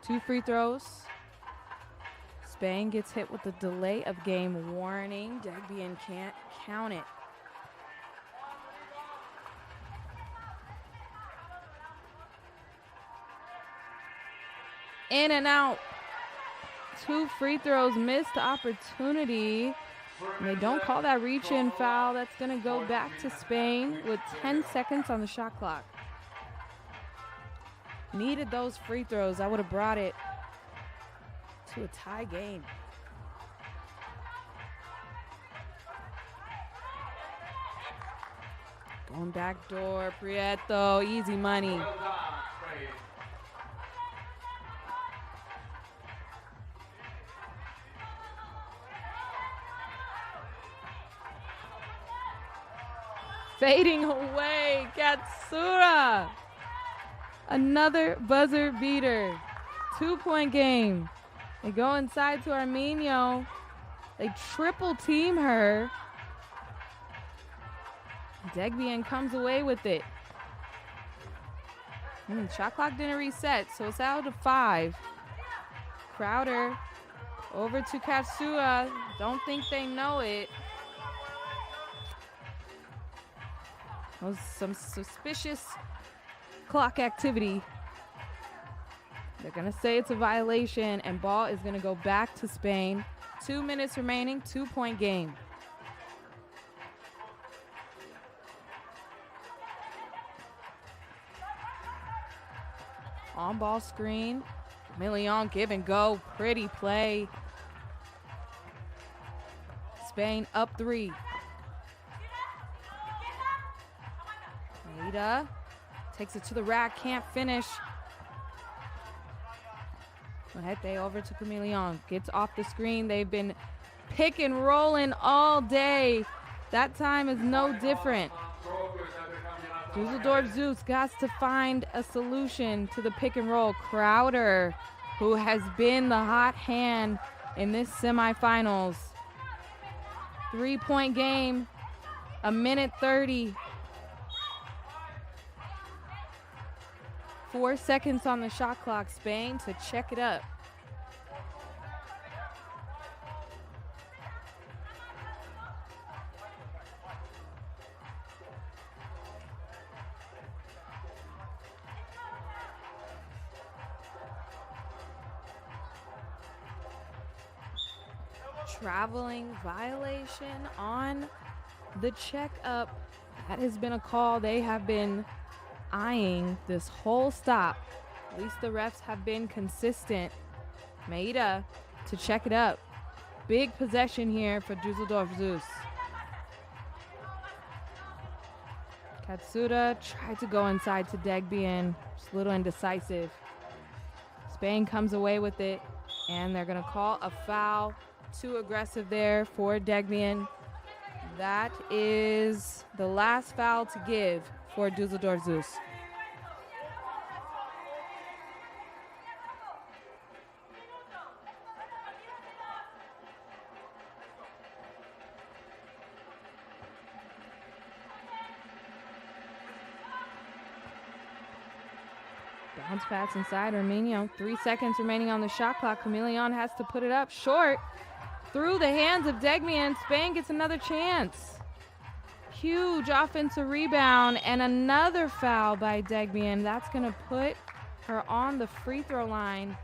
Two free throws. Spain gets hit with the delay of game warning. Degbian can't count it. In and out. Two free throws, missed opportunity. And they don't call that reach-in foul. That's going to go back to Spain with 10 seconds on the shot clock. Needed those free throws. I would have brought it to a tie game. Going back door, Prieto, easy money. Fading away, Katsura. Another buzzer beater. 2-point game. They go inside to Arminio. They triple team her. Degbian comes away with it. Shot clock didn't reset, so it's out to 5. Crowder Over to Katsura. Don't think they know it. That was some suspicious clock activity. They're going to say it's a violation, and ball is going to go back to Spain. 2 minutes remaining, 2-point game. On ball screen. Million give and go. Pretty play. Spain up 3. Maida takes it to the rack. Can't finish. Mojete over to Chameleon. Gets off the screen. They've been pick and rolling all day. That time is no different. Düsseldorf Zeus got to find a solution to the pick and roll. Crowder, who has been the hot hand in this semifinals. 3-point game, 1:30. 4 seconds on the shot clock. Spain to check it up. Traveling violation on the checkup. That has been a call they have been eyeing this whole stop. At least the refs have been consistent. Maida to check it up. Big possession here for Düsseldorf Zeus. Katsura tried to go inside to Degbian. Just a little indecisive. Spain comes away with it, and they're going to call a foul. Too aggressive there for Degbian. That is the last foul to give for Düsseldorf Zeus. Bounce pass inside Arminio. 3 seconds remaining on the shot clock. Chameleon has to put it up short. Through the hands of Degbian, Spain gets another chance. Huge offensive rebound and another foul by Degbian. That's going to put her on the free throw line.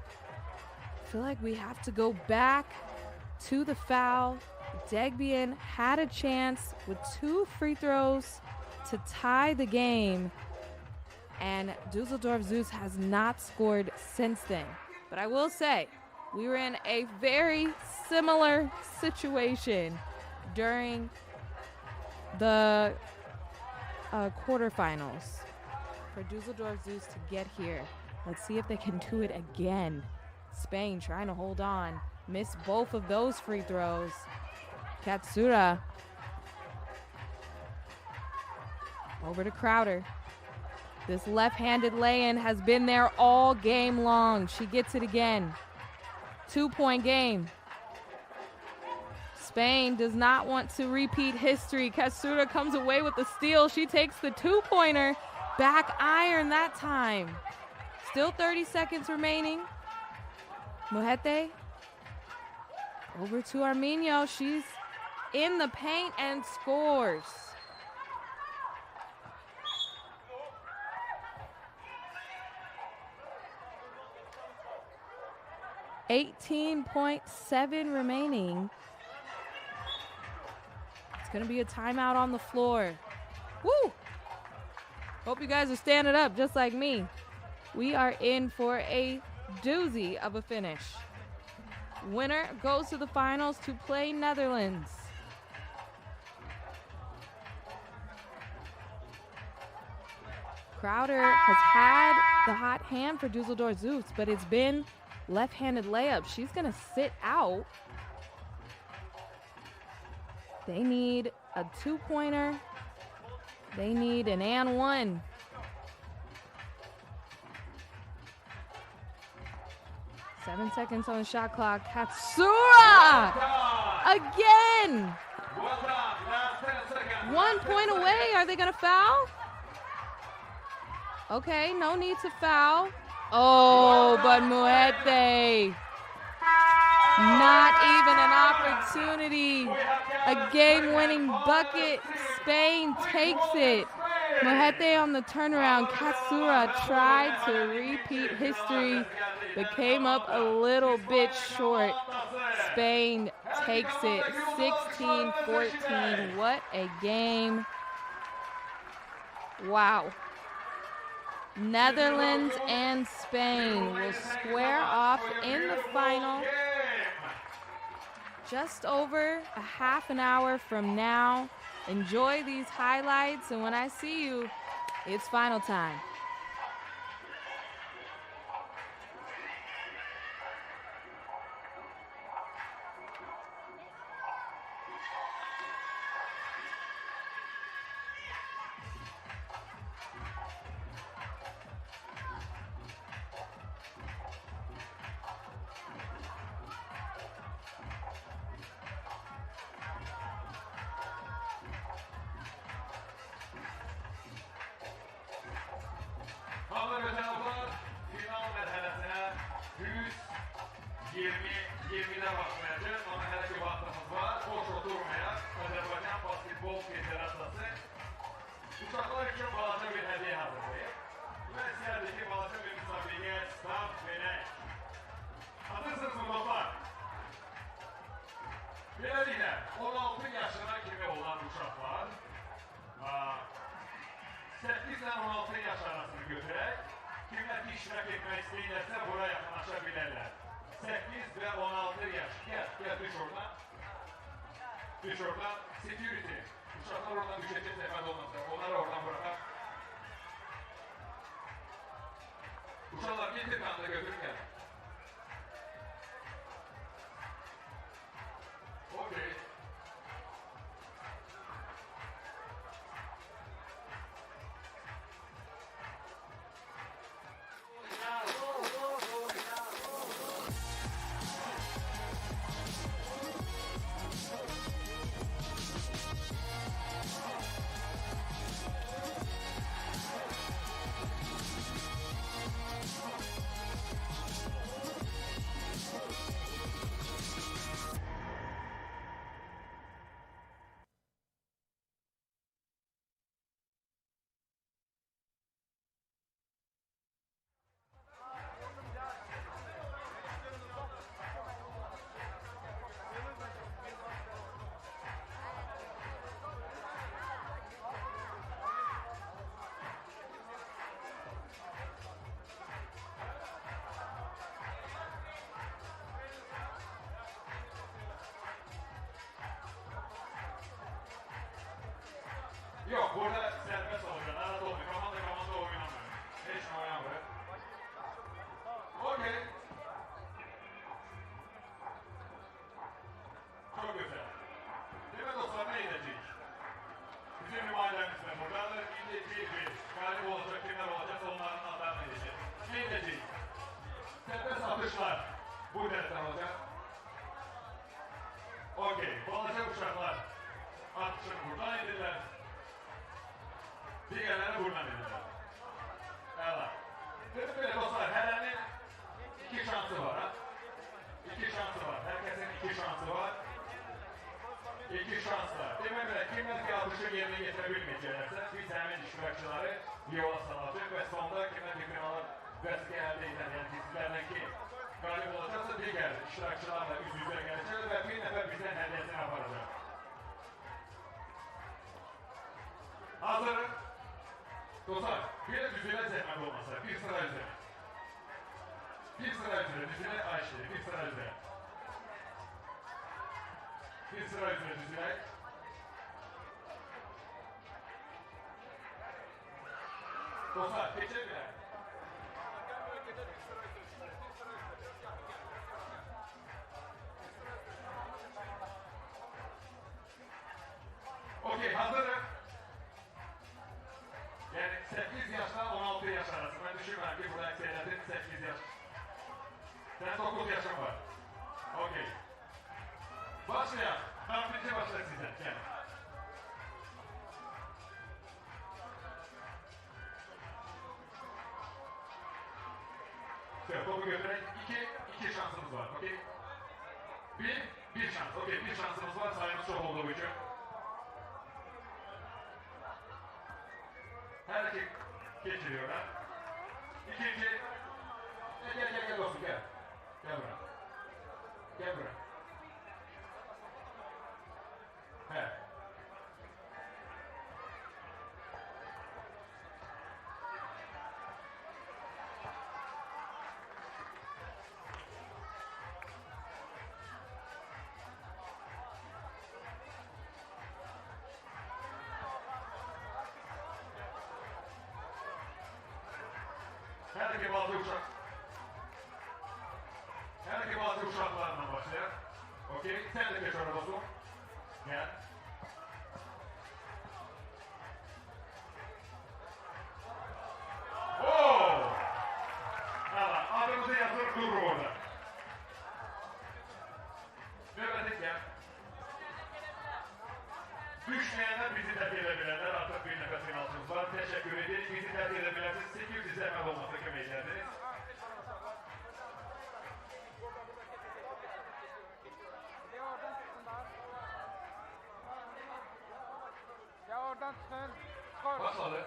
I feel like we have to go back to the foul. Degbian had a chance with 2 free throws to tie the game, and Düsseldorf Zeus has not scored since then. But I will say, we were in a very similar situation during the quarterfinals for Düsseldorf Zeus to get here. Let's see if they can do it again. Spain trying to hold on. Missed both of those free throws. Katsura. Over to Crowder. This left-handed lay-in has been there all game long. She gets it again. 2-point game. Spain does not want to repeat history. Katsura comes away with the steal. She takes the 2-pointer. Back iron that time. Still 30 seconds remaining. Mojete. Over to Arminio. She's in the paint and scores. .7 remaining. It's going to be a timeout on the floor. Woo! Hope you guys are standing up just like me. We are in for a doozy of a finish. Winner goes to the finals to play Netherlands. Crowder has had the hot hand for Düsseldorf Zeus, but it's been left-handed layup. She's going to sit out. They need a 2-pointer. They need an and one. Seven seconds on the shot clock. Katsura! Again! 1 point away. Are they going to foul? Okay, no need to foul. Oh, but Mojete. Not even an opportunity. A game-winning bucket. Spain takes it. Mohete on the turnaround. Katsura tried to repeat history, but came up a little bit short. Spain takes it 16-14. What a game. Wow. Netherlands and Spain will square off in the final just over a half an hour from now. Enjoy these highlights, and when I see you, it's final time. Hanımefendiler, final merhalesine 120'de başlayacağız. Ama hələ ki vaxtımız var. Boş oturmayaq. Azərbaycan Basketbol Federasiyası uşaqlar üçün balaca bir hədiyyə hazırlayıb. Və istəyərdik ki, balaca bir müsabiqəyə start verək. Hazırsınız mı dostlar? Beləliklə, 16 yaşına kimi olan uşaqlar 8 ilə 16 yaş arasını götürək. Kimlər ki iştirak etmək istəyirlərsə bura yaxınlaşa bilərlər. 8 və 16 yaş. Gəl, düş oradan. Düş oradan. Security. Uşaqlar oradan düşəcək səfəd olmasa. Onları oradan bıraxaq. Uşaqlar getir kanını götürün gəl. Okey. Yok, burada serbest olacak. Arada olmuyor. Komanda oynamıyor. Hiç mi oynamıyor? Okey. Çok güzel. Değil mi dostlar? Ne edecek? Bizim nümayelerimiz de buradadır. İndeceğiz biz. Galip olacak, kimler olacak, onların adlarını edeceğiz. Ne edecek? Serbest atışlar. Bu dersten olacak. Okey. Balaca uşaklar. Atışını buradan edirler. Diğerlerine buradan edirler. Evet. Dedim böyle dostlar, hərənin 2 şansı var ha. 2 şansı var. Herkesin 2 şansı var. 2 şans var. Demək belə, kimlər ki atışı yerinə getirə bilməyəcəklərsə, biz həmin iştirakçıları yola salacaq və sonda kimlər ki finalı vəzifə əldə edən, yəni sizlərdən ki qalib olacaqsa digər iştirakçılarla üz-üzə gələcək və bir nəfər bizdən hədiyyəsini aparacaq. Hazırıq. Dostlar, bir de düzülə zəhmət olmasa, bir sıra üzrə. Bir sıra üzrə, düzülə Ayşe, bir sıra üzrə. Bir sıra üzrə düzülək. Dostlar, keçək bilər. Okey, hazırıq. Yani 8 yaşla 16 yaş arası. Ben düşünmüyorum ki burada ekseriyetin 8 yaş. Sen 9 yaşın var. Okey. Başlayalım. Birinci başla size. Gel. Şöyle topu götürerek iki şansımız var. Okey. Bir şans. Okey, bir şansımız var. Sayımız çok olduğu için. Her iki geçiriyorlar. İkinci. Gel dostum gel. Gel buraya. Gel buraya. He. Her iki bazı uşaklarından başlayalım. Okey, sen de geç orada dostum. Gel. Ooo! Evet, adımızı yazıp durur orada. Nöbetik gel. Düşmeyenler bizi terk edebilenler artık bir nefes finalsımız var. Teşekkür ederiz. Bizi terk edebilirsiniz. 800 emel olması kemeyeceğiz. Ya oradan çıkın. Skor. Başladı.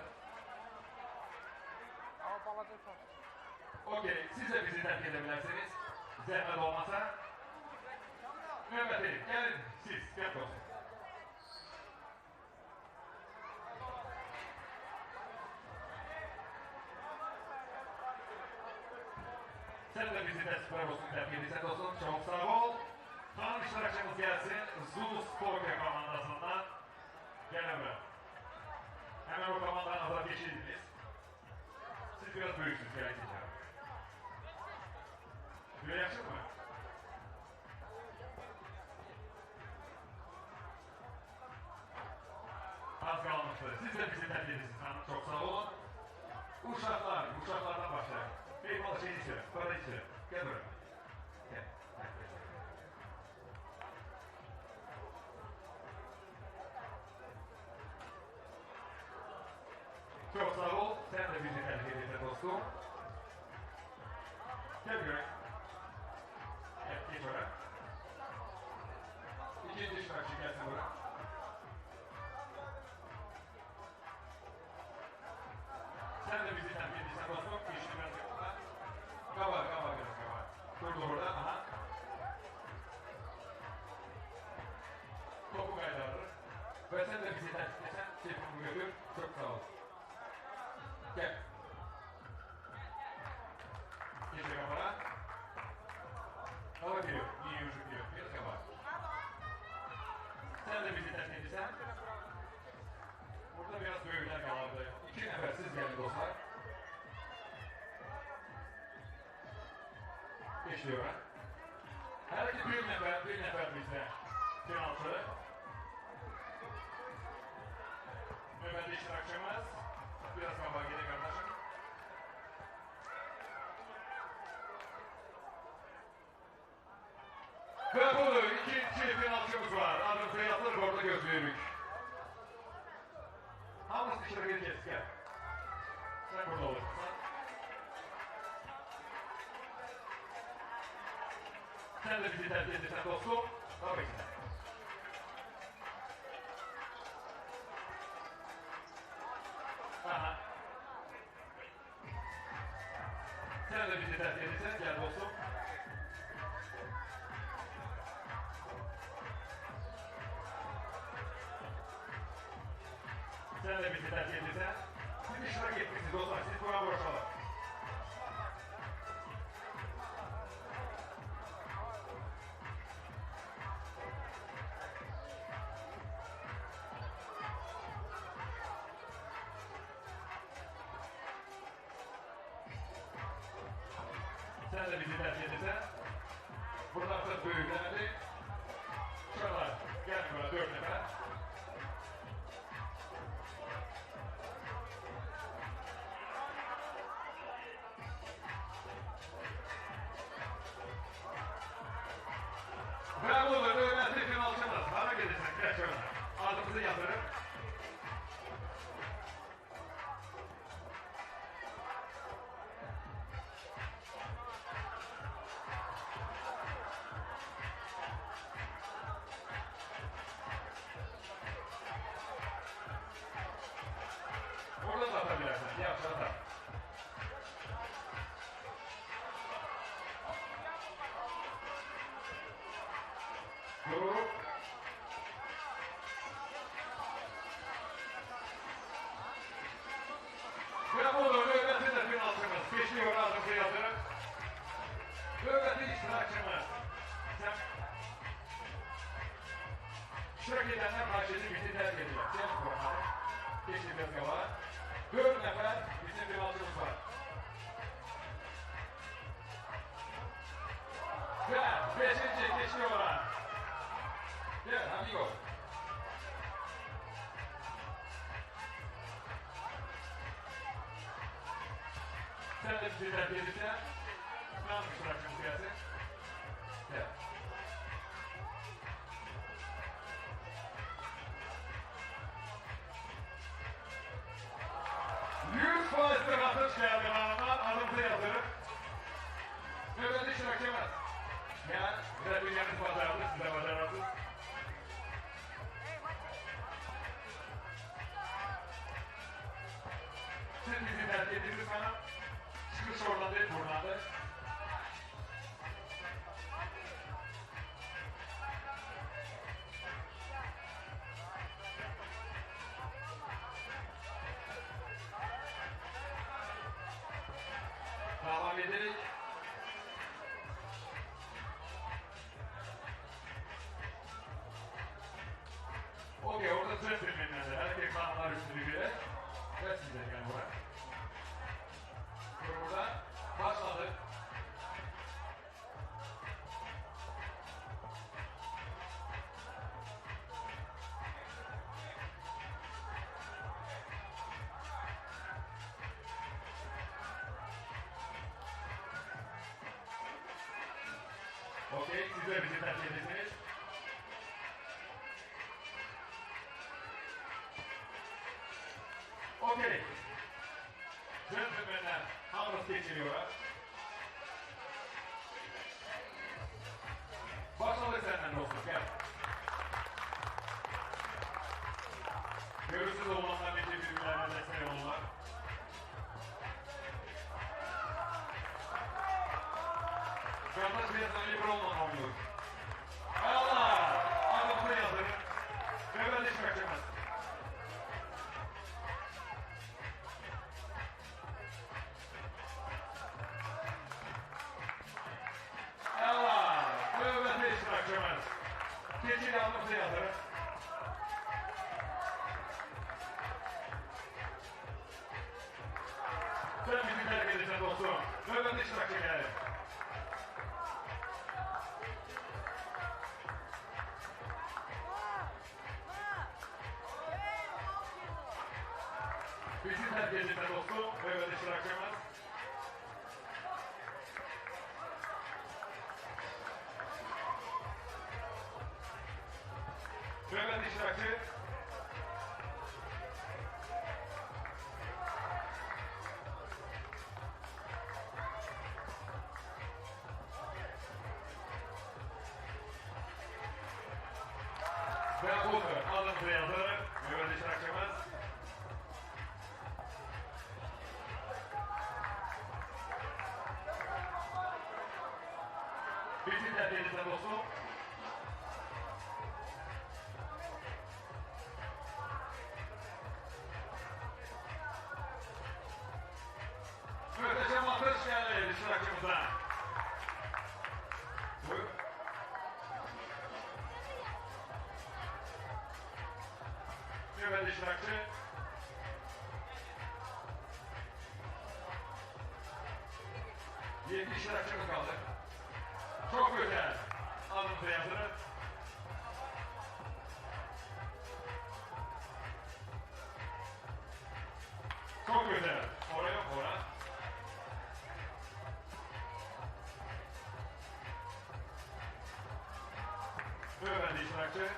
Ama balaca çok. Okey, siz de bizi terk edebilirsiniz. Zahmet olmasa. Nöbetik, gelin siz, gel dostum. Sen de bizi de süper olsun terk edilsen dostum. Çok sağ ol. Kanal iştirakçımız gelsin. Zulu Spor komandasından. Gel buraya. Hemen o komandanın azar geçirdiniz. Siz biraz büyüksünüz, gel geçelim. Böyle yakışır mı? Az kalmıştı. Siz de bizi terk edirsiniz. Çok sağ olun. Uşaklardan başlayalım. Benim o şeyini istiyorum, para istiyorum. Gel buraya. Gel. Çok sağ ol. Sen de bizi terk edilsin dostum. Gel buraya. Gel, geç oraya. İkinci iştirakçı gelsin buraya. Sen de bizi terk edilsin dostum. İşini ben yapma. Kabar biraz. Durdu burada. Aha. Topu kaydarır. Ve sen de bizi terk edilsen tepkimi götür. Çok sağ ol. Gel. Geçir kamera. Hava geliyor. İyi yürüyüş geliyor. Biraz kabar. Sen de bizi terk edilsen. Burada biraz büyükler kalırdı. 2 nefer siz gelin dostlar. Geçiyor ha. Her iki bir nefer bizde. Penaltı. Nöbette iştirakçımız. Biraz kabağa gelin kardeşim. Ve budur. İkinci penaltımız var. Adımıza yazılır, orada gözlüyoruz. Hamız dışarı geleceğiz, gel. Sen burada olursun. Sen de bizi terk edilsen dostum. Tabii ki. Aha. Sen de bizi terk edilsen gel dostum. Sen de bizi terk edilsen. Siz iştirak etmişsiniz dostlar. Siz buna uğraşalım. Sen de bizi terk edilsen. Burada artık büyüklerdi. Şuralar. Gel buraya 4 nefer. Ve budur. Öğrenci penaltımız. Bana gelirsin. Geç şöyle. Adımızı yazırım. edenler karşıcı bizi terk edecek. Şey mi koymalı? Geçti biraz kala. 4 nefer bizim bir altımız var. Ve 5. geçiyorlar. Evet, amigo. Sen de bizi terk edeceksin. Ne yapmış bırakın siyasi? Evet. Yüz faizli katış geldi hanımlar. Adımıza yazırım. Nöbetli iştirakçımız. Yani bize bir yanlış başardı, size başarmasız. Siz bizi terk ediniz hanım. Çıkış oradan değil, buradan da. Devam edelim. Okey, orada söz filmlerinde erkek kanunlar üstünü bile. Ve size gel buraya. Burada başladık. Okey, siz de bizi terk edesiniz. Okey. Gentlemenler, hamuruz geçiriyorlar. Başladık senden dostum, gel. Görürsüz olanlar nice birbirlerine destek olurlar. Kardeş birazdan libre olmadan oynuyor. Allah! Adamını yazın. Nöbetli iştirakçımız. Allah! Nöbetli iştirakçımız. Keçili adımızı yazın. Sen bizi terk edeceksin dostum. Nöbetli iştirakçı gelin. Bizi terk edeceksin dostum. Nöbetli iştirakçımız. Nöbetli iştirakçı. Baku, adımıza yazın. Nöbetli iştirakçımız. Bizi terk edeceksin dostum. Muhteşem atış geldi iştirakçımıza. Buyur. Nöbetli iştirakçı. Yedi iştirakçımız kaldı. Çok güzel. Adımıza yazın. Çok güzel. Oraya yok ora. Nöbetli iştirakçı.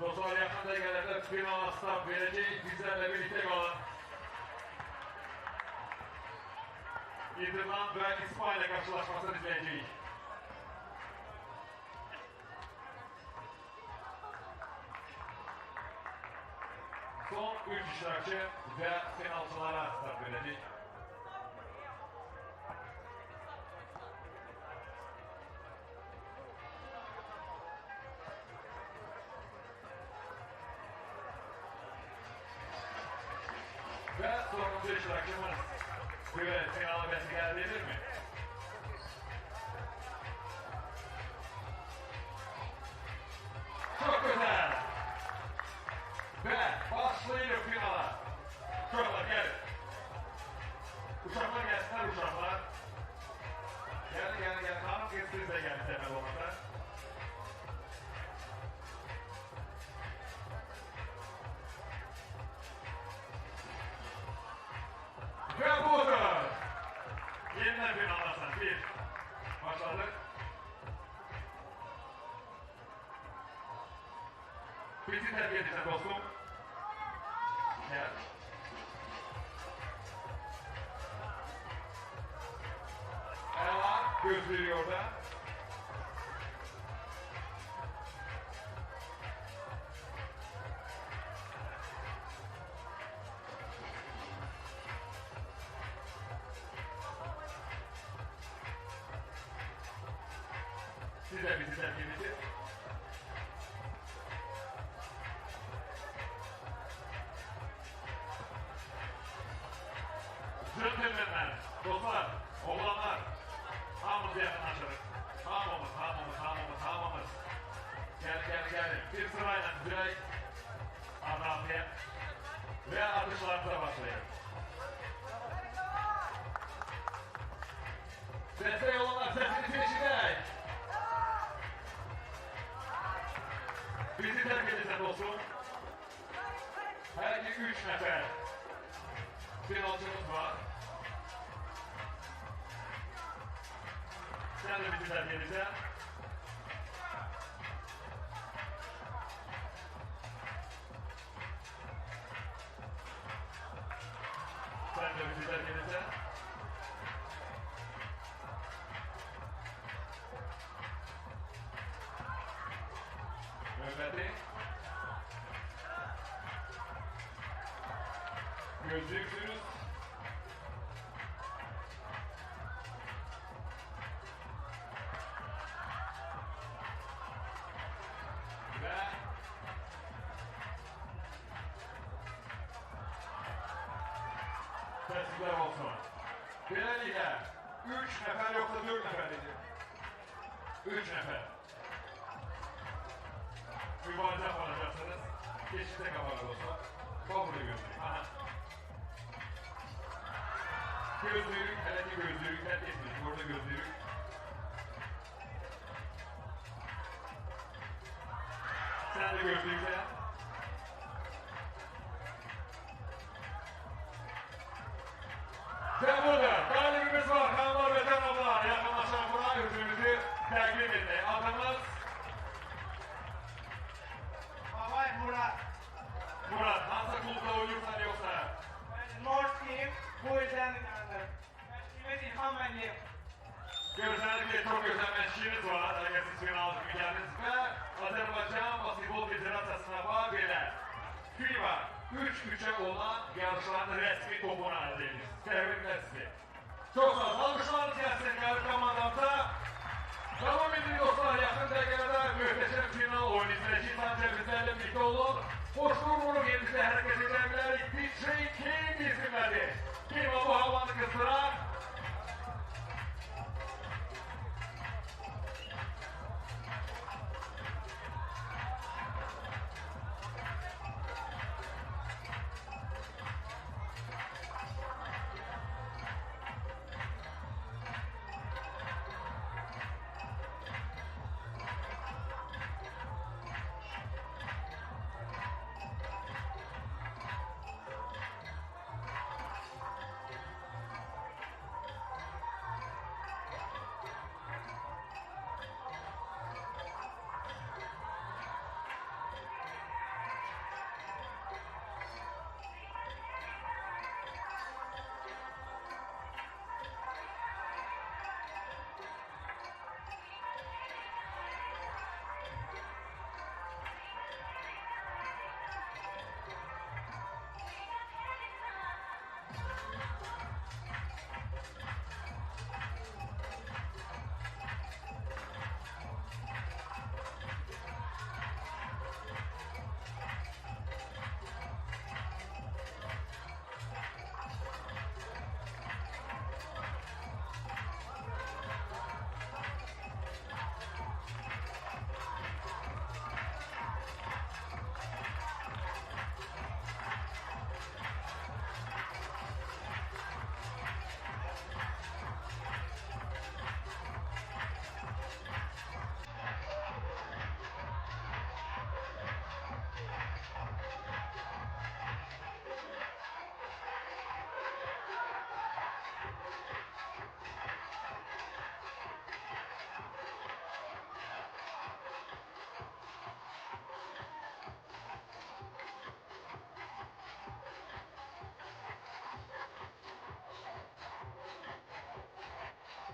Dostlar yakın dakikalarda final staff verecek. Bizlerle birlikte kalın. İrland ve İspanya karşılaşmasını izleyeceğiz. Son 3 iştirakçı ve finalcılara start verecek. Ve sonuncu iştirakçımız güven finala vesile elde edilir mi? Bir. Başladık. Bizi terbiye edeceğim dostum. Gel. Ela göz veriyor orada. Siz de bizi terbiye edin. Gentlemenler, dostlar, oğlanlar, hamımız yakınlaşırız. Hamımız. Gelin. Bir sırayla direkt adamlıya ve atışlarımıza başlayalım. Destek olanlar sesini peşinde. Bizi terk edilse dostum. Her iki 3 nefer. Penaltımız var. Sen de bizi terk edilse. Sen de bizi terk edilse. Mehmet'in gözlüksünüz. Ve teşekkürler olsun. Genellikle 3 nefer yoksa 4 nefer dedi. 3 nefer. Mübarek yapacaksınız. Geçişte kapalı olsun. Kabul gözlük. Aha. Gözlük, hele ki gözlük. Terk etmeyin. Burada gözlük. Sen de gözlükle. Ve burada galibimiz var. Hanımlar ve canımlar. Yakınlaşan buna ödülümüzü takdim etmeye. Adımız Murat, nasıl kulüpte oynuyorsan yoksa? North Team, bu yüzden İsmet İlhan Bey'im. Özellikle çok özel meşgulünüz var. Eğer siz final aldık geldiniz ve Azerbaycan Basketbol Federasiyası'na bağlı beyler. FIBA 3-3'e olan yarışların resmi topuna adayız. Tebrikler sizi. Çok sağ olun. Alkışlarınız gelsin galip komandamıza. Devam edin dostlar. Yakın dakikada muhteşem final oyunu izleyeceğiz. Ancak bizlerle birlikte olun. Boş vurmunu kendisi hareket edebilirlik. DJ King isimleri. Kim bu havanı kızdıran?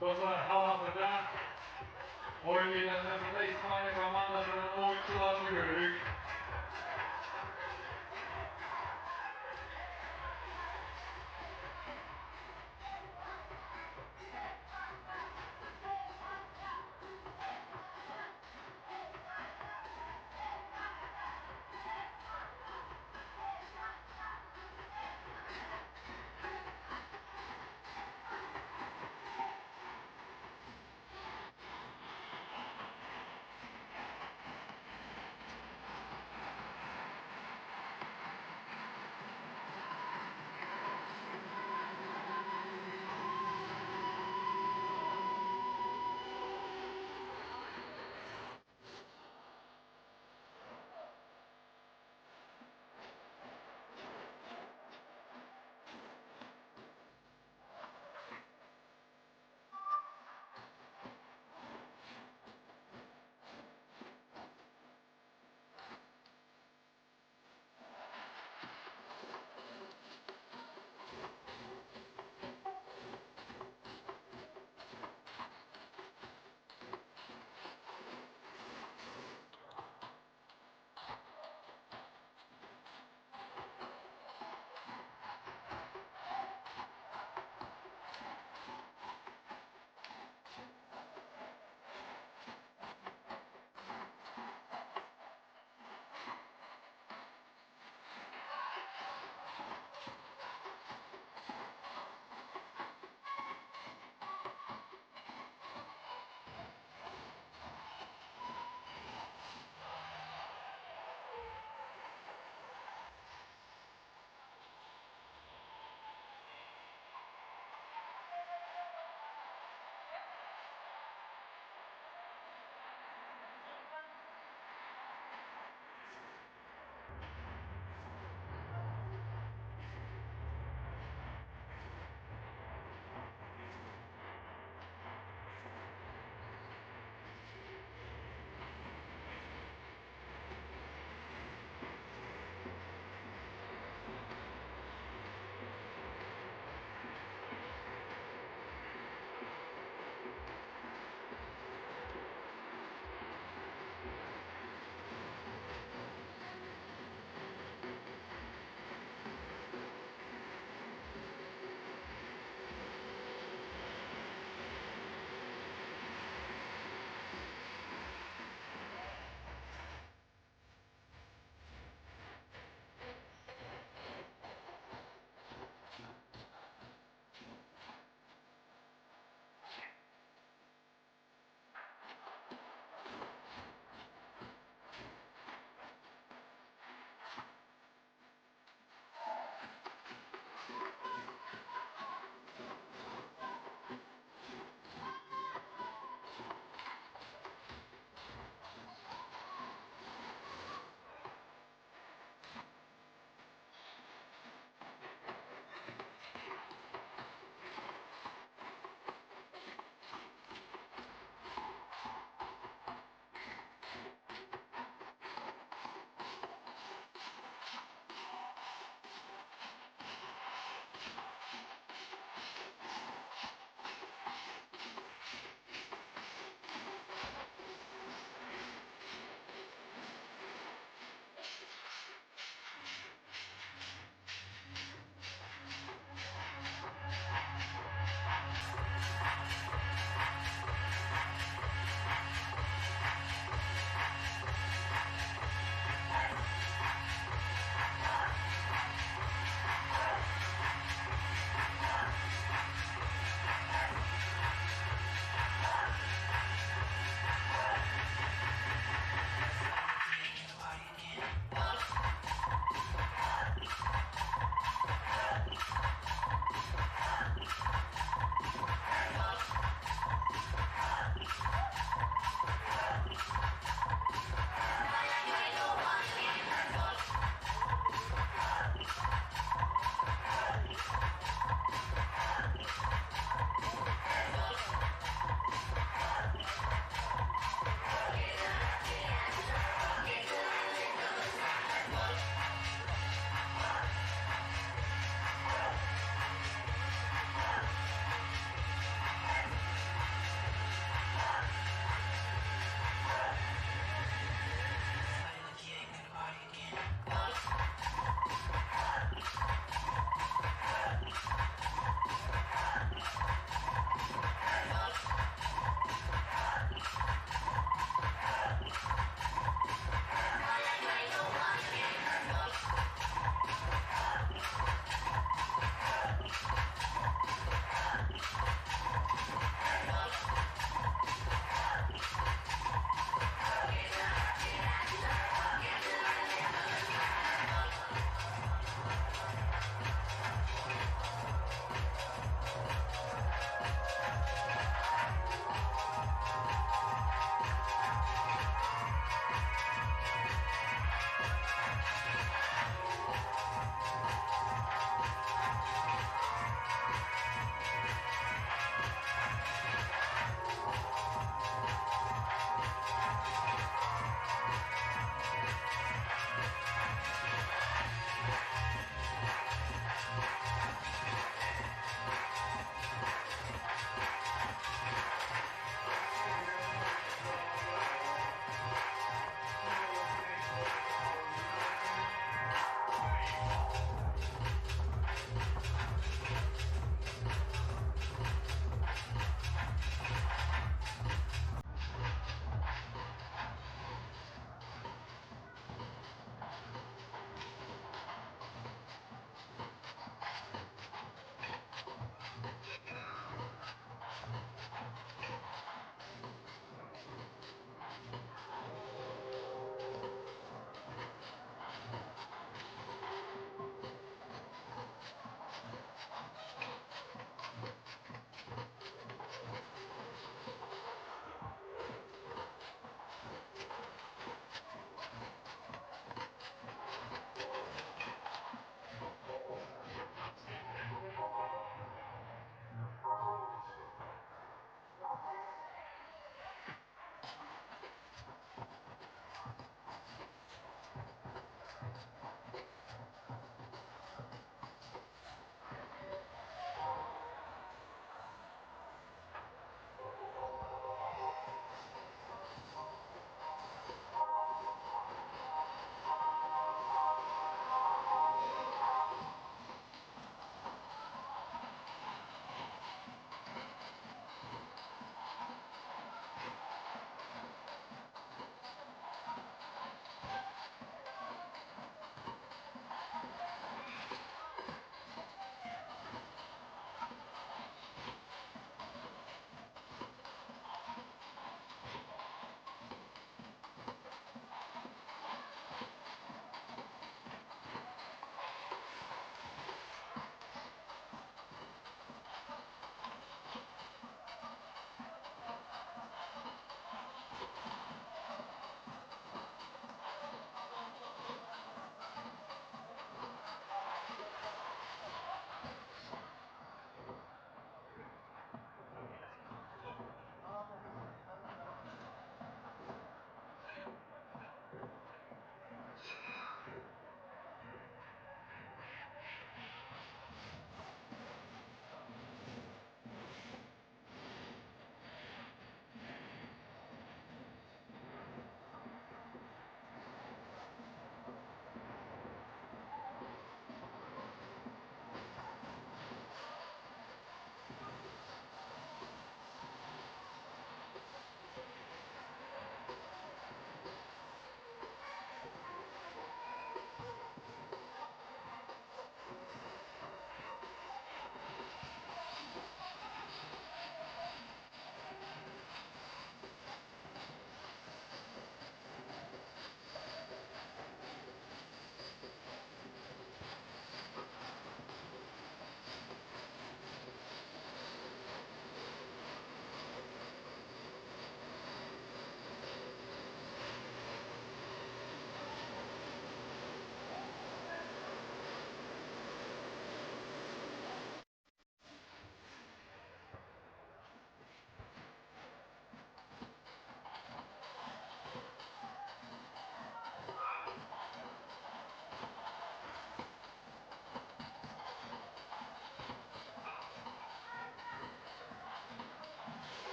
Dostlar halihazırda oyun meydanlarında İsmail komandasının oyuncularını gördük.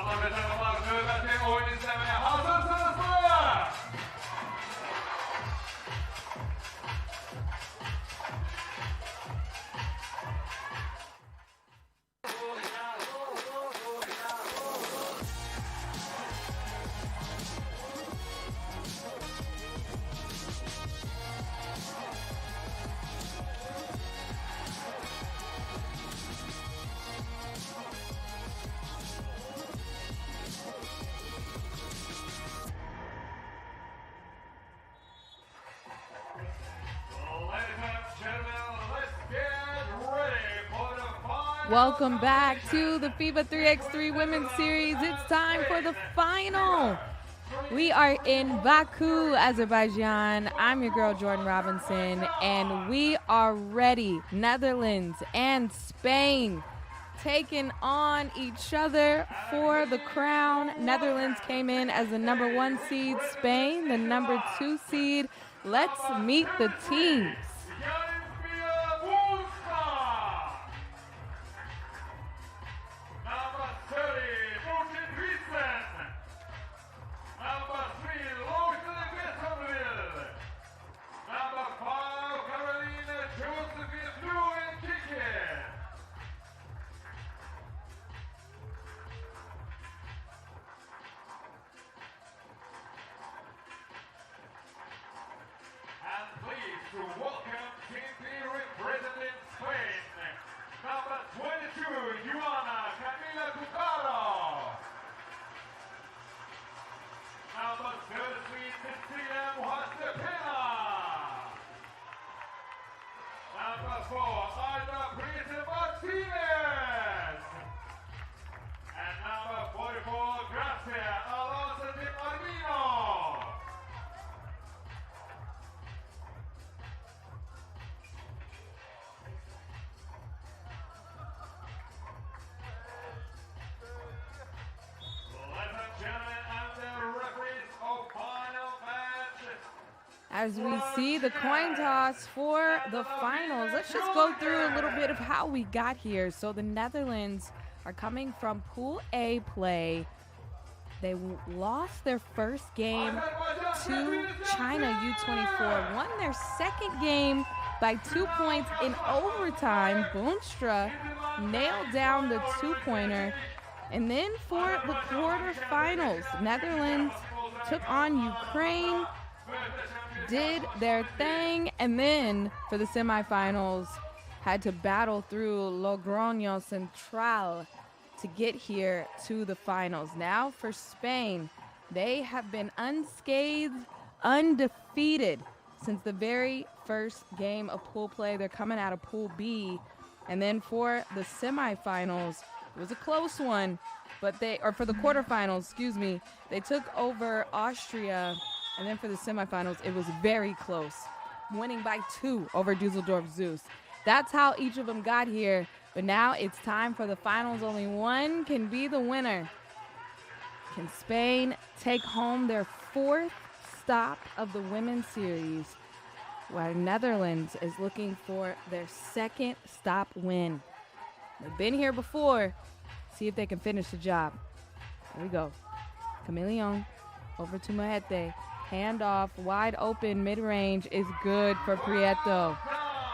Hanımefendiler nöbeti oyun izlemeye hazırsınız mı? Welcome back to the FIBA 3x3 Women's Series. It's time for the final. We are in Baku, Azerbaijan. I'm your girl, Jordan Robinson, and we are ready. Netherlands and Spain taking on each other for the crown. Netherlands came in as the number 1 seed, Spain the number 2 seed. Let's meet the teams. To welcome Team B representing Spain, number 22, Joana Camila Cucaro. Number 33, Cecilia Muhastepena. Number 4, Aida Prince Martinez. And number 44, Gracia Alonso de Marmino. As we see the coin toss for the finals, let's just go through a little bit of how we got here. So the Netherlands are coming from Pool A play. They lost their first game to China U24, won their second game by 2 points in overtime. Boonstra nailed down the 2-pointer. And then for the quarterfinals, Netherlands took on Ukraine, did their thing, and then for the semifinals had to battle through Logrono Central to get here to the finals. Now for Spain, they have been unscathed, undefeated since the very first game of pool play. They're coming out of Pool B. And then for the semifinals, it was a close one, but for the quarterfinals, excuse me, they took over Austria. And then for the semifinals, it was very close, winning by 2 over Düsseldorf Zeus. That's how each of them got here. But now it's time for the finals. Only one can be the winner. Can Spain take home their 4th stop of the women's series, while Netherlands is looking for their 2nd stop win? They've been here before. See if they can finish the job. Here we go. Chameleon over to Mahete. Handoff, wide open, mid-range is good for Prieto.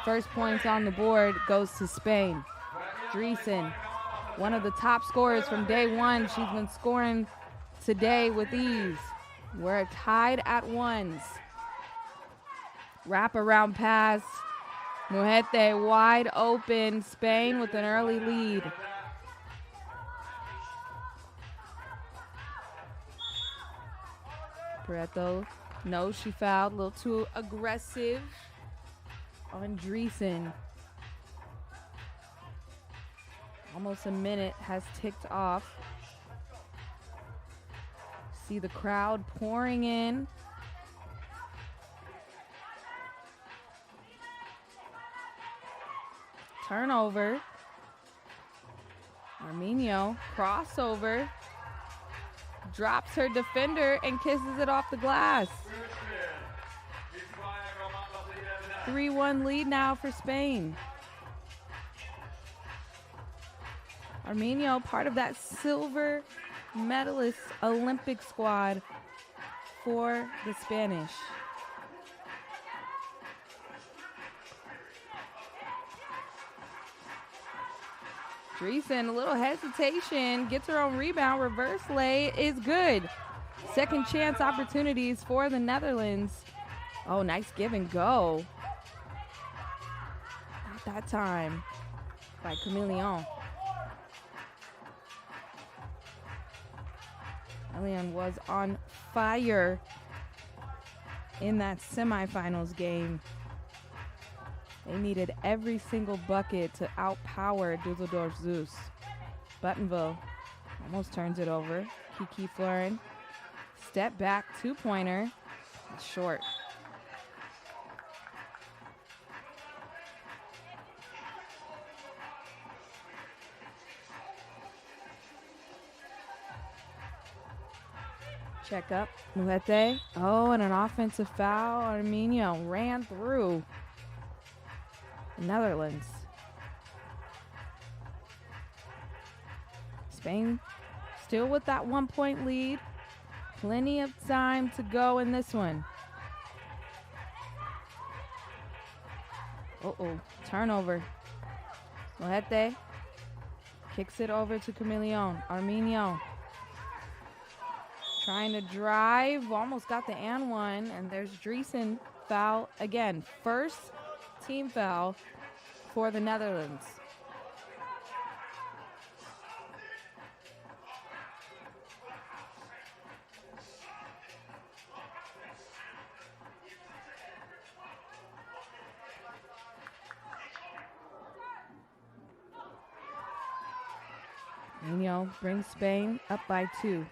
First points on the board goes to Spain. Dreesen, one of the top scorers from day one. She's been scoring today with ease. We're tied at 1s. Wrap-around pass. Muhete wide open. Spain with an early lead. Prieto, no, she fouled. A little too aggressive on Dreesen. Almost a minute has ticked off. See the crowd pouring in. Turnover. Arminio, crossover. Drops her defender and kisses it off the glass. 3-1 lead now for Spain. Arminio, part of that silver medalist Olympic squad for the Spanish. Dreesen, a little hesitation, gets her own rebound, reverse lay is good. Second chance opportunities for the Netherlands. Oh, nice give and go. Not that time by Chameleon. Elion was on fire in that semifinals game. They needed every single bucket to outpower Düsseldorf Zeus. Buttonville almost turns it over. Kiki Florin, step back, two-pointer, short. Check up, Muhete. Oh, and an offensive foul. Armenia ran through Netherlands. Spain still with that 1-point lead. Plenty of time to go in this one. Uh-oh, turnover. Muhete kicks it over to Chameleon. Arminio trying to drive, almost got the and one, and there's Dreesen foul again. First team foul for the Netherlands. Nino brings Spain up by 2.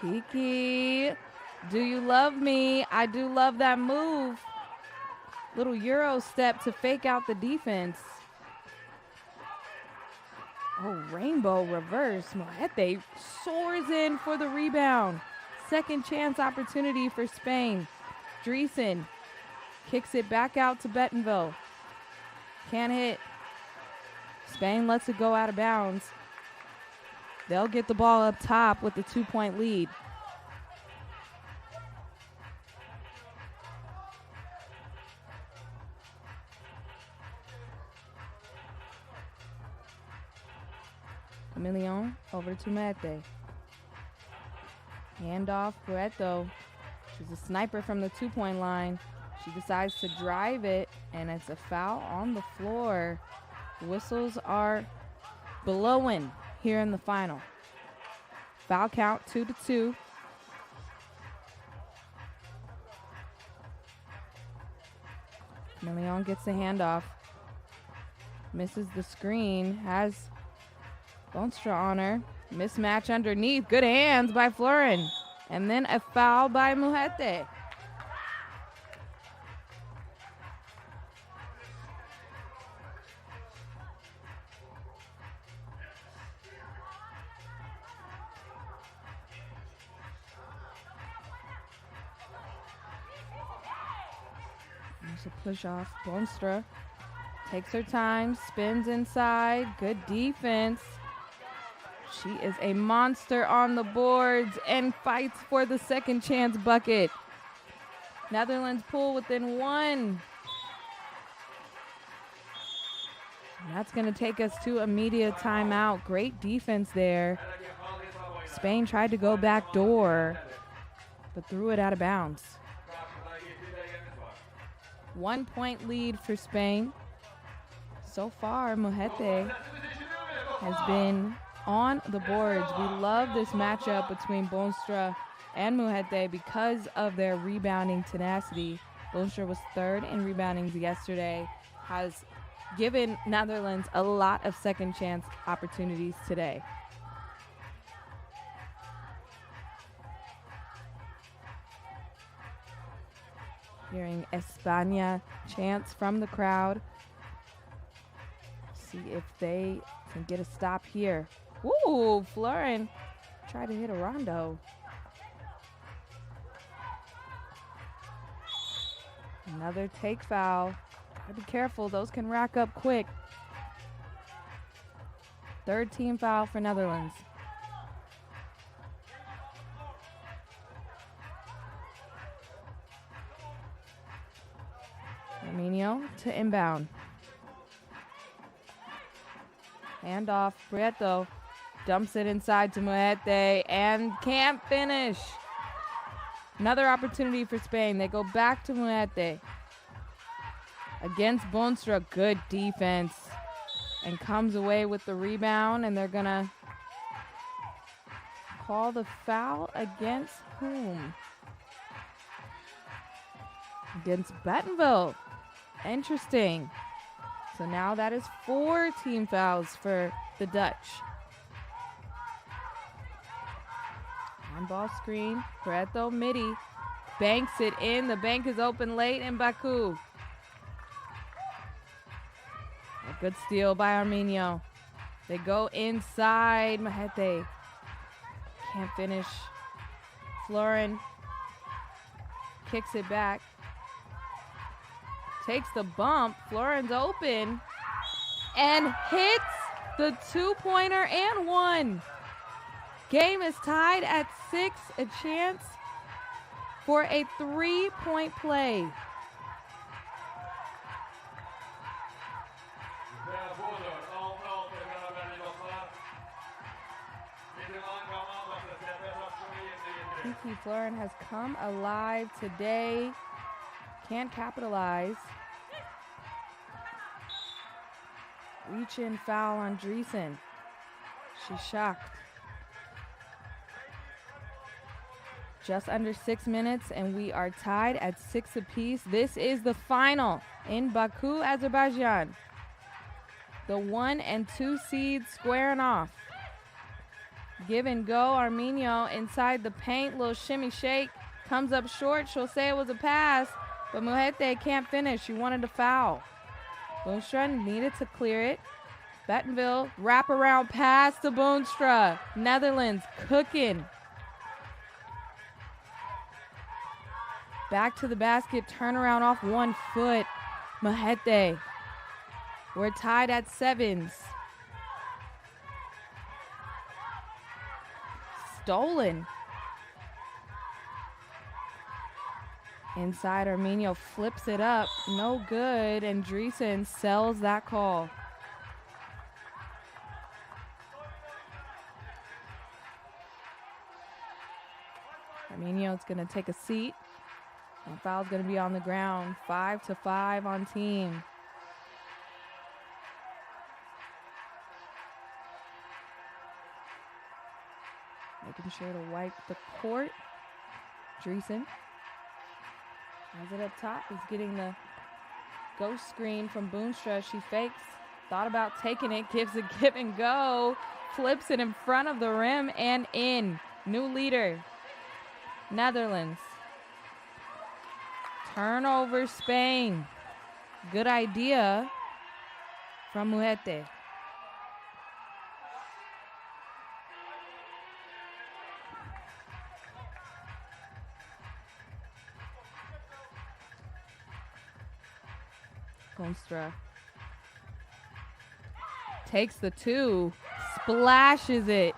Kiki, do you love me? I do love that move. Little Euro step to fake out the defense. Oh, rainbow reverse. Muhete soars in for the rebound. Second chance opportunity for Spain. Dreesen kicks it back out to Bettenville. Can't hit. Spain lets it go out of bounds. They'll get the ball up top with the 2-point lead. Chameleon over to Mete. Handoff, Puerto. She's a sniper from the 2-point line. She decides to drive it, and it's a foul on the floor. Whistles are blowing here in the final. Foul count 2-2. Chameleon gets the handoff. Misses the screen. Has Boonstra on her. Mismatch underneath. Good hands by Florin. And then a foul by Muhete. There's a push off. Boonstra takes her time, spins inside. Good defense. She is a monster on the boards and fights for the second chance bucket. Netherlands pull within 1. And that's going to take us to immediate timeout. Great defense there. Spain tried to go back door, but threw it out of bounds. 1-point lead for Spain. So far, Muhete has been on the boards. We love this matchup between Boonstra and Muhete because of their rebounding tenacity. Boonstra was 3rd in reboundings yesterday, has given Netherlands a lot of second chance opportunities today. Hearing España chants from the crowd. See if they can get a stop here. Ooh, Florin tried to hit a rondo. Another take foul. Gotta be careful, those can rack up quick. 3rd team foul for Netherlands. Arminio to inbound. Hand off. Prieto dumps it inside to Muete and can't finish. Another opportunity for Spain. They go back to Muete. Against Bonstra, good defense. And comes away with the rebound, and they're going to call the foul against whom? Against Bettenville. Interesting. So now that is 4 team fouls for the Dutch. On ball screen, Prieto midi, banks it in. The bank is open late in Baku. A good steal by Arminio. They go inside. Mahete can't finish. Florin kicks it back. Takes the bump. Florin's open and hits the 2-pointer and 1. Game is tied at 6. A chance for a 3-point play. Kiki Florin has come alive today. Can't capitalize. Reach in foul on Driesen. She's shocked. Just under 6 minutes, and we are tied at 6 apiece. This is the final in Baku, Azerbaijan. The 1 and 2 seeds squaring off. Give and go. Arminio inside the paint. Little shimmy shake. Comes up short. She'll say it was a pass, but Muete can't finish. She wanted to foul. Boonstra needed to clear it. Bettenville wraparound pass to Boonstra. Netherlands cooking. Back to the basket, turnaround off 1 foot. Mahete. We're tied at 7s. Stolen. Inside, Arminio flips it up. No good, and Driesen sells that call. Arminio's going to take a seat. And foul's going to be on the ground. 5-5 on team. Making sure to wipe the court. Driesen has it up top. He's getting the ghost screen from Boonstra. She fakes. Thought about taking it. Gives a give and go. Flips it in front of the rim and in. New leader. Netherlands. Turnover Spain. Good idea from Muete. Bonstra takes the 2, splashes it.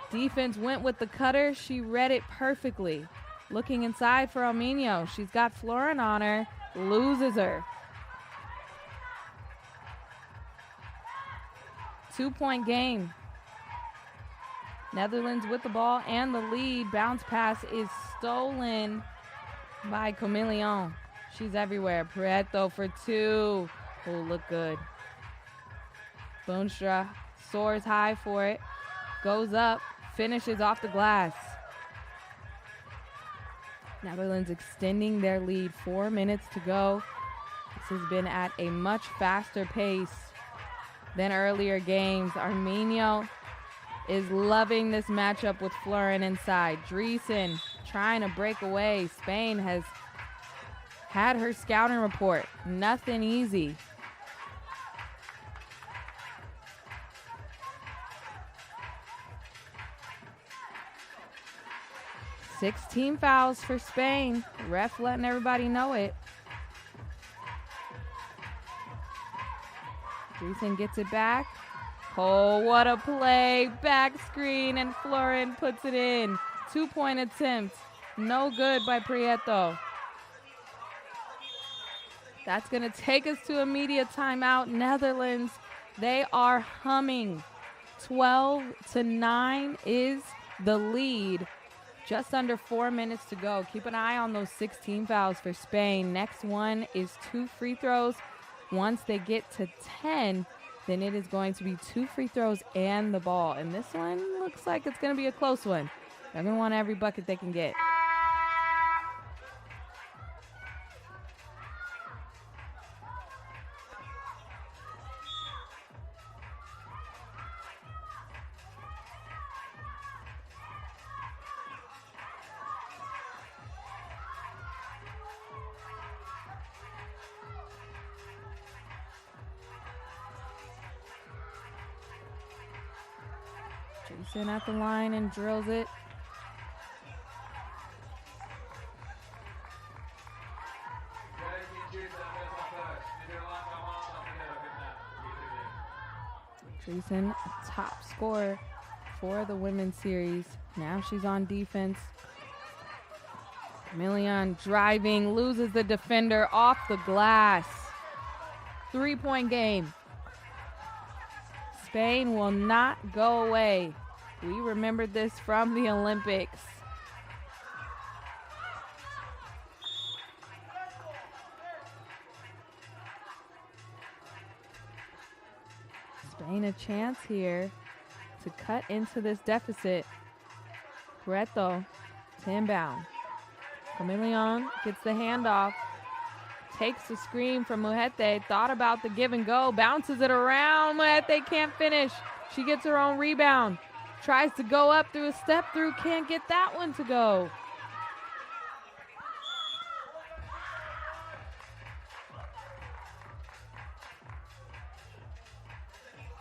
Defense went with the cutter. She read it perfectly. Looking inside for Arminio. She's got Florin on her. Loses her. 2-point game. Netherlands with the ball and the lead. Bounce pass is stolen by Comillion. She's everywhere. Prieto for 2. Oh, look good. Boonstra soars high for it. Goes up. Finishes off the glass. Netherlands extending their lead. 4 minutes to go. This has been at a much faster pace than earlier games. Arminio is loving this matchup with Florin inside. Driesen trying to break away. Spain has had her scouting report. Nothing easy. Six team fouls for Spain. Ref letting everybody know it. Driesen gets it back. Oh, what a play. Back screen, and Florin puts it in. 2-point attempt. No good by Prieto. That's going to take us to immediate timeout. Netherlands, they are humming. 12-9 is the lead. Just under 4 minutes to go. Keep an eye on those 16 fouls for Spain. Next one is 2 free throws. Once they get to 10, then it is going to be 2 free throws and the ball. And this one looks like it's going to be a close one. They're going to want every bucket they can get. Jason at the line and drills it. Jason, top scorer for the women's series. Now she's on defense. Million driving, loses the defender off the glass. 3-point game. Spain will not go away. We remembered this from the Olympics. Spain a chance here to cut into this deficit. Cueto to inbound. Camillion gets the handoff. Takes the screen from Mujete. Thought about the give and go. Bounces it around. Mujete can't finish. She gets her own rebound. Tries to go up through a step through. Can't get that one to go.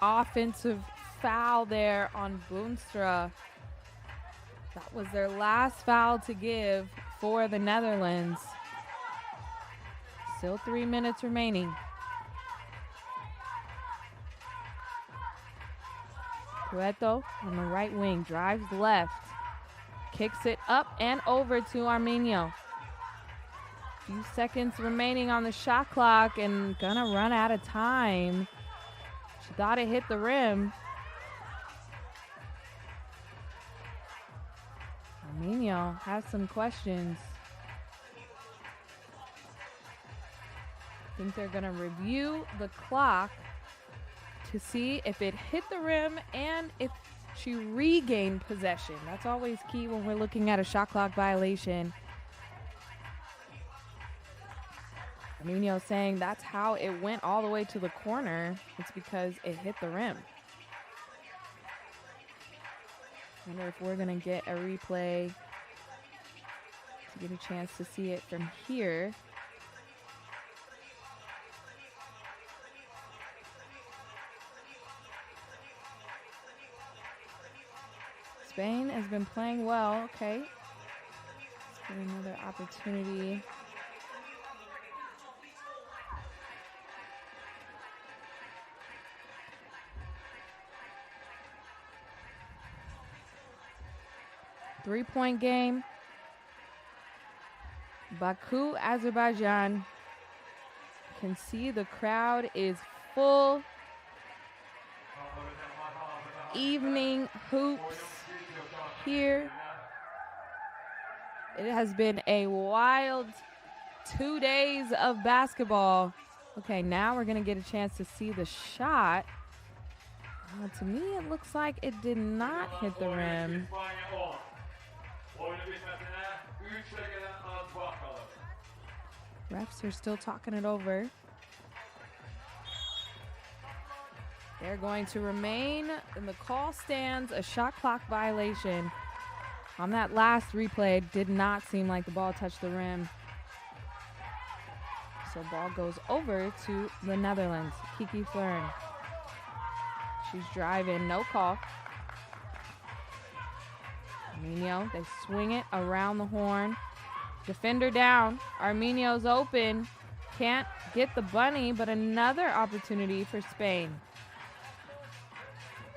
Offensive foul there on Boonstra. That was their last foul to give for the Netherlands. Still 3 minutes remaining. Cueto on the right wing, drives left, kicks it up and over to Arminio. Few seconds remaining on the shot clock and gonna run out of time. She thought it hit the rim. Arminio has some questions. I think they're gonna review the clock to see if it hit the rim and if she regained possession. That's always key when we're looking at a shot clock violation. Arminio saying that's how it went all the way to the corner. It's because it hit the rim. Wonder if we're gonna get a replay to get a chance to see it from here. Spain has been playing well. Okay. Let's get another opportunity. Three-point game. Baku, Azerbaijan. Can see the crowd is full. Evening hoops here. It has been a wild 2 days of basketball. Okay, now we're going to get a chance to see the shot. To me, it looks like it did not hit the rim. Refs are still talking it over. They're going to remain in the call stands, a shot clock violation. On that last replay, it did not seem like the ball touched the rim. So ball goes over to the Netherlands. Kiki Fleuren. She's driving, no call. Arminio, they swing it around the horn. Defender down. Arminio's open. Can't get the bunny, but another opportunity for Spain.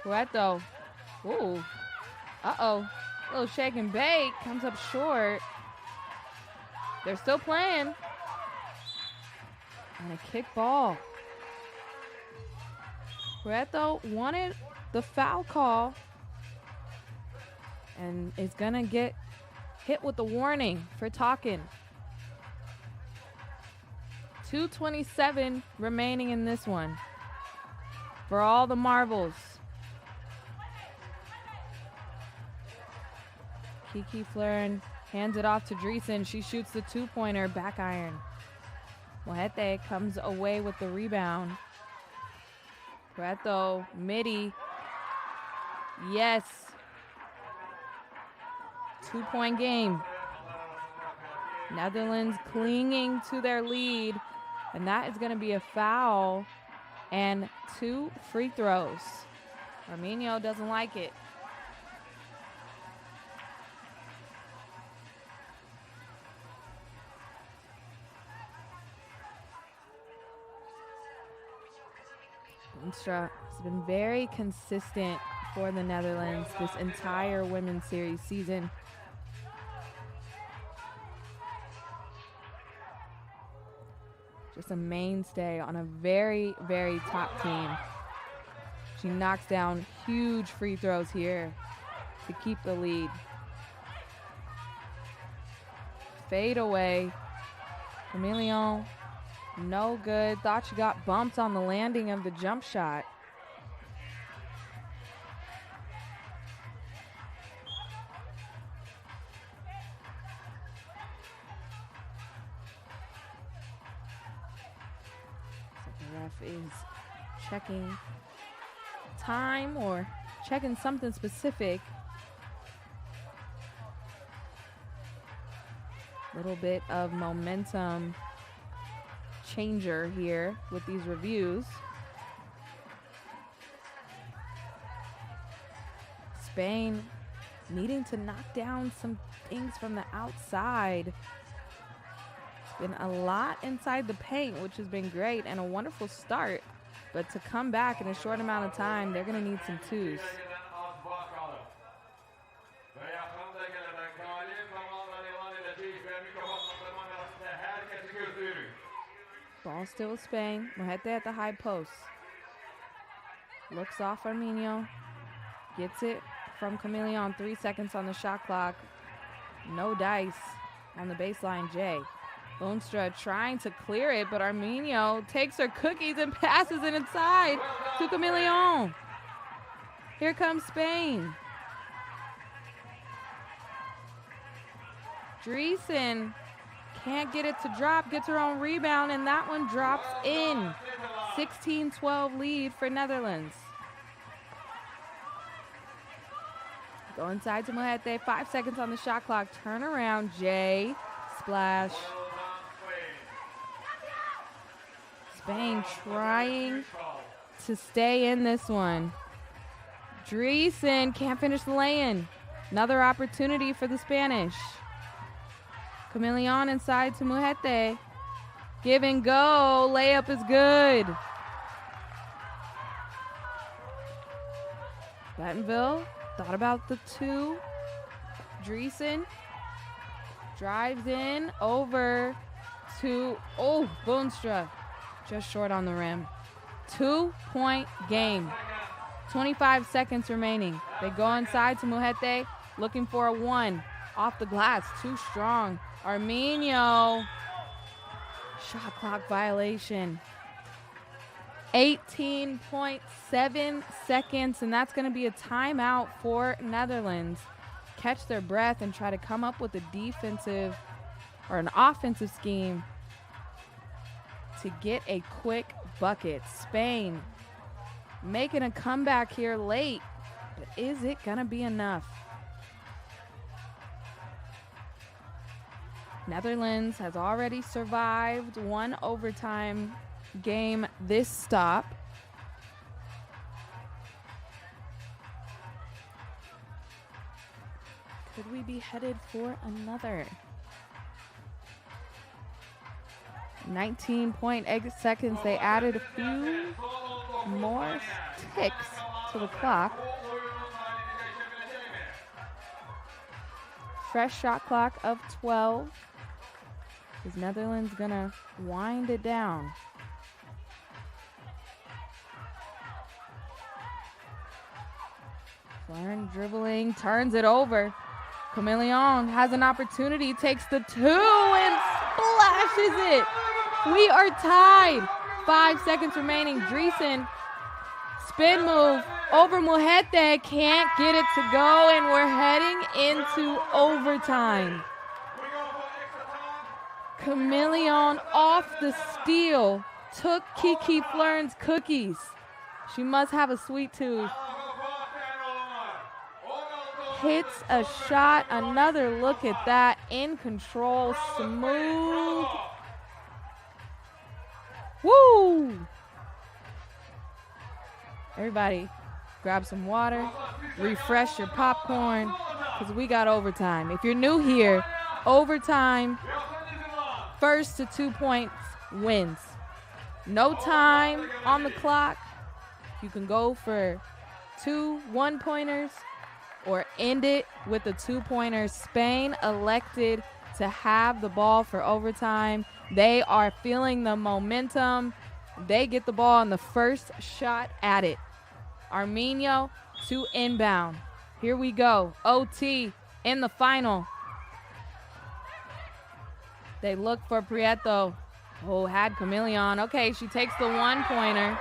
Cueto. Ooh. Uh-oh. A little shake and bake. Comes up short. They're still playing. And a kick ball. Cueto wanted the foul call and is going to get hit with the warning for talking. 2:27 remaining in this one. For all the marbles. Kiki Fleuren hands it off to Dreesen. She shoots the two-pointer, back iron. Mojete comes away with the rebound. Cueto, midi. Yes. 2-point game. Netherlands clinging to their lead, and that is going to be a foul and 2 free throws. Arminio doesn't like it. Boonstra has been very consistent for the Netherlands this entire Women's Series season. Just a mainstay on a very, very top team. She knocks down huge free throws here to keep the lead. Fade away. Camilleon, no good. Thought she got bumped on the landing of the jump shot. Is checking time or checking something specific. Little bit of momentum changer here with these reviews. Spain needing to knock down some things from the outside. Been a lot inside the paint, which has been great and a wonderful start. But to come back in a short amount of time, they're going to need some twos. Ball still with Spain. Mojete at the high post. Looks off Arminio. Gets it from Camilleon. 3 seconds on the shot clock. No dice on the baseline, Jay. Boonstra trying to clear it, but Arminio takes her cookies and passes it inside to Camilleon. Here comes Spain. Dreesen can't get it to drop, gets her own rebound, and that one drops in. 16-12 lead for Netherlands. Go inside to Mojete, 5 seconds on the shot clock. Turn around, Jay. Splash. Spain trying to stay in this one. Dreesen can't finish the lay-in. Another opportunity for the Spanish. Camilleon inside to Mojete. Give and go. Layup is good. Bentonville thought about the two. Dreesen drives in over to, Boonstra. Just short on the rim. 2-point game. 25 seconds remaining. They go inside to Mojete, looking for a one. Off the glass, too strong. Arminio. Shot clock violation. 18.7 seconds, and that's going to be a timeout for Netherlands. Catch their breath and try to come up with a defensive or an offensive scheme to get a quick bucket. Spain making a comeback here late, but is it going to be enough? Netherlands has already survived one overtime game this stop. Could we be headed for another? 19.8 seconds. They added a few more ticks to the clock. Fresh shot clock of 12. Is Netherlands gonna wind it down? dribbling, turns it over. Chameleon has an opportunity, takes the 2 and splashes it. We are tied. 5 seconds remaining. Dreesen, spin move over Mujete, can't get it to go, and we're heading into overtime. Chameleon off the steal took Kiki Flern's cookies. She must have a sweet tooth. Hits a shot, another look at that, in control, smooth. Woo! Everybody, grab some water, refresh your popcorn, because we got overtime. If you're new here, overtime, first to 2 points wins. No time on the clock. You can go for 2 one-pointers or end it with a 2-pointer. Spain elected to have the ball for overtime. They are feeling the momentum. They get the ball on the first shot at it. Armenio to inbound. Here we go. OT in the final. They look for Prieto. Oh, had Chameleon. Okay, she takes the 1-pointer.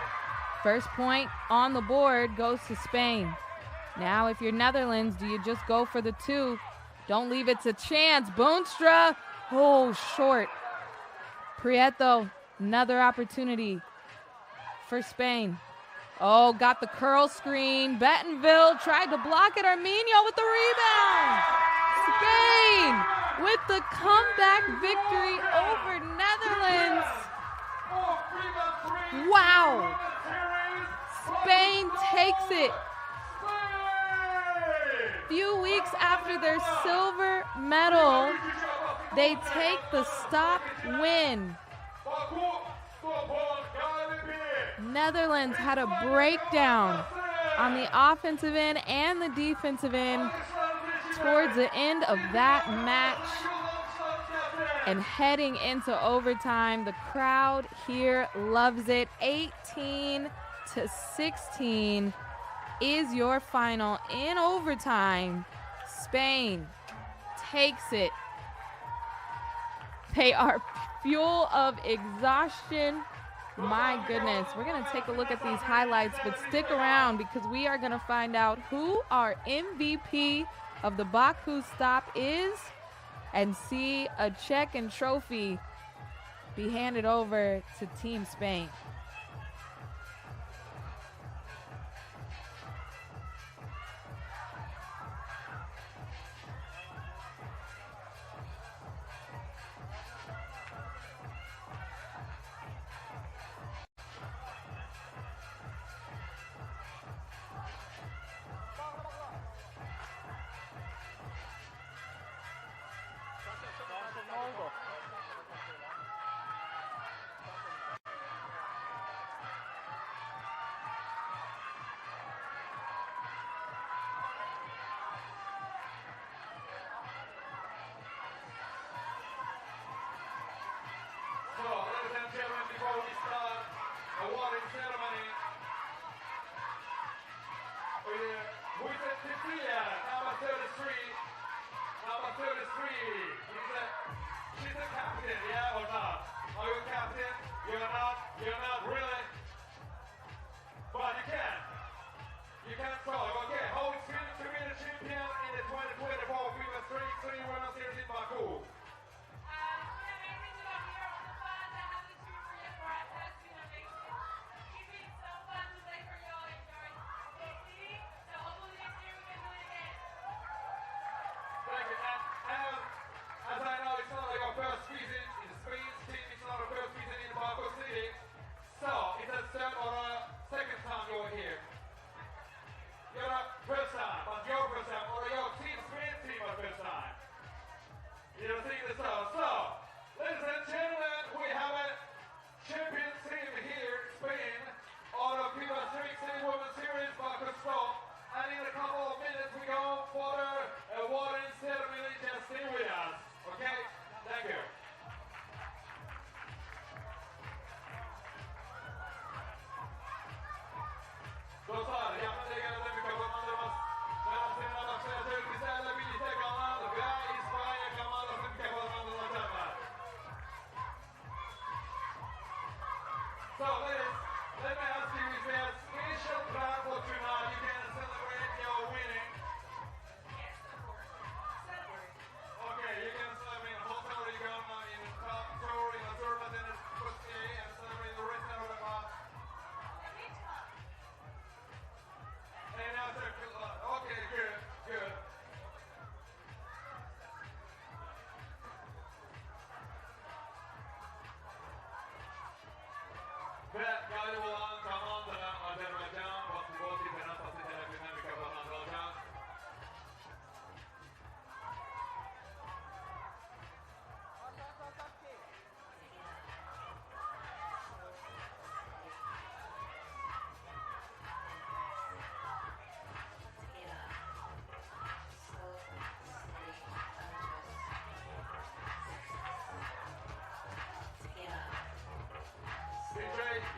First point on the board goes to Spain. Now, if you're Netherlands, do you just go for the 2? Don't leave it to chance. Boonstra. Oh, short. Prieto, another opportunity for Spain. Oh, got the curl screen. Bettenville tried to block it. Armenio with the rebound. Spain with the comeback victory over Netherlands. Wow. Spain takes it. Few weeks after their silver medal, they take the stop win. Netherlands had a breakdown on the offensive end and the defensive end towards the end of that match. And heading into overtime, the crowd here loves it. 18-16 is your final in overtime. Spain takes it. They are fuel of exhaustion. My goodness, we're going to take a look at these highlights, but stick around because we are going to find out who our MVP of the Baku stop is and see a check and trophy be handed over to Team Spain. She's a captain, yeah or not? Are you a captain? You're not really? But you can. You can talk, okay. How it's feeling to be the champion in the 2024 FIBA 3x3 Women's Series in Baku?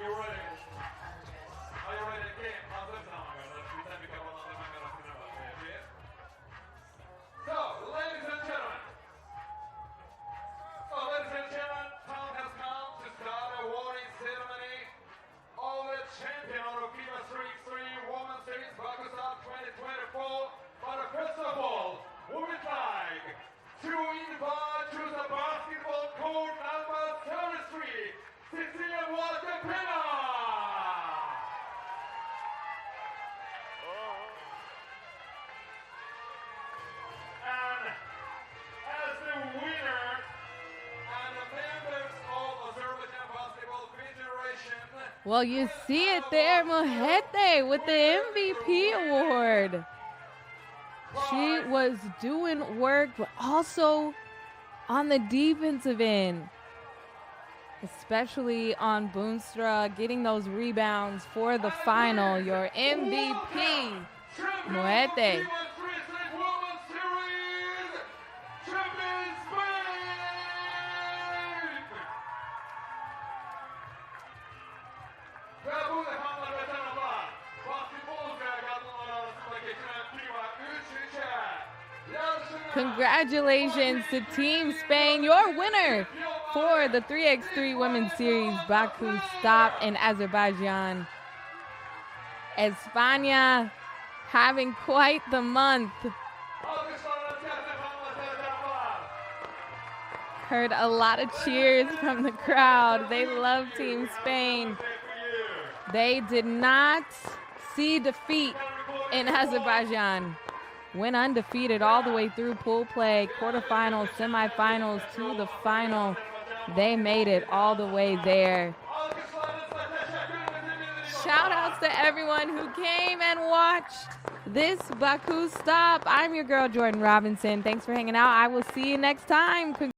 You ready? Are you ready? Game. Hazır zaman kadar. Bizden bir kafadan hemen arasına başlayacağız. So, ladies and gentlemen. Time has come to start a awarding ceremony of the champion of FIBA 3x3 Women's Series Baku 2024. But first of all, we would like to invite to the basketball court number 33, Cecilia Walker-Pena. And as the winner and the members of Azerbaijan Basketball Federation. Well, you see it there, Mohete with the MVP award. She was doing work, but also on the defensive end, especially on Boonstra, getting those rebounds for the final. Your MVP, Mohete. Congratulations to Team Spain, your winner for the 3x3 Women's Series Baku stop in Azerbaijan. España having quite the month. Heard a lot of cheers from the crowd. They love Team Spain. They did not see defeat in Azerbaijan. Went undefeated all the way through pool play, quarterfinals, semifinals to the final. They made it all the way there. Shout outs to everyone who came and watched this Baku stop. I'm your girl, Jordan Robinson. Thanks for hanging out. I will see you next time.